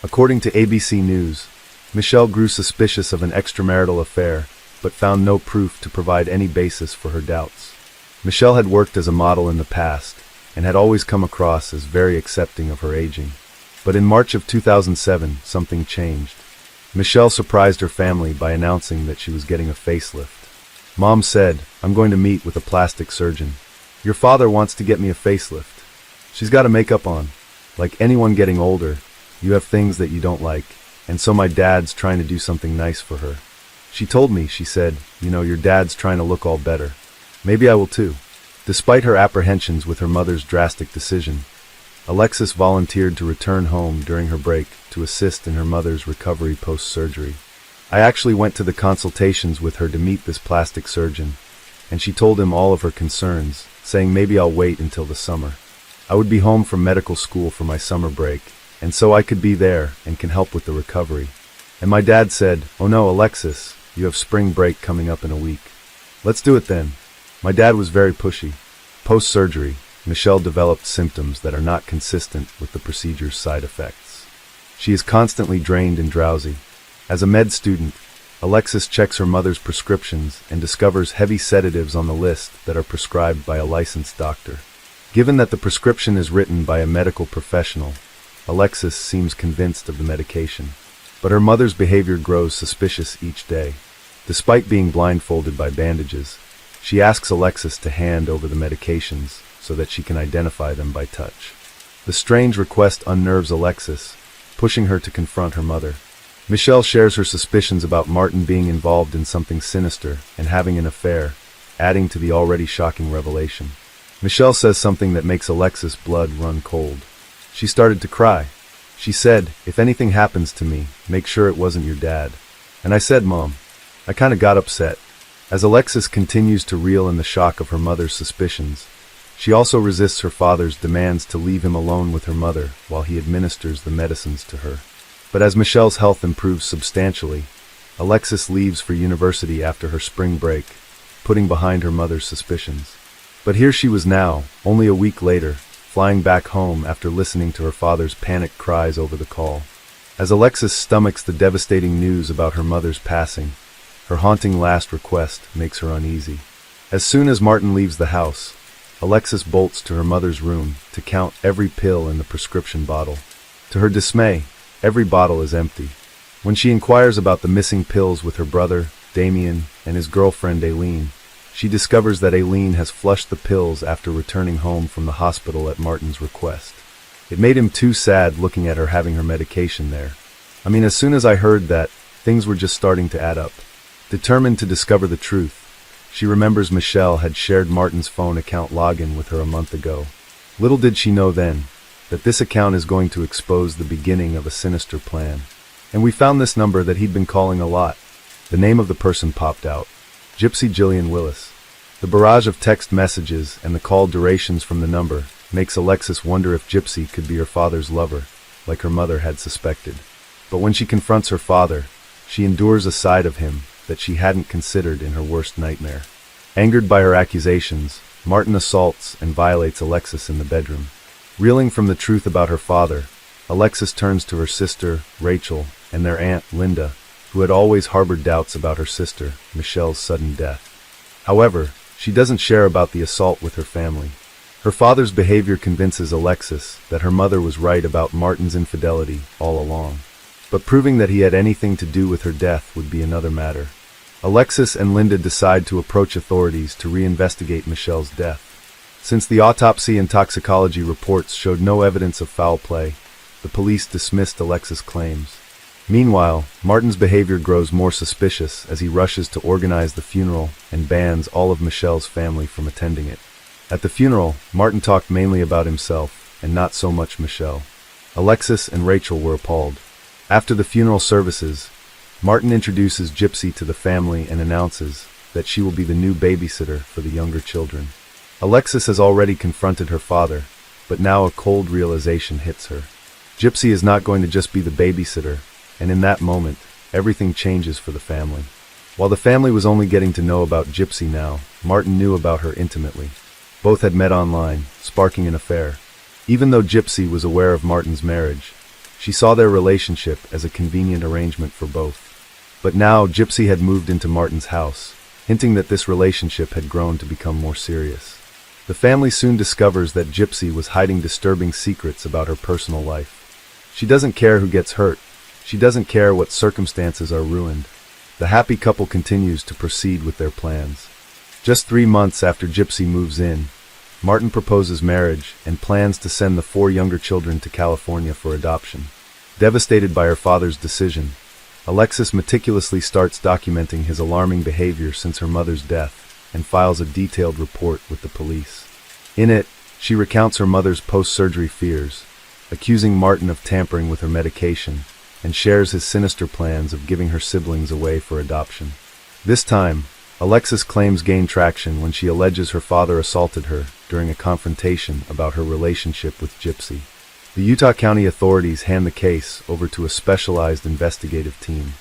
According to ABC News, Michelle grew suspicious of an extramarital affair, but found no proof to provide any basis for her doubts. Michelle had worked as a model in the past, and had always come across as very accepting of her aging. But in March of 2007, something changed. Michelle surprised her family by announcing that she was getting a facelift. Mom said, "I'm going to meet with a plastic surgeon. Your father wants to get me a facelift." She's got a makeup on. Like anyone getting older, you have things that you don't like, and so my dad's trying to do something nice for her. She told me, she said, your dad's trying to look all better. Maybe I will too. Despite her apprehensions with her mother's drastic decision, Alexis volunteered to return home during her break to assist in her mother's recovery post-surgery. I actually went to the consultations with her to meet this plastic surgeon, and she told him all of her concerns, saying maybe I'll wait until the summer. I would be home from medical school for my summer break, and so I could be there and can help with the recovery. And my dad said, "Oh no, Alexis, you have spring break coming up in a week. Let's do it then." My dad was very pushy. Post-surgery, Michelle developed symptoms that are not consistent with the procedure's side effects. She is constantly drained and drowsy. As a med student, Alexis checks her mother's prescriptions and discovers heavy sedatives on the list that are prescribed by a licensed doctor. Given that the prescription is written by a medical professional, Alexis seems convinced of the medication. But her mother's behavior grows suspicious each day. Despite being blindfolded by bandages, she asks Alexis to hand over the medications so that she can identify them by touch. The strange request unnerves Alexis, pushing her to confront her mother. Michelle shares her suspicions about Martin being involved in something sinister and having an affair, adding to the already shocking revelation. Michelle says something that makes Alexis' blood run cold. She started to cry. She said, "If anything happens to me, make sure it wasn't your dad." And I said, "Mom." I kinda got upset. As Alexis continues to reel in the shock of her mother's suspicions, she also resists her father's demands to leave him alone with her mother while he administers the medicines to her. But as Michelle's health improves substantially, Alexis leaves for university after her spring break, putting behind her mother's suspicions. But here she was now, only a week later, flying back home after listening to her father's panicked cries over the call. As Alexis stomachs the devastating news about her mother's passing, her haunting last request makes her uneasy. As soon as Martin leaves the house, Alexis bolts to her mother's room to count every pill in the prescription bottle. To her dismay, every bottle is empty. When she inquires about the missing pills with her brother, Damien, and his girlfriend, Aileen, she discovers that Aileen has flushed the pills after returning home from the hospital at Martin's request. It made him too sad looking at her having her medication there. As soon as I heard that, things were just starting to add up. Determined to discover the truth, she remembers Michelle had shared Martin's phone account login with her a month ago. Little did she know then that this account is going to expose the beginning of a sinister plan. And we found this number that he'd been calling a lot. The name of the person popped out. Gypsy Jillian Willis. The barrage of text messages and the call durations from the number makes Alexis wonder if Gypsy could be her father's lover, like her mother had suspected. But when she confronts her father, she endures a side of him that she hadn't considered in her worst nightmare. Angered by her accusations, Martin assaults and violates Alexis in the bedroom. Reeling from the truth about her father, Alexis turns to her sister, Rachel, and their aunt, Linda, who had always harbored doubts about her sister, Michelle's sudden death. However, she doesn't share about the assault with her family. Her father's behavior convinces Alexis that her mother was right about Martin's infidelity all along. But proving that he had anything to do with her death would be another matter. Alexis and Linda decide to approach authorities to reinvestigate Michelle's death. Since the autopsy and toxicology reports showed no evidence of foul play, the police dismissed Alexis' claims. Meanwhile, Martin's behavior grows more suspicious as he rushes to organize the funeral and bans all of Michelle's family from attending it. At the funeral, Martin talked mainly about himself and not so much Michelle. Alexis and Rachel were appalled. After the funeral services, Martin introduces Gypsy to the family and announces that she will be the new babysitter for the younger children. Alexis has already confronted her father, but now a cold realization hits her. Gypsy is not going to just be the babysitter, and in that moment, everything changes for the family. While the family was only getting to know about Gypsy now, Martin knew about her intimately. Both had met online, sparking an affair. Even though Gypsy was aware of Martin's marriage, she saw their relationship as a convenient arrangement for both. But now Gypsy had moved into Martin's house, hinting that this relationship had grown to become more serious. The family soon discovers that Gypsy was hiding disturbing secrets about her personal life. She doesn't care who gets hurt. She doesn't care what circumstances are ruined. The happy couple continues to proceed with their plans. Just 3 months after Gypsy moves in, Martin proposes marriage and plans to send the 4 younger children to California for adoption. Devastated by her father's decision, Alexis meticulously starts documenting his alarming behavior since her mother's death and files a detailed report with the police. In it, she recounts her mother's post-surgery fears, accusing Martin of tampering with her medication, and shares his sinister plans of giving her siblings away for adoption. This time, Alexis' claims gain traction when she alleges her father assaulted her during a confrontation about her relationship with Gypsy. The Utah County authorities hand the case over to a specialized investigative team.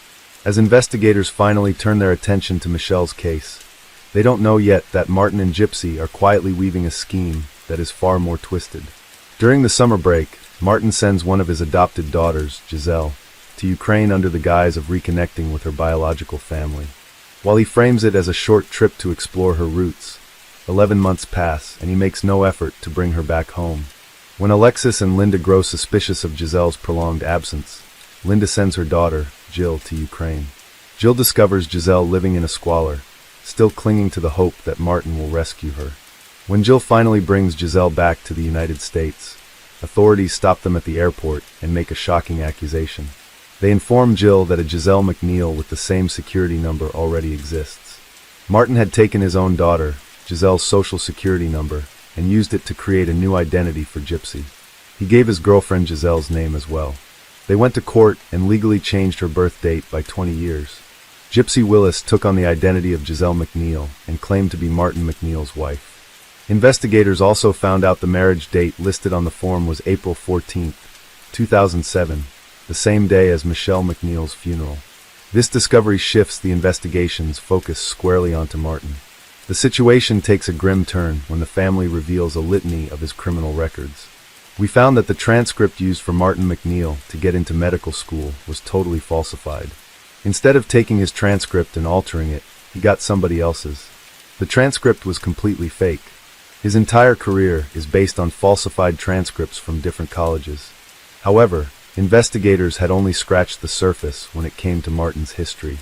As investigators finally turn their attention to Michelle's case, they don't know yet that Martin and Gypsy are quietly weaving a scheme that is far more twisted. During the summer break, Martin sends one of his adopted daughters, Giselle, to Ukraine under the guise of reconnecting with her biological family. While he frames it as a short trip to explore her roots, 11 months pass and he makes no effort to bring her back home. When Alexis and Linda grow suspicious of Giselle's prolonged absence, Linda sends her daughter, Jill, to Ukraine. Jill discovers Giselle living in a squalor, still clinging to the hope that Martin will rescue her. When Jill finally brings Giselle back to the United States, authorities stop them at the airport and make a shocking accusation. They inform Jill that a Giselle McNeil with the same security number already exists. Martin had taken his own daughter, Giselle's social security number, and used it to create a new identity for Gypsy. He gave his girlfriend Giselle's name as well. They went to court and legally changed her birth date by 20 years. Gypsy Willis took on the identity of Giselle McNeil and claimed to be Martin McNeil's wife. Investigators also found out the marriage date listed on the form was April 14, 2007, the same day as Michelle McNeil's funeral. This discovery shifts the investigation's focus squarely onto Martin. The situation takes a grim turn when the family reveals a litany of his criminal records. We found that the transcript used for Martin McNeil to get into medical school was totally falsified. Instead of taking his transcript and altering it, he got somebody else's. The transcript was completely fake. His entire career is based on falsified transcripts from different colleges. However, investigators had only scratched the surface when it came to Martin's history.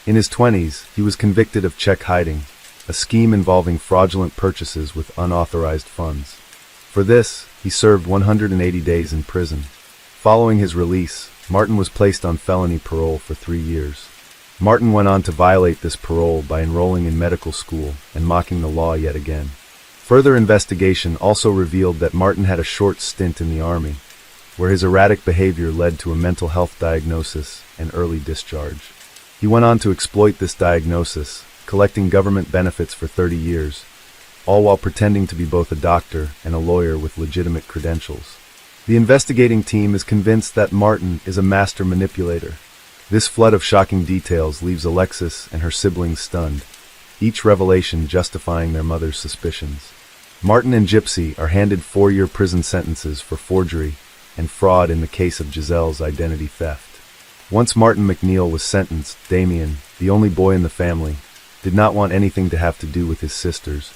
In his 20s, he was convicted of check hiding, a scheme involving fraudulent purchases with unauthorized funds. For this, he served 180 days in prison. Following his release, Martin was placed on felony parole for 3 years. Martin went on to violate this parole by enrolling in medical school and mocking the law yet again. Further investigation also revealed that Martin had a short stint in the Army, where his erratic behavior led to a mental health diagnosis and early discharge. He went on to exploit this diagnosis, collecting government benefits for 30 years, all while pretending to be both a doctor and a lawyer with legitimate credentials. The investigating team is convinced that Martin is a master manipulator. This flood of shocking details leaves Alexis and her siblings stunned, each revelation justifying their mother's suspicions. Martin and Gypsy are handed 4-year prison sentences for forgery and fraud in the case of Giselle's identity theft. Once Martin McNeil was sentenced, Damien, the only boy in the family, did not want anything to have to do with his sisters,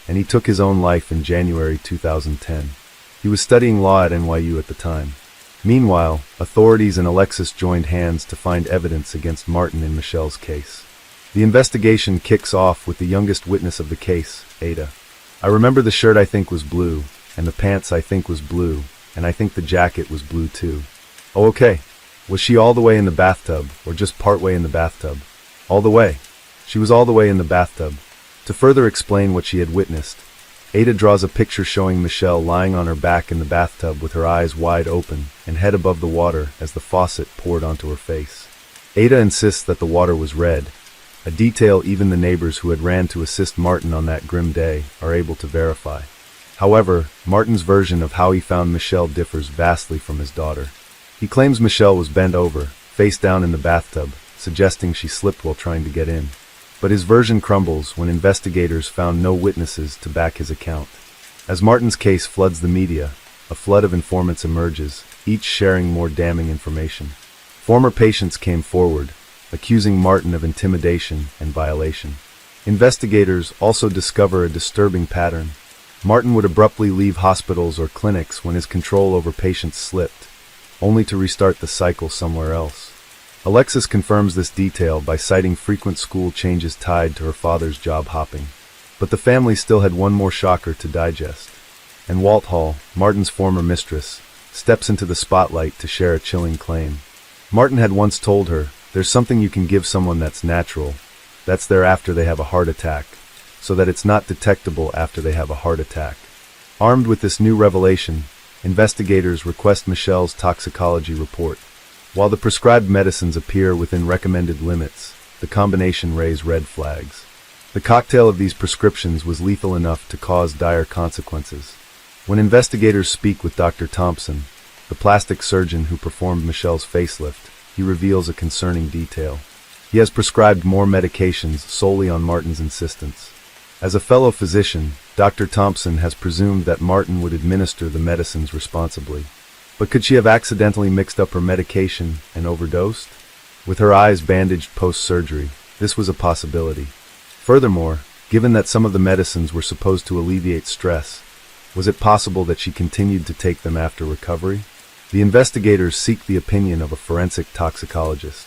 and he took his own life in January 2010. He was studying law at NYU at the time. Meanwhile, authorities and Alexis joined hands to find evidence against Martin in Michelle's case. The investigation kicks off with the youngest witness of the case, Ada. I remember the shirt I think was blue, and the pants I think was blue, and I think the jacket was blue too. Oh, okay. Was she all the way in the bathtub, or just part way in the bathtub? All the way. She was all the way in the bathtub. To further explain what she had witnessed, Ada draws a picture showing Michelle lying on her back in the bathtub with her eyes wide open and head above the water as the faucet poured onto her face. Ada insists that the water was red, a detail even the neighbors who had ran to assist Martin on that grim day are able to verify. However, Martin's version of how he found Michelle differs vastly from his daughter. He claims Michelle was bent over, face down in the bathtub, suggesting she slipped while trying to get in. But his version crumbles when investigators found no witnesses to back his account. As Martin's case floods the media, a flood of informants emerges, each sharing more damning information. Former patients came forward, accusing Martin of intimidation and violation. Investigators also discover a disturbing pattern. Martin would abruptly leave hospitals or clinics when his control over patients slipped, only to restart the cycle somewhere else. Alexis confirms this detail by citing frequent school changes tied to her father's job hopping. But the family still had one more shocker to digest. And Walt Hall, Martin's former mistress, steps into the spotlight to share a chilling claim. Martin had once told her, "There's something you can give someone that's natural, that's there after they have a heart attack, so that it's not detectable after they have a heart attack." Armed with this new revelation, investigators request Michelle's toxicology report. While the prescribed medicines appear within recommended limits, the combination raise red flags. The cocktail of these prescriptions was lethal enough to cause dire consequences. When investigators speak with Dr. Thompson, the plastic surgeon who performed Michelle's facelift, he reveals a concerning detail. He has prescribed more medications solely on Martin's insistence. As a fellow physician, Dr. Thompson has presumed that Martin would administer the medicines responsibly. But could she have accidentally mixed up her medication and overdosed? With her eyes bandaged post-surgery, this was a possibility. Furthermore, given that some of the medicines were supposed to alleviate stress, was it possible that she continued to take them after recovery? The investigators seek the opinion of a forensic toxicologist.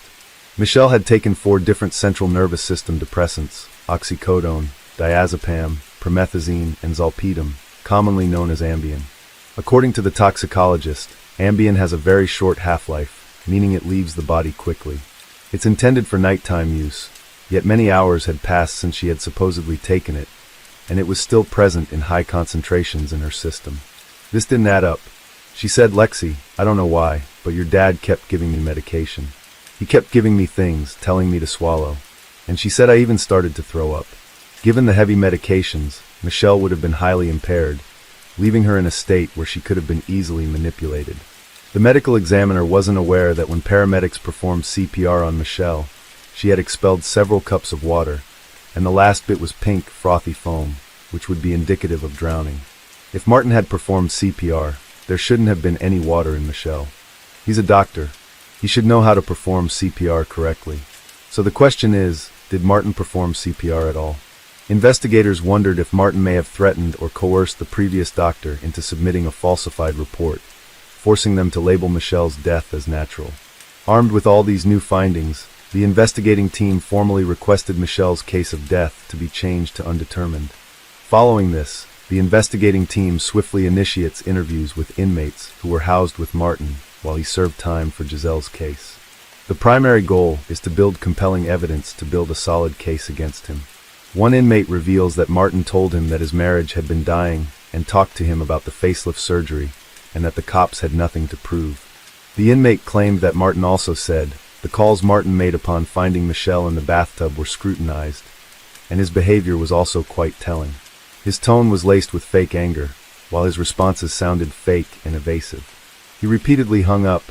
Michelle had taken 4 different central nervous system depressants: oxycodone, diazepam, promethazine, and zolpidem, commonly known as Ambien. According to the toxicologist, Ambien has a very short half-life, meaning it leaves the body quickly. It's intended for nighttime use, yet many hours had passed since she had supposedly taken it, and it was still present in high concentrations in her system. This didn't add up. She said, "Lexi, I don't know why, but your dad kept giving me medication. He kept giving me things, telling me to swallow. And she said I even started to throw up." Given the heavy medications, Michelle would have been highly impaired, leaving her in a state where she could have been easily manipulated. The medical examiner wasn't aware that when paramedics performed CPR on Michelle, she had expelled several cups of water, and the last bit was pink, frothy foam, which would be indicative of drowning. If Martin had performed CPR, there shouldn't have been any water in Michelle. He's a doctor. He should know how to perform CPR correctly. So the question is, did Martin perform CPR at all? Investigators wondered if Martin may have threatened or coerced the previous doctor into submitting a falsified report, forcing them to label Michelle's death as natural. Armed with all these new findings, the investigating team formally requested Michelle's case of death to be changed to undetermined. Following this, the investigating team swiftly initiates interviews with inmates who were housed with Martin while he served time for Giselle's case. The primary goal is to build compelling evidence to build a solid case against him. One inmate reveals that Martin told him that his marriage had been dying and talked to him about the facelift surgery and that the cops had nothing to prove. The inmate claimed that Martin also said the calls Martin made upon finding Michelle in the bathtub were scrutinized, and his behavior was also quite telling. His tone was laced with fake anger, while his responses sounded fake and evasive. He repeatedly hung up,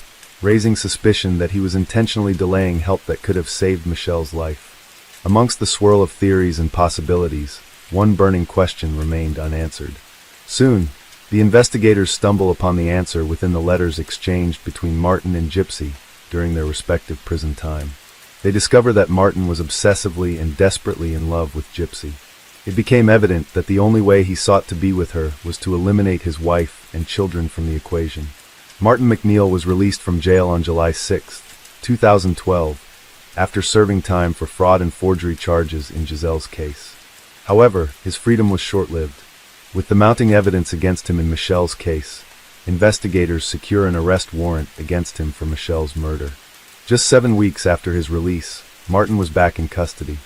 raising suspicion that he was intentionally delaying help that could have saved Michelle's life. Amongst the swirl of theories and possibilities, one burning question remained unanswered. Soon, the investigators stumble upon the answer within the letters exchanged between Martin and Gypsy during their respective prison time. They discover that Martin was obsessively and desperately in love with Gypsy. It became evident that the only way he sought to be with her was to eliminate his wife and children from the equation. Martin McNeil was released from jail on July 6, 2012, after serving time for fraud and forgery charges in Giselle's case. However, his freedom was short-lived. With the mounting evidence against him in Michelle's case, investigators secure an arrest warrant against him for Michelle's murder. Just 7 weeks after his release, Martin was back in custody.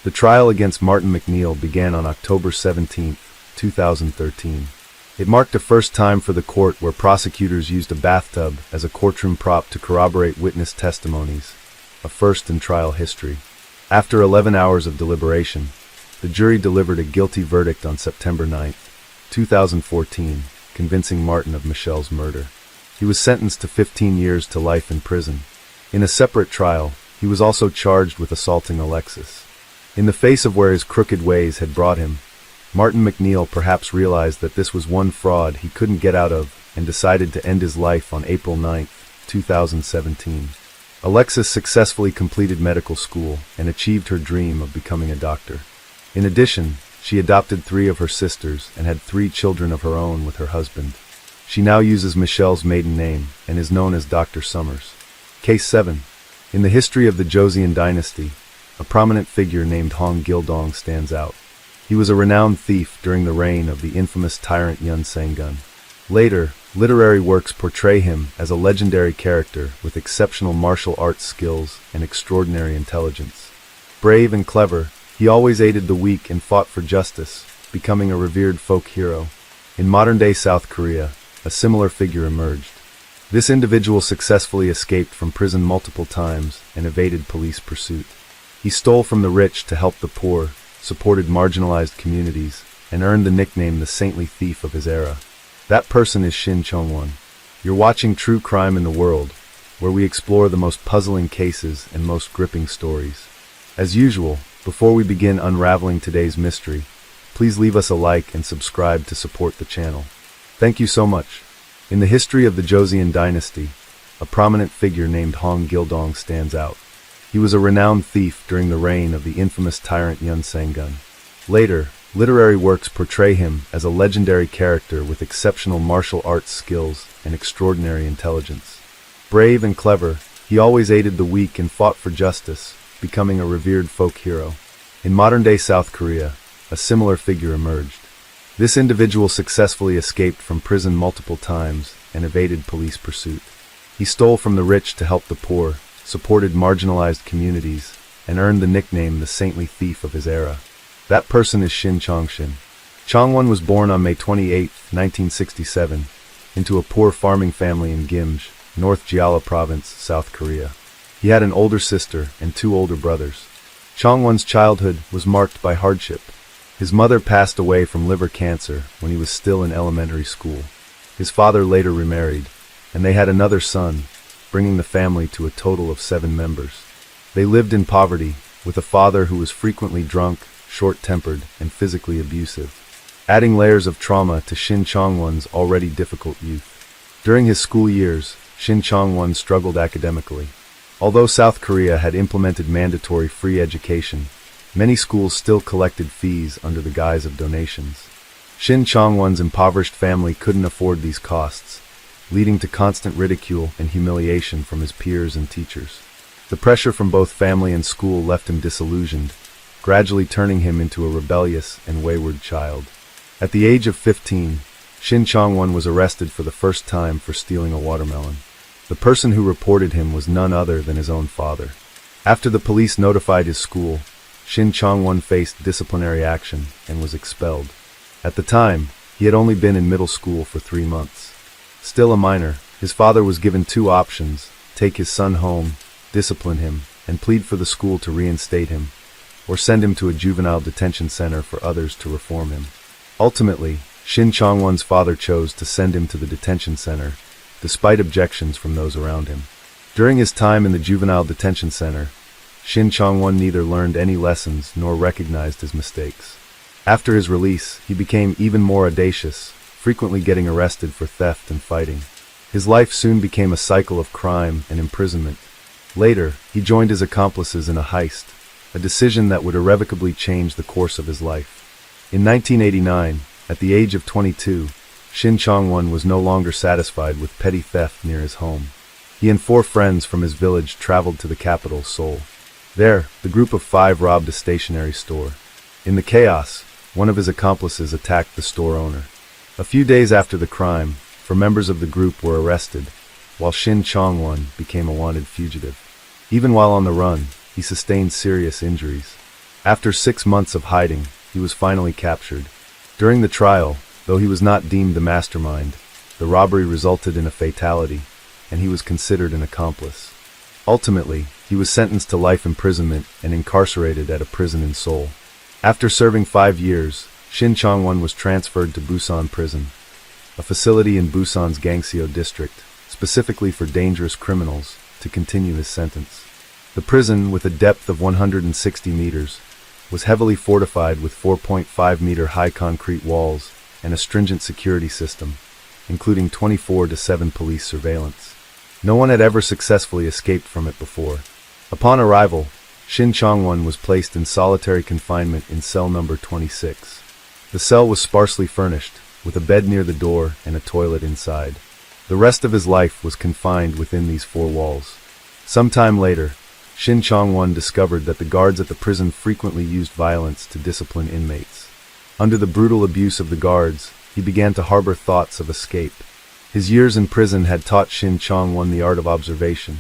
The trial against Martin McNeil began on October 17, 2013. It marked a first time for the court where prosecutors used a bathtub as a courtroom prop to corroborate witness testimonies, a first in trial history. After 11 hours of deliberation, the jury delivered a guilty verdict on September 9, 2014, convincing Martin of Michelle's murder. He was sentenced to 15 years to life in prison. In a separate trial, he was also charged with assaulting Alexis. In the face of where his crooked ways had brought him, Martin McNeil perhaps realized that this was one fraud he couldn't get out of and decided to end his life on April 9, 2017. Alexis successfully completed medical school and achieved her dream of becoming a doctor. In addition, she adopted 3 of her sisters and had 3 children of her own with her husband. She now uses Michelle's maiden name and is known as Dr. Summers. Case 7. In the history of the Joseon dynasty, a prominent figure named Hong Gildong stands out. He was a renowned thief during the reign of the infamous tyrant Yun Sanggun. Later, literary works portray him as a legendary character with exceptional martial arts skills and extraordinary intelligence. Brave and clever, he always aided the weak and fought for justice, becoming a revered folk hero. In modern-day South Korea, a similar figure emerged. This individual successfully escaped from prison multiple times and evaded police pursuit. He stole from the rich to help the poor, supported marginalized communities, and earned the nickname the saintly thief of his era. That person is Shin Chong-won. You're watching True Crime in the World, where we explore the most puzzling cases and most gripping stories. As usual, before we begin unraveling today's mystery, Please leave us a like and subscribe to support the channel. Thank you so much. In the history of the Joseon dynasty, a prominent figure named Hong Gildong stands out. He was a renowned thief during the reign of the infamous tyrant Yun Sanggun. Later, literary works portray him as a legendary character with exceptional martial arts skills and extraordinary intelligence. Brave and clever, he always aided the weak and fought for justice, becoming a revered folk hero. In modern-day South Korea, a similar figure emerged. This individual successfully escaped from prison multiple times and evaded police pursuit. He stole from the rich to help the poor, supported marginalized communities, and earned the nickname the saintly thief of his era. That person is Shin Chong-shin. Chong-won was born on May 28, 1967, into a poor farming family in Gimje, North Jeolla Province, South Korea. He had an older sister and 2 older brothers. Chong-won's childhood was marked by hardship. His mother passed away from liver cancer when he was still in elementary school. His father later remarried, and they had another son, bringing the family to a total of 7 members. They lived in poverty, with a father who was frequently drunk, short-tempered, and physically abusive, adding layers of trauma to Shin Chong-won's already difficult youth. During his school years, Shin Chong-won struggled academically. Although South Korea had implemented mandatory free education, many schools still collected fees under the guise of donations. Shin Chong-won's impoverished family couldn't afford these costs, leading to constant ridicule and humiliation from his peers and teachers. The pressure from both family and school left him disillusioned, gradually turning him into a rebellious and wayward child. At the age of 15, Shin Chong-won was arrested for the first time for stealing a watermelon. The person who reported him was none other than his own father. After the police notified his school, Shin Chong-won faced disciplinary action and was expelled. At the time, he had only been in middle school for 3 months. Still a minor, his father was given 2 options: take his son home, discipline him, and plead for the school to reinstate him, or send him to a juvenile detention center for others to reform him. Ultimately, Shin Chong-won's father chose to send him to the detention center, despite objections from those around him. During his time in the juvenile detention center, Shin Chong-won neither learned any lessons nor recognized his mistakes. After his release, he became even more audacious, frequently getting arrested for theft and fighting. His life soon became a cycle of crime and imprisonment. Later, he joined his accomplices in a heist, a decision that would irrevocably change the course of his life. In 1989, at the age of 22, Shin Chong-won was no longer satisfied with petty theft near his home. He and 4 friends from his village traveled to the capital, Seoul. There, the group of 5 robbed a stationery store. In the chaos, one of his accomplices attacked the store owner. A few days after the crime, 4 members of the group were arrested, while Shin Chong-won became a wanted fugitive. Even while on the run, he sustained serious injuries. After 6 months of hiding, he was finally captured. During the trial, though he was not deemed the mastermind, the robbery resulted in a fatality, and he was considered an accomplice. Ultimately, he was sentenced to life imprisonment and incarcerated at a prison in Seoul. After serving 5 years, Shin Chong-won was transferred to Busan Prison, a facility in Busan's Gangseo district, specifically for dangerous criminals, to continue his sentence. The prison, with a depth of 160 meters, was heavily fortified with 4.5-meter high concrete walls and a stringent security system, including 24/7 police surveillance. No one had ever successfully escaped from it before. Upon arrival, Shin Chong-won was placed in solitary confinement in cell number 26. The cell was sparsely furnished, with a bed near the door and a toilet inside. The rest of his life was confined within these 4 walls. Some time later, Shin Chong-won discovered that the guards at the prison frequently used violence to discipline inmates. Under the brutal abuse of the guards, he began to harbor thoughts of escape. His years in prison had taught Shin Chong-won the art of observation.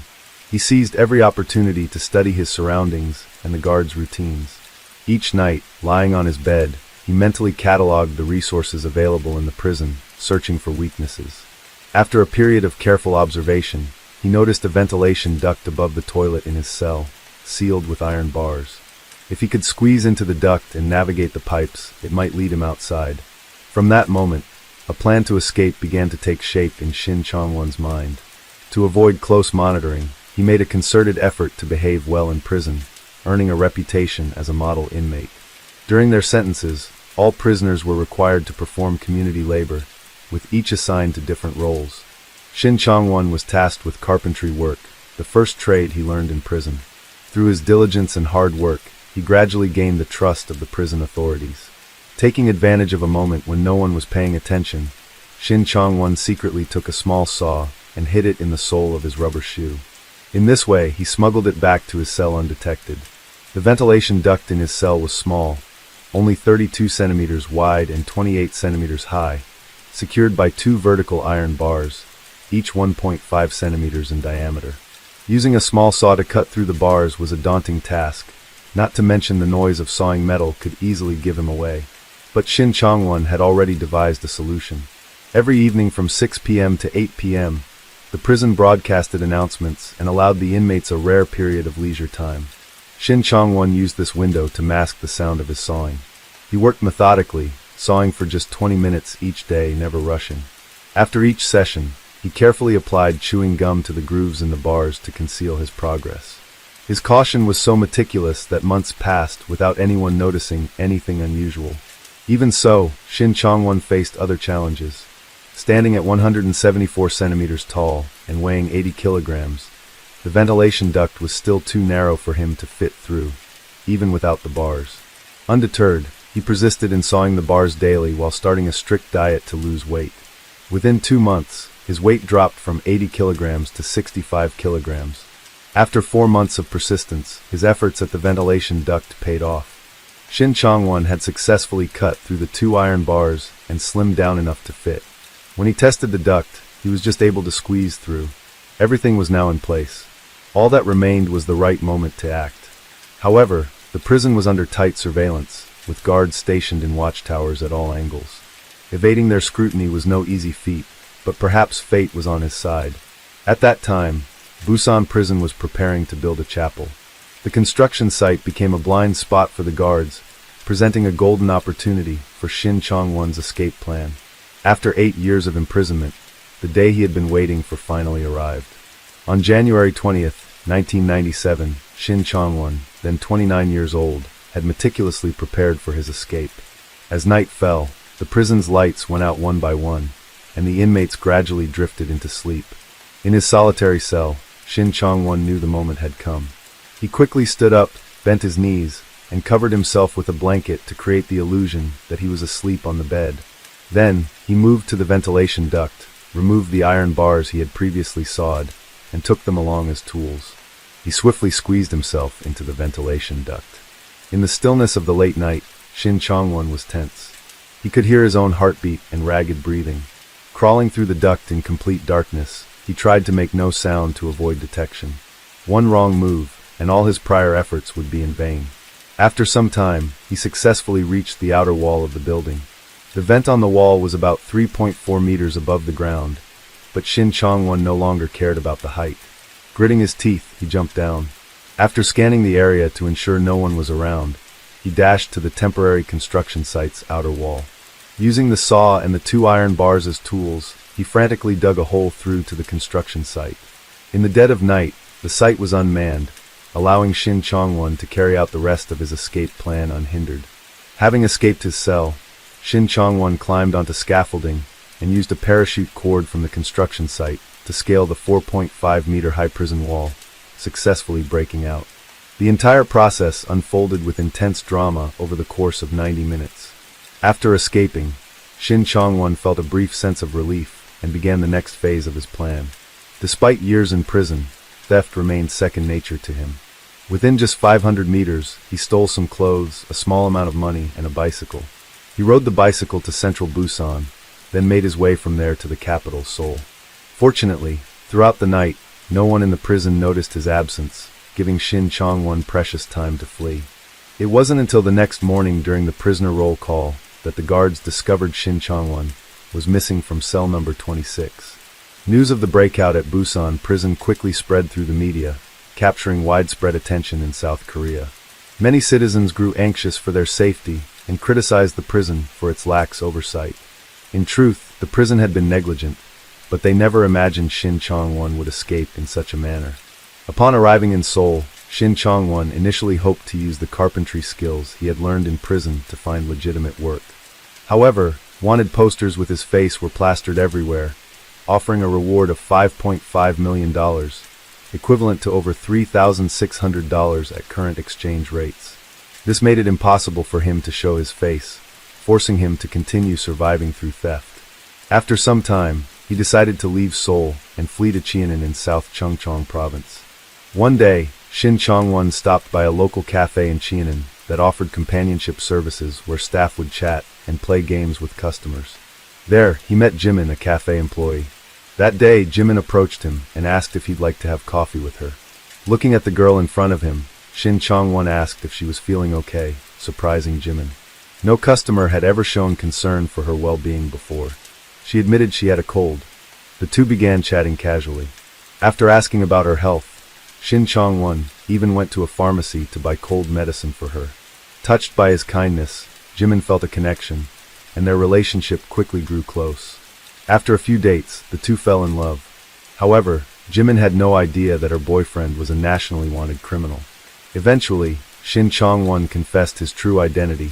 He seized every opportunity to study his surroundings and the guards' routines. Each night, lying on his bed, he mentally cataloged the resources available in the prison, searching for weaknesses. After a period of careful observation, he noticed a ventilation duct above the toilet in his cell, sealed with iron bars. If he could squeeze into the duct and navigate the pipes, it might lead him outside. From that moment, a plan to escape began to take shape in Shin Chong-won's mind. To avoid close monitoring, he made a concerted effort to behave well in prison, earning a reputation as a model inmate. During their sentences, All prisoners were required to perform community labor, with each assigned to different roles. Shin Chong-won was tasked with carpentry work, the first trade he learned in prison. Through his diligence and hard work, he gradually gained the trust of the prison authorities. Taking advantage of a moment when no one was paying attention, Shin Chong-won secretly took a small saw and hid it in the sole of his rubber shoe. In this way, he smuggled it back to his cell undetected. The ventilation duct in his cell was small, only 32 centimeters wide and 28 centimeters high, secured by 2 vertical iron bars, each 1.5 centimeters in diameter. Using a small saw to cut through the bars was a daunting task, not to mention the noise of sawing metal could easily give him away. But Shin Chong-won had already devised a solution. Every evening from 6 p.m. to 8 p.m., the prison broadcasted announcements and allowed the inmates a rare period of leisure time. Shin Chong-won used this window to mask the sound of his sawing. He worked methodically, sawing for just 20 minutes each day, never rushing. After each session, he carefully applied chewing gum to the grooves in the bars to conceal his progress. His caution was so meticulous that months passed without anyone noticing anything unusual. Even so, Shin Chong-won faced other challenges. Standing at 174 centimeters tall and weighing 80 kilograms, the ventilation duct was still too narrow for him to fit through, even without the bars. Undeterred, he persisted in sawing the bars daily while starting a strict diet to lose weight. Within 2 months, his weight dropped from 80 kilograms to 65 kilograms. After 4 months of persistence, his efforts at the ventilation duct paid off. Shin Chong-won had successfully cut through the 2 iron bars and slimmed down enough to fit. When he tested the duct, he was just able to squeeze through. Everything was now in place. All that remained was the right moment to act. However, the prison was under tight surveillance, with guards stationed in watchtowers at all angles. Evading their scrutiny was no easy feat, but perhaps fate was on his side. At that time, Busan Prison was preparing to build a chapel. The construction site became a blind spot for the guards, presenting a golden opportunity for Shin Chong-won's escape plan. After 8 years of imprisonment, the day he had been waiting for finally arrived. On January 20th, 1997, Shin Chong-won, then 29 years old, had meticulously prepared for his escape. As night fell, the prison's lights went out one by one, and the inmates gradually drifted into sleep. In his solitary cell, Shin Chong-won knew the moment had come. He quickly stood up, bent his knees, and covered himself with a blanket to create the illusion that he was asleep on the bed. Then, he moved to the ventilation duct, removed the iron bars he had previously sawed, and took them along as tools. He swiftly squeezed himself into the ventilation duct. In the stillness of the late night, Shin Chong-won was tense. He could hear his own heartbeat and ragged breathing. Crawling through the duct in complete darkness, he tried to make no sound to avoid detection. One wrong move, and all his prior efforts would be in vain. After some time, he successfully reached the outer wall of the building. The vent on the wall was about 3.4 meters above the ground, but Shin Chong-won no longer cared about the height. Gritting his teeth, he jumped down. After scanning the area to ensure no one was around, he dashed to the temporary construction site's outer wall. Using the saw and the 2 iron bars as tools, he frantically dug a hole through to the construction site. In the dead of night, the site was unmanned, allowing Shin Chong-won to carry out the rest of his escape plan unhindered. Having escaped his cell, Shin Chong-won climbed onto scaffolding and used a parachute cord from the construction site to scale the 4.5-meter-high prison wall, successfully breaking out. The entire process unfolded with intense drama over the course of 90 minutes. After escaping, Shin Chong-won felt a brief sense of relief and began the next phase of his plan. Despite years in prison, theft remained second nature to him. Within just 500 meters, he stole some clothes, a small amount of money, and a bicycle. He rode the bicycle to central Busan, then made his way from there to the capital, Seoul. Fortunately, throughout the night, no one in the prison noticed his absence, giving Shin Chong-won precious time to flee. It wasn't until the next morning during the prisoner roll call that the guards discovered Shin Chong-won was missing from cell number 26. News of the breakout at Busan prison quickly spread through the media, capturing widespread attention in South Korea. Many citizens grew anxious for their safety and criticized the prison for its lax oversight. In truth, the prison had been negligent, but they never imagined Shin Chong-won would escape in such a manner. Upon arriving in Seoul, Shin Chong-won initially hoped to use the carpentry skills he had learned in prison to find legitimate work. However, wanted posters with his face were plastered everywhere, offering a reward of $5.5 million, equivalent to over $3,600 at current exchange rates. This made it impossible for him to show his face, forcing him to continue surviving through theft. After some time, he decided to leave Seoul and flee to Cheonan in South Chungcheong province. One day, Shin Chong-won stopped by a local cafe in Cheonan that offered companionship services where staff would chat and play games with customers. There, he met Jimin, a cafe employee. That day, Jimin approached him and asked if he'd like to have coffee with her. Looking at the girl in front of him, Shin Chong-won asked if she was feeling okay, surprising Jimin. No customer had ever shown concern for her well-being before. She admitted she had a cold. The two began chatting casually. After asking about her health, Shin Chong-won even went to a pharmacy to buy cold medicine for her. Touched by his kindness, Jimin felt a connection, and their relationship quickly grew close. After a few dates, the two fell in love. However, Jimin had no idea that her boyfriend was a nationally wanted criminal. Eventually, Shin Chong-won confessed his true identity,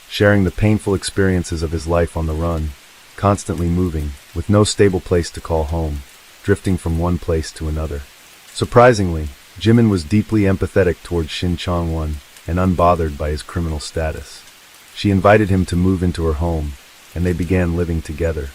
sharing the painful experiences of his life on the run, constantly moving, with no stable place to call home, drifting from one place to another. Surprisingly, Jimin was deeply empathetic towards Shin Chong-won and unbothered by his criminal status. She invited him to move into her home, and they began living together.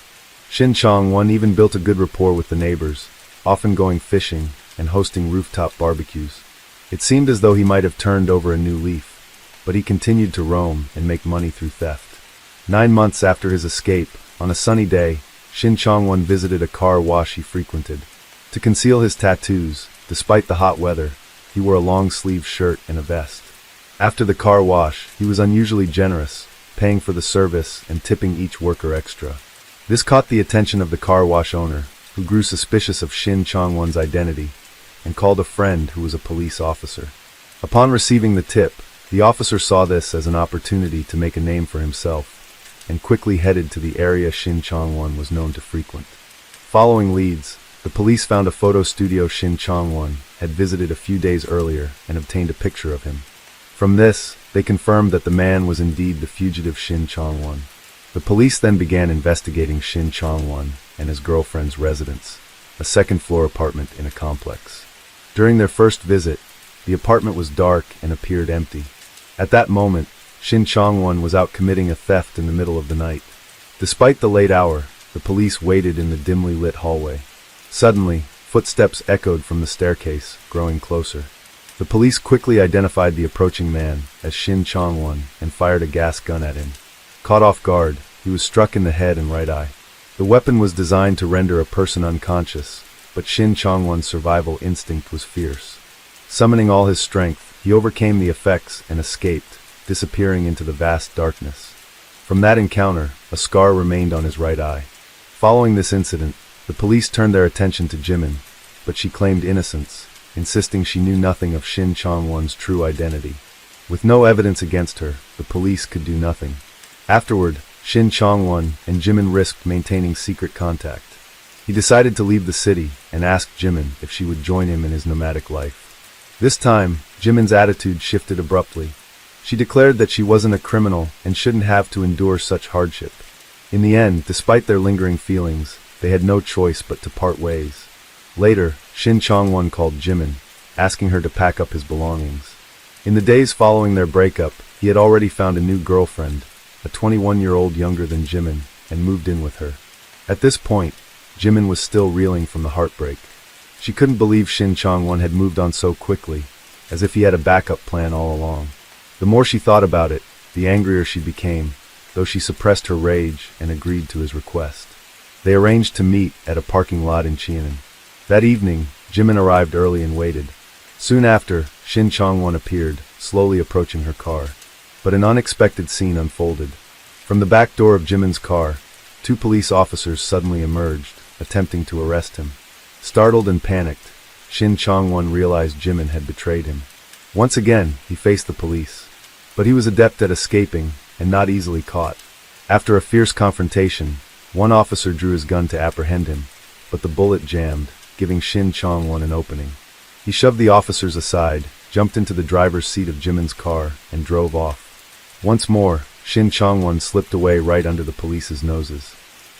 Shin Chong-won even built a good rapport with the neighbors, often going fishing and hosting rooftop barbecues. It seemed as though he might have turned over a new leaf, but he continued to roam and make money through theft. 9 months after his escape, on a sunny day, Shin Chong-won visited a car wash he frequented. To conceal his tattoos, despite the hot weather, he wore a long-sleeved shirt and a vest. After the car wash, he was unusually generous, paying for the service and tipping each worker extra. This caught the attention of the car wash owner, who grew suspicious of Shin Chong-won's identity, and called a friend who was a police officer. Upon receiving the tip, the officer saw this as an opportunity to make a name for himself, and quickly headed to the area Shin Chong-won was known to frequent. Following leads, the police found a photo studio Shin Chong-won had visited a few days earlier and obtained a picture of him. From this, they confirmed that the man was indeed the fugitive Shin Chong-won. The police then began investigating Shin Chong-won and his girlfriend's residence, a second-floor apartment in a complex. During their first visit, the apartment was dark and appeared empty. At that moment, Shin Chong-won was out committing a theft in the middle of the night. Despite the late hour, the police waited in the dimly lit hallway. Suddenly, footsteps echoed from the staircase, growing closer. The police quickly identified the approaching man as Shin Chong-won and fired a gas gun at him. Caught off guard, he was struck in the head and right eye. The weapon was designed to render a person unconscious, but Shin Chong-won's survival instinct was fierce. Summoning all his strength, he overcame the effects and escaped, disappearing into the vast darkness. From that encounter, a scar remained on his right eye. Following this incident, the police turned their attention to Jimin, but she claimed innocence, insisting she knew nothing of Shin Chong-won's true identity. With no evidence against her, the police could do nothing. Afterward, Shin Chong-won and Jimin risked maintaining secret contact. He decided to leave the city and asked Jimin if she would join him in his nomadic life. This time, Jimin's attitude shifted abruptly. She declared that she wasn't a criminal and shouldn't have to endure such hardship. In the end, despite their lingering feelings, they had no choice but to part ways. Later, Shin Chong-won called Jimin, asking her to pack up his belongings. In the days following their breakup, he had already found a new girlfriend, a 21-year-old younger than Jimin, and moved in with her. At this point, Jimin was still reeling from the heartbreak. She couldn't believe Shin Chong-won had moved on so quickly, as if he had a backup plan all along. The more she thought about it, the angrier she became, though she suppressed her rage and agreed to his request. They arranged to meet at a parking lot in Cheonan. That evening, Jimin arrived early and waited. Soon after, Shin Chong-won appeared, slowly approaching her car. But an unexpected scene unfolded. From the back door of Jimin's car, 2 police officers suddenly emerged, attempting to arrest him. Startled and panicked, Shin Chong-won realized Jimin had betrayed him. Once again, he faced the police. But he was adept at escaping, and not easily caught. After a fierce confrontation, one officer drew his gun to apprehend him, but the bullet jammed, giving Shin Chong-won an opening. He shoved the officers aside, jumped into the driver's seat of Jimin's car, and drove off. Once more, Shin Chong-won slipped away right under the police's noses.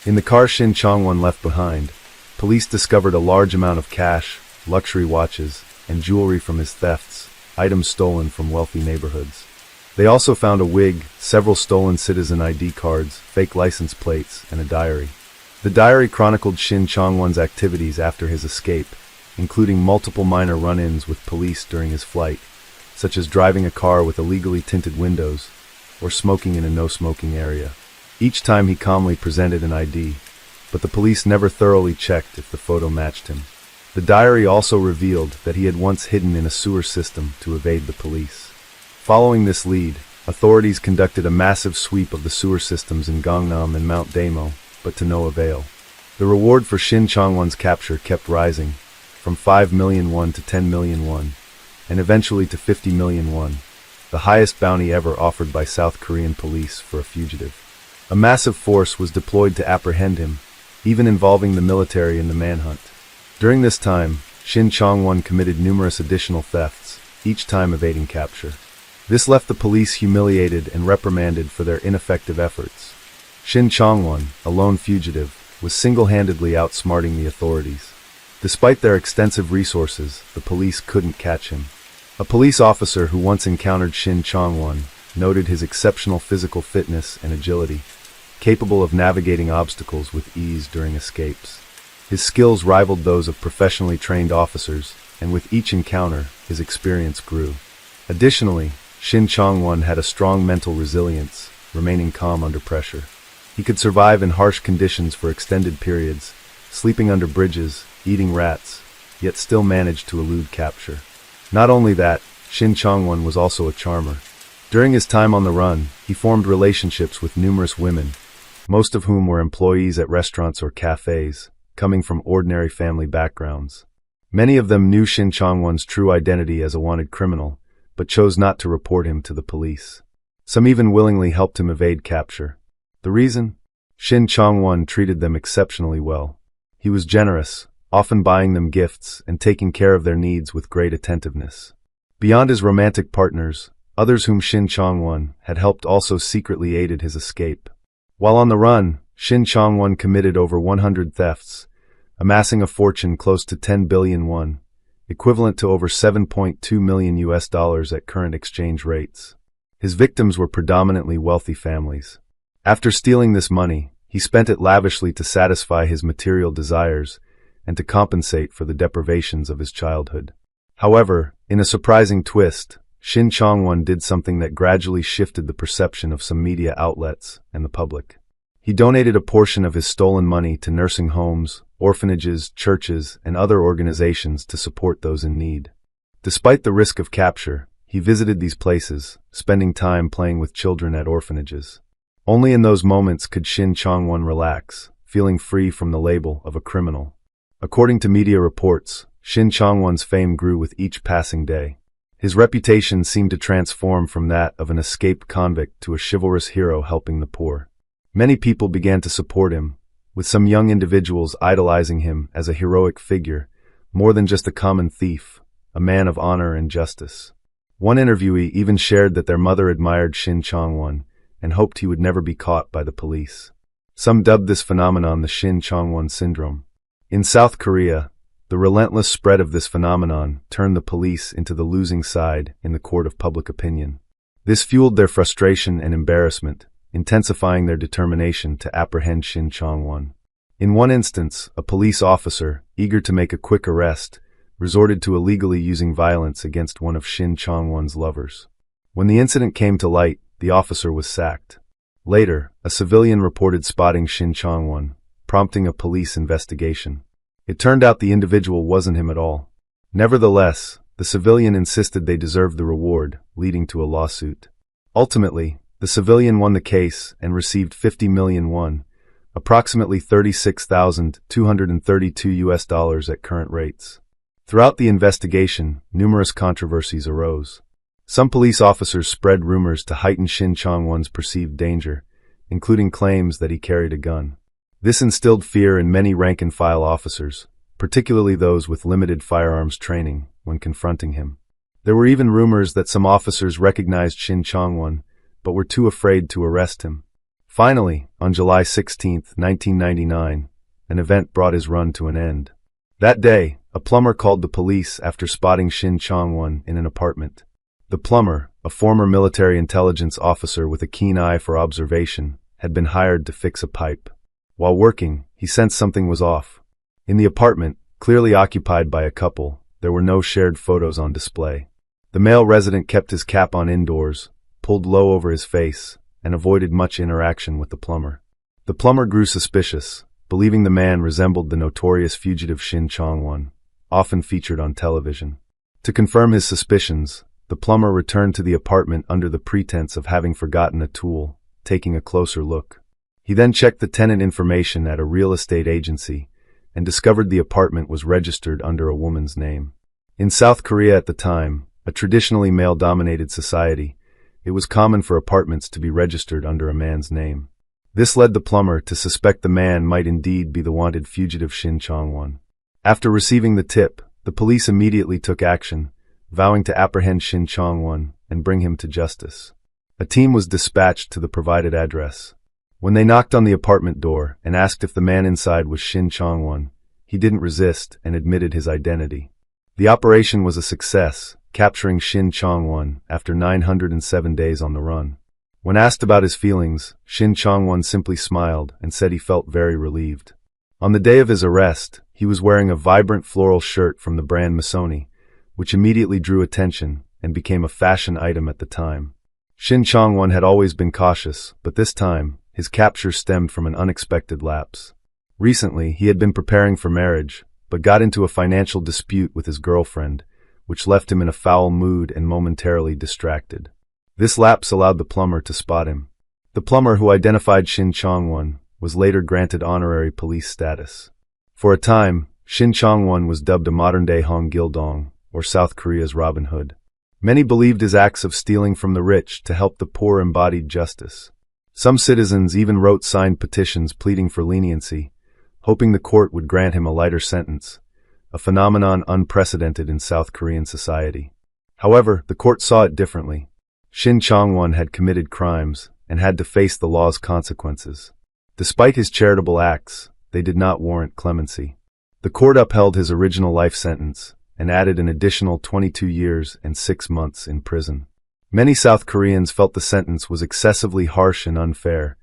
In the car Shin Chong-won left behind, police discovered a large amount of cash, luxury watches, and jewelry from his thefts, items stolen from wealthy neighborhoods. They also found a wig, several stolen citizen ID cards, fake license plates, and a diary. The diary chronicled Shin Chong-won's activities after his escape, including multiple minor run-ins with police during his flight, such as driving a car with illegally tinted windows, or smoking in a no-smoking area. Each time he calmly presented an ID, but the police never thoroughly checked if the photo matched him. The diary also revealed that he had once hidden in a sewer system to evade the police. Following this lead, authorities conducted a massive sweep of the sewer systems in Gangnam and Mount Daemo, but to no avail. The reward for Shin Chong-won's capture kept rising, from 5 million won to 10 million won, and eventually to 50 million won, the highest bounty ever offered by South Korean police for a fugitive. A massive force was deployed to apprehend him, even involving the military in the manhunt. During this time, Shin Chong-won committed numerous additional thefts, each time evading capture. This left the police humiliated and reprimanded for their ineffective efforts. Shin Chong-won, a lone fugitive, was single-handedly outsmarting the authorities. Despite their extensive resources, the police couldn't catch him. A police officer who once encountered Shin Chong-won noted his exceptional physical fitness and agility, capable of navigating obstacles with ease during escapes. His skills rivaled those of professionally trained officers, and with each encounter, his experience grew. Additionally, Shin Chong-won had a strong mental resilience, remaining calm under pressure. He could survive in harsh conditions for extended periods, sleeping under bridges, eating rats, yet still managed to elude capture. Not only that, Shin Chong-won was also a charmer. During his time on the run, he formed relationships with numerous women, most of whom were employees at restaurants or cafes, coming from ordinary family backgrounds. Many of them knew Shin Chong-won's true identity as a wanted criminal, but chose not to report him to the police. Some even willingly helped him evade capture. The reason? Shin Chong-won treated them exceptionally well. He was generous, often buying them gifts and taking care of their needs with great attentiveness. Beyond his romantic partners, others whom Shin Chong-won had helped also secretly aided his escape. While on the run, Shin Chong-won committed over 100 thefts, amassing a fortune close to 10 billion won, equivalent to over $7.2 million at current exchange rates. His victims were predominantly wealthy families. After stealing this money, he spent it lavishly to satisfy his material desires and to compensate for the deprivations of his childhood. However, in a surprising twist, Shin Chong-won did something that gradually shifted the perception of some media outlets and the public. He donated a portion of his stolen money to nursing homes, orphanages, churches, and other organizations to support those in need. Despite the risk of capture, he visited these places, spending time playing with children at orphanages. Only in those moments could Shin Chong-won relax, feeling free from the label of a criminal. According to media reports, Shin Chong-won's fame grew with each passing day. His reputation seemed to transform from that of an escaped convict to a chivalrous hero helping the poor. Many people began to support him, with some young individuals idolizing him as a heroic figure, more than just a common thief, a man of honor and justice. One interviewee even shared that their mother admired Shin Chong-won and hoped he would never be caught by the police. Some dubbed this phenomenon the Shin Chong-won syndrome. In South Korea, the relentless spread of this phenomenon turned the police into the losing side in the court of public opinion. This fueled their frustration and embarrassment, intensifying their determination to apprehend Shin Chong-won. In one instance, a police officer, eager to make a quick arrest, resorted to illegally using violence against one of Shin Chong-won's lovers. When the incident came to light, the officer was sacked. Later, a civilian reported spotting Shin Chong-won, prompting a police investigation. It turned out the individual wasn't him at all. Nevertheless, the civilian insisted they deserved the reward, leading to a lawsuit. Ultimately, the civilian won the case and received 50 million won, approximately $36,232 at current rates. Throughout the investigation, numerous controversies arose. Some police officers spread rumors to heighten Shin Chong-won's perceived danger, including claims that he carried a gun. This instilled fear in many rank-and-file officers, particularly those with limited firearms training, when confronting him. There were even rumors that some officers recognized Shin Chong-won, but were too afraid to arrest him. Finally, on July 16, 1999, an event brought his run to an end. That day, a plumber called the police after spotting Shin Chong-won in an apartment. The plumber, a former military intelligence officer with a keen eye for observation, had been hired to fix a pipe. While working, he sensed something was off. In the apartment, clearly occupied by a couple, there were no shared photos on display. The male resident kept his cap on indoors, pulled low over his face, and avoided much interaction with the plumber. The plumber grew suspicious, believing the man resembled the notorious fugitive Shin Chong-won, often featured on television. To confirm his suspicions, the plumber returned to the apartment under the pretense of having forgotten a tool, taking a closer look. He then checked the tenant information at a real estate agency and discovered the apartment was registered under a woman's name. In South Korea at the time, a traditionally male-dominated society, it was common for apartments to be registered under a man's name. This led the plumber to suspect the man might indeed be the wanted fugitive Shin Chong-won. After receiving the tip, the police immediately took action, vowing to apprehend Shin Chong-won and bring him to justice. A team was dispatched to the provided address. When they knocked on the apartment door and asked if the man inside was Shin Chong-won, he didn't resist and admitted his identity. The operation was a success, capturing Shin Chong-won after 907 days on the run. When asked about his feelings, Shin Chong-won simply smiled and said he felt very relieved. On the day of his arrest, he was wearing a vibrant floral shirt from the brand Missoni, which immediately drew attention and became a fashion item at the time. Shin Chong-won had always been cautious, but this time, his capture stemmed from an unexpected lapse. Recently, he had been preparing for marriage, but got into a financial dispute with his girlfriend, which left him in a foul mood and momentarily distracted. This lapse allowed the plumber to spot him. The plumber who identified Shin Chong-won was later granted honorary police status. For a time, Shin Chong-won was dubbed a modern-day Hong Gil-dong, or South Korea's Robin Hood. Many believed his acts of stealing from the rich to help the poor embodied justice. Some citizens even wrote signed petitions pleading for leniency, hoping the court would grant him a lighter sentence, a phenomenon unprecedented in South Korean society. However, the court saw it differently. Shin Chong-won had committed crimes and had to face the law's consequences. Despite his charitable acts, they did not warrant clemency. The court upheld his original life sentence and added an additional 22 years and 6 months in prison. Many South Koreans felt the sentence was excessively harsh and unfair,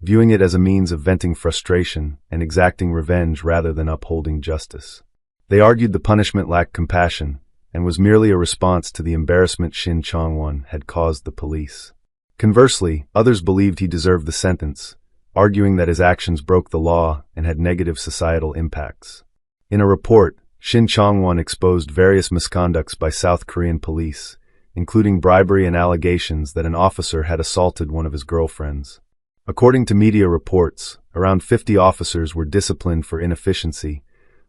viewing it as a means of venting frustration and exacting revenge rather than upholding justice. They argued the punishment lacked compassion and was merely a response to the embarrassment Shin Chong-won had caused the police. Conversely, others believed he deserved the sentence, arguing that his actions broke the law and had negative societal impacts. In a report, Shin Chong-won exposed various misconducts by South Korean police, including bribery and allegations that an officer had assaulted one of his girlfriends. According to media reports, around 50 officers were disciplined for inefficiency,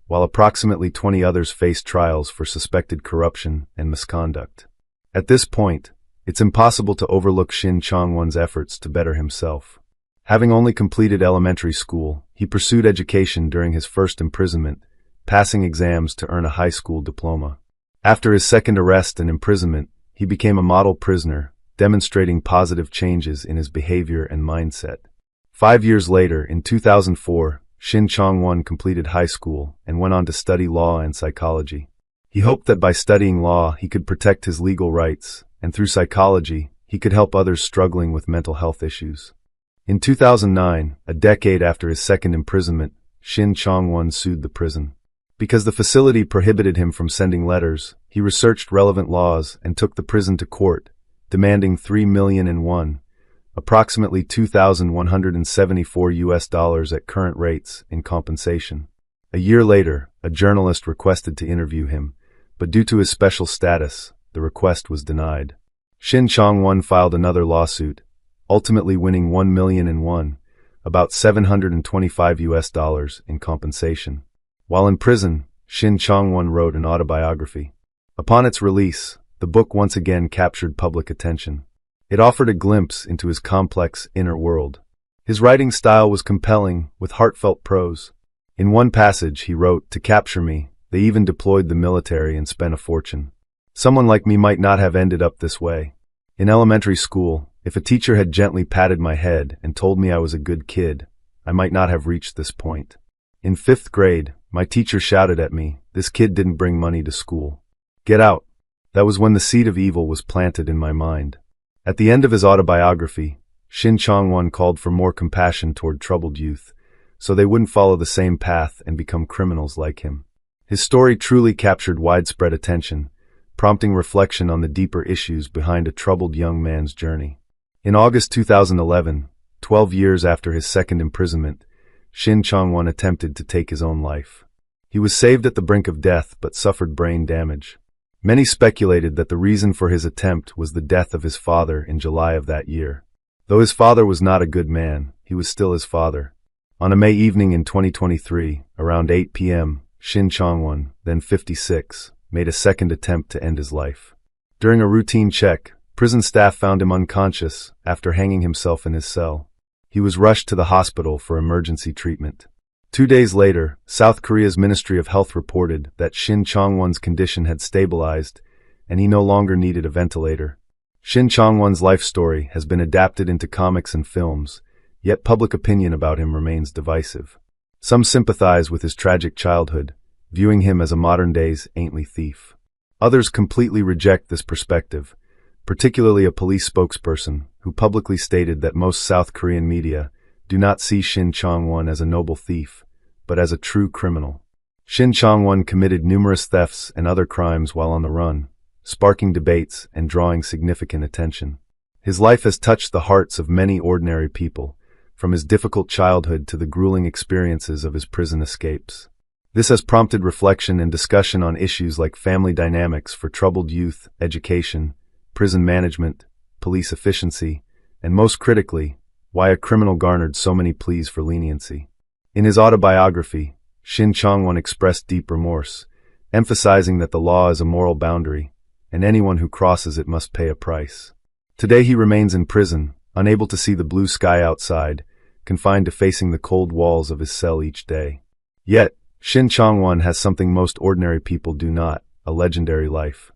while approximately 20 others faced trials for suspected corruption and misconduct. At this point, it's impossible to overlook Shin Chong-won's efforts to better himself. Having only completed elementary school, he pursued education during his first imprisonment, passing exams to earn a high school diploma. After his second arrest and imprisonment, he became a model prisoner, demonstrating positive changes in his behavior and mindset. 5 years later, in 2004, Shin Chong-won completed high school and went on to study law and psychology. He hoped that by studying law he could protect his legal rights, and through psychology, he could help others struggling with mental health issues. In 2009, a decade after his second imprisonment, Shin Chong-won sued the prison. Because the facility prohibited him from sending letters, he researched relevant laws and took the prison to court, demanding $3 million, approximately $2,174 at current rates, in compensation. A year later, a journalist requested to interview him, but due to his special status, the request was denied. Shin Chong-won filed another lawsuit, ultimately winning $1 million, about $725 in compensation. While in prison, Shin Chong-won wrote an autobiography. Upon its release, the book once again captured public attention. It offered a glimpse into his complex inner world. His writing style was compelling, with heartfelt prose. In one passage, he wrote, "To capture me, they even deployed the military and spent a fortune." Someone like me might not have ended up this way. In elementary school, if a teacher had gently patted my head and told me I was a good kid, I might not have reached this point. In 5th grade, my teacher shouted at me, "This kid didn't bring money to school. Get out." That was when the seed of evil was planted in my mind. At the end of his autobiography, Shin Chong-won called for more compassion toward troubled youth, so they wouldn't follow the same path and become criminals like him. His story truly captured widespread attention, prompting reflection on the deeper issues behind a troubled young man's journey. In August 2011, 12 years after his second imprisonment, Shin Chong-won attempted to take his own life. He was saved at the brink of death but suffered brain damage. Many speculated that the reason for his attempt was the death of his father in July of that year. Though his father was not a good man, he was still his father. On a May evening in 2023, around 8 p.m., Shin Chong-won, then 56, made a second attempt to end his life. During a routine check, prison staff found him unconscious after hanging himself in his cell. He was rushed to the hospital for emergency treatment. 2 days later, South Korea's Ministry of Health reported that Shin Chong-won's condition had stabilized and he no longer needed a ventilator. Shin Chong-won's life story has been adapted into comics and films, yet public opinion about him remains divisive. Some sympathize with his tragic childhood, viewing him as a modern-day's saintly thief. Others completely reject this perspective, particularly a police spokesperson who publicly stated that most South Korean media do not see Shin Chong-won as a noble thief, but as a true criminal. Shin Chong-won committed numerous thefts and other crimes while on the run, sparking debates and drawing significant attention. His life has touched the hearts of many ordinary people, from his difficult childhood to the grueling experiences of his prison escapes. This has prompted reflection and discussion on issues like family dynamics for troubled youth, education, prison management, police efficiency, and most critically, why a criminal garnered so many pleas for leniency. In his autobiography, Shin Chong-won expressed deep remorse, emphasizing that the law is a moral boundary, and anyone who crosses it must pay a price. Today he remains in prison, unable to see the blue sky outside, confined to facing the cold walls of his cell each day. Yet, Shin Chong-won has something most ordinary people do not, a legendary life.